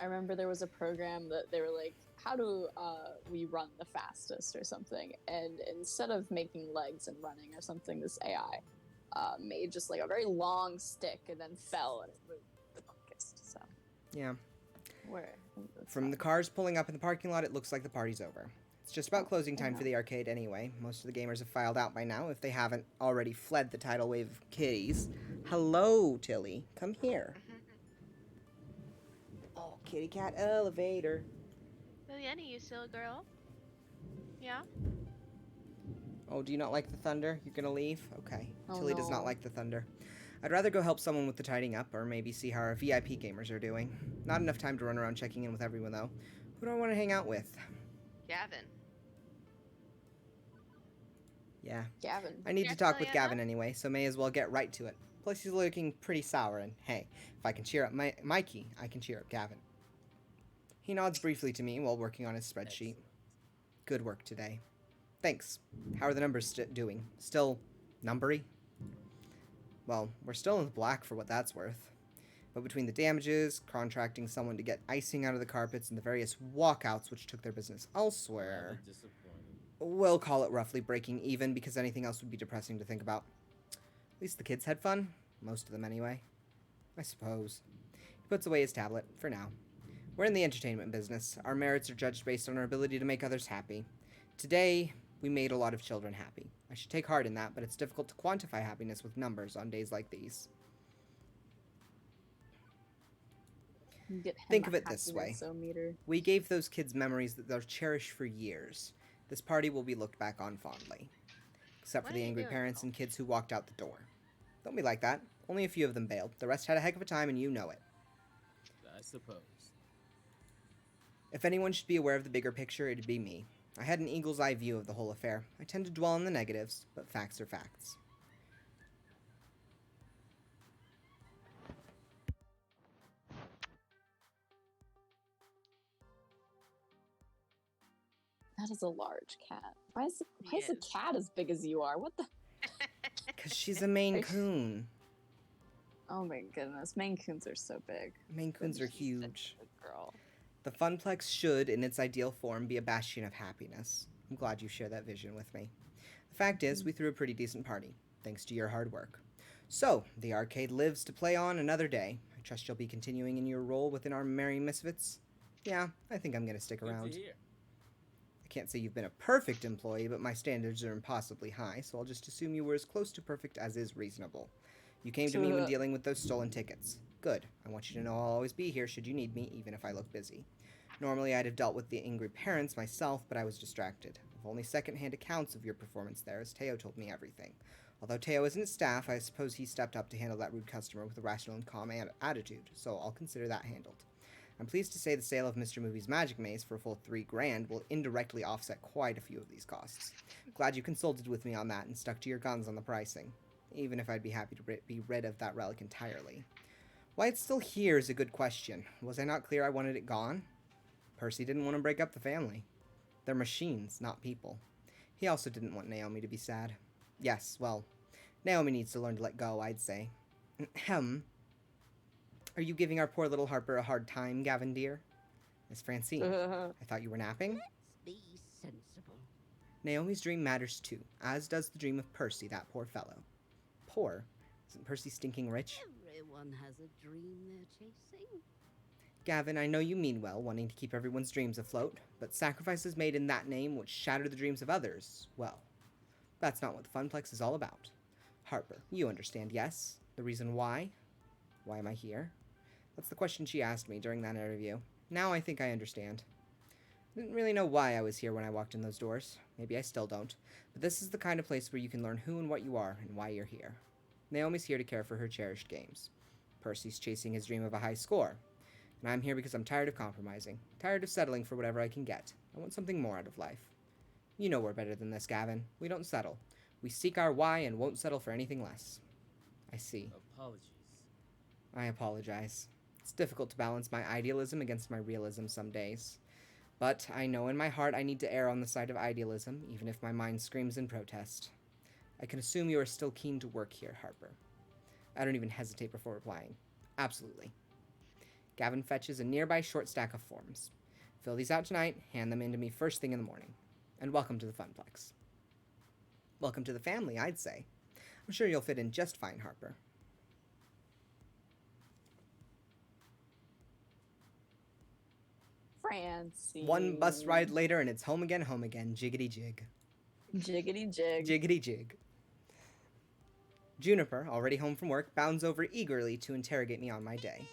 I remember there was a program that they were like, how do we run the fastest or something? And instead of making legs and running or something, this AI made just like a very long stick and then fell and it moved the quickest. So, Yeah. that's From the cars pulling up in the parking lot, it looks like the party's over. It's just about closing time for the arcade anyway. Most of the gamers have filed out by now if they haven't already fled the tidal wave of kitties. Hello, Tilly. Come here. Oh, kitty cat elevator. Liliana, you still a girl? Yeah? Oh, do you not like the thunder? You're gonna leave? Okay. Oh, Tilly does not no. like the thunder. I'd rather go help someone with the tidying up, or maybe see how our VIP gamers are doing. Not enough time to run around checking in with everyone, though. Who do I want to hang out with? Gavin. Yeah. Gavin. I need Yeah, to talk with Liliana? Gavin anyway, so may as well get right to it. Plus, he's looking pretty sour, and hey, if I can cheer up Mikey, I can cheer up Gavin. He nods briefly to me while working on his spreadsheet. Good work today. Thanks. How are the numbers doing? Still numbery? Well, we're still in the black for what that's worth. But between the damages, contracting someone to get icing out of the carpets, and the various walkouts which took their business elsewhere, we'll call it roughly breaking even because anything else would be depressing to think about. At least the kids had fun. Most of them anyway. I suppose. He puts away his tablet, for now. We're in the entertainment business. Our merits are judged based on our ability to make others happy. Today, we made a lot of children happy. I should take heart in that, but it's difficult to quantify happiness with numbers on days like these. Get him Think a of it this way. happiness-o-meter. We gave those kids memories that they'll cherish for years. This party will be looked back on fondly. Except for What the are you angry doing, parents Cole? and kids who walked out the door. Don't be like that. Only a few of them bailed. The rest had a heck of a time, and you know it. I suppose. If anyone should be aware of the bigger picture, it'd be me. I had an eagle's eye view of the whole affair. I tend to dwell on the negatives, but facts are facts. That is a large cat. Why is the Yes. cat as big as you are? What the? Because she's a Maine Coon. Oh my goodness, Maine Coons are so big. Maine Coons are She's huge. such a girl. The Funplex should, in its ideal form, be a bastion of happiness. I'm glad you share that vision with me. The fact is, we threw a pretty decent party, thanks to your hard work. So, the arcade lives to play on another day. I trust you'll be continuing in your role within our Merry Misfits. Yeah, I think I'm going to stick Good around. to hear. I can't say you've been a perfect employee, but my standards are impossibly high, so I'll just assume you were as close to perfect as is reasonable. You came to me when dealing with those stolen tickets. Good. I want you to know I'll always be here should you need me, even if I look busy. Normally, I'd have dealt with the angry parents myself, but I was distracted. I've only second-hand accounts of your performance there, as Teo told me everything. Although Teo isn't staff, I suppose he stepped up to handle that rude customer with a rational and calm attitude, so I'll consider that handled. I'm pleased to say the sale of Mr. Movie's Magic Maze for a full $3,000 will indirectly offset quite a few of these costs. Glad you consulted with me on that and stuck to your guns on the pricing, even if I'd be happy to be rid of that relic entirely. Why it's still here is a good question. Was I not clear I wanted it gone? Percy didn't want to break up the family. They're machines, not people. He also didn't want Naomi to be sad. Yes, well, Naomi needs to learn to let go, I'd say. Ahem. Are you giving our poor little Harper a hard time, Gavin dear? Miss Francine, I thought you were napping. Let's be sensible. Naomi's dream matters too, as does the dream of Percy, that poor fellow. Poor? Isn't Percy stinking rich? Everyone has a dream they're chasing. Gavin, I know you mean well, wanting to keep everyone's dreams afloat, but sacrifices made in that name which shatter the dreams of others, well, that's not what the Funplex is all about. Harper, you understand, yes? The reason why? Why am I here? That's the question she asked me during that interview. Now I think I understand. I didn't really know why I was here when I walked in those doors. Maybe I still don't. But this is the kind of place where you can learn who and what you are and why you're here. Naomi's here to care for her cherished games. Percy's chasing his dream of a high score. And I'm here because I'm tired of compromising. Tired of settling for whatever I can get. I want something more out of life. You know we're better than this, Gavin. We don't settle. We seek our why and won't settle for anything less. I see. Apologies. I apologize. It's difficult to balance my idealism against my realism some days. But I know in my heart I need to err on the side of idealism, even if my mind screams in protest. I can assume you are still keen to work here, Harper. I don't even hesitate before replying. Absolutely. Gavin fetches a nearby short stack of forms. Fill these out tonight, hand them in to me first thing in the morning. And welcome to the Funplex. Welcome to the family, I'd say. I'm sure you'll fit in just fine, Harper. Francine. One bus ride later and it's home again, jiggity jig. Jiggity jig. Jiggity jig. Juniper, already home from work, bounds over eagerly to interrogate me on my day.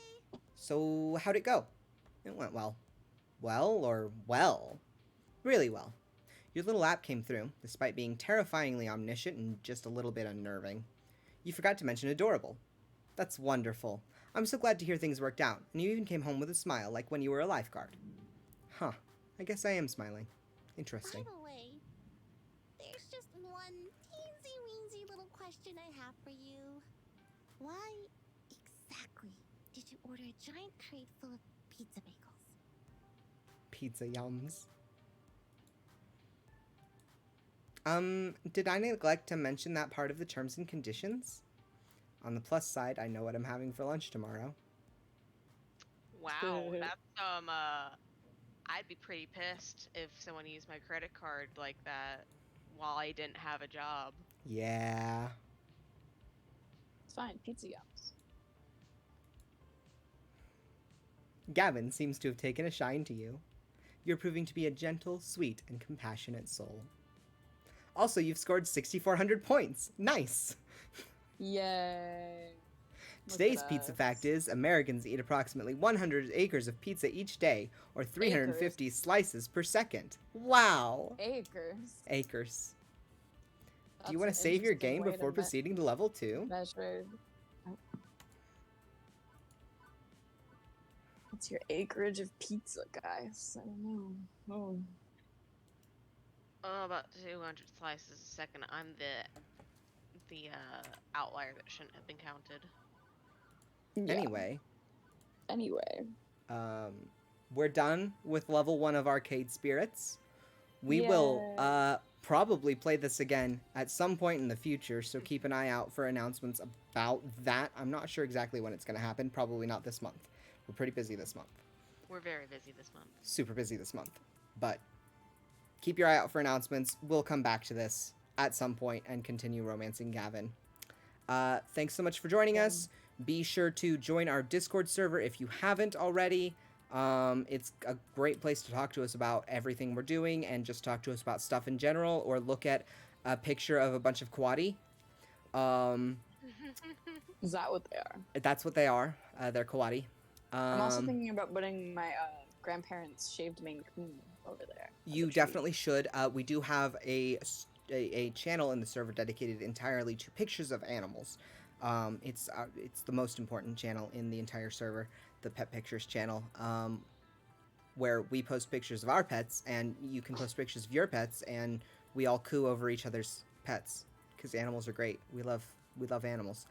So, how'd it go? It went well. Well? Really well. Your little app came through, despite being terrifyingly omniscient and just a little bit unnerving. You forgot to mention adorable. That's wonderful. I'm so glad to hear things worked out, and you even came home with a smile, like when you were a lifeguard. Huh. I guess I am smiling. Interesting. By the way, there's just one teensy-weensy little question I have for you. Why exactly did you order a giant crate full of pizza bagels? Pizza yums. Did I neglect to mention that part of the terms and conditions? On the plus side, I know what I'm having for lunch tomorrow. Wow, that's I'd be pretty pissed if someone used my credit card like that while I didn't have a job. Yeah. It's fine. Pizza yums. Gavin seems to have taken a shine to you. You're proving to be a gentle, sweet, and compassionate soul. Also, you've scored 6,400 points. Nice! Yay. Look Today's at pizza us. fact is Americans eat approximately 100 acres of pizza each day, or 350 slices per second. Wow! Acres. Acres. Do That's you want an to save your interesting game way before to proceeding to level 2? measure. What's your acreage of pizza, guys? I don't know. Oh. Oh, about 200 slices a second. I'm the outlier that shouldn't have been counted. Yeah. Anyway, we're done with level 1 of Arcade Spirits. We will probably play this again at some point in the future, so keep an eye out for announcements about that. I'm not sure exactly when it's going to happen. Probably not this month. We're pretty busy this month. We're very busy this month. Super busy this month. But keep your eye out for announcements. We'll come back to this at some point and continue romancing Gavin. Thanks so much for joining us. Be sure to join our Discord server if you haven't already. It's a great place to talk to us about everything we're doing and just talk to us about stuff in general, or look at a picture of a bunch of Quadi. Is that what they are? That's what they are. They're Quadi. I'm also thinking about putting my grandparents' shaved Maine Coon over there. You definitely should. We do have a channel in the server dedicated entirely to pictures of animals. It's the most important channel in the entire server, the Pet Pictures channel, where we post pictures of our pets, and you can post pictures of your pets, and we all coo over each other's pets, because animals are great. We love animals.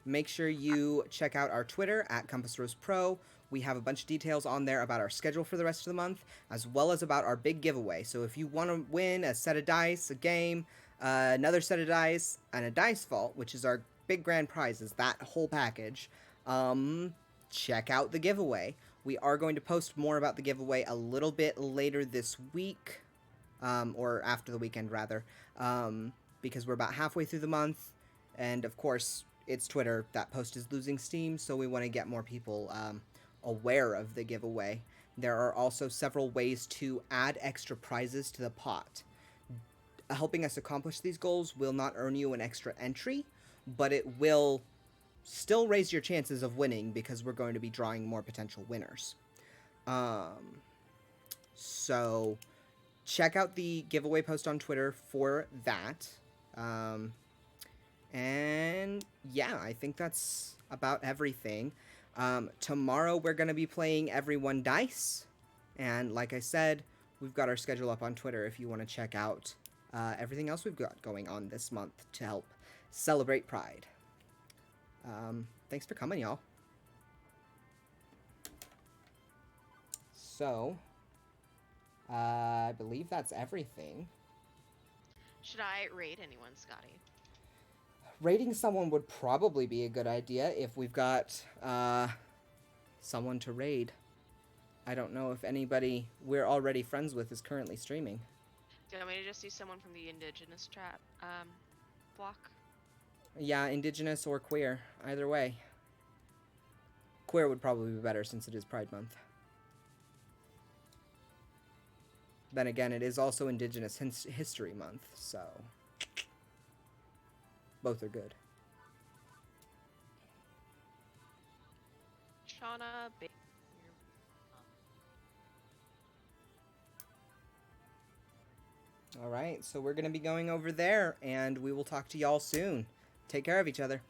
Make sure you check out our Twitter at Compass Rose Pro. We have a bunch of details on there about our schedule for the rest of the month, as well as about our big giveaway. So if you want to win a set of dice, a game, another set of dice, and a dice vault, which is our big grand prizes, that whole package, check out the giveaway. We are going to post more about the giveaway a little bit later this week, or after the weekend, rather, because we're about halfway through the month, and of course, it's Twitter. That post is losing steam, so we want to get more people aware of the giveaway. There are also several ways to add extra prizes to the pot. Helping us accomplish these goals will not earn you an extra entry, but it will still raise your chances of winning, because we're going to be drawing more potential winners. So check out the giveaway post on Twitter for that. And yeah, I think that's about everything. Tomorrow we're going to be playing Everyone Dice. And like I said, we've got our schedule up on Twitter if you want to check out everything else we've got going on this month to help celebrate Pride. Thanks for coming, y'all. So, I believe that's everything. Should I raid anyone, Scotty? Raiding someone would probably be a good idea if we've got someone to raid. I don't know if anybody we're already friends with is currently streaming. Do you want me to just do someone from the Indigenous chat block? Yeah, Indigenous or queer, either way. Queer would probably be better since it is Pride Month. Then again, it is also Indigenous History Month, so both are good. Shauna, All right, so we're going to be going over there, and we will talk to y'all soon. Take care of each other.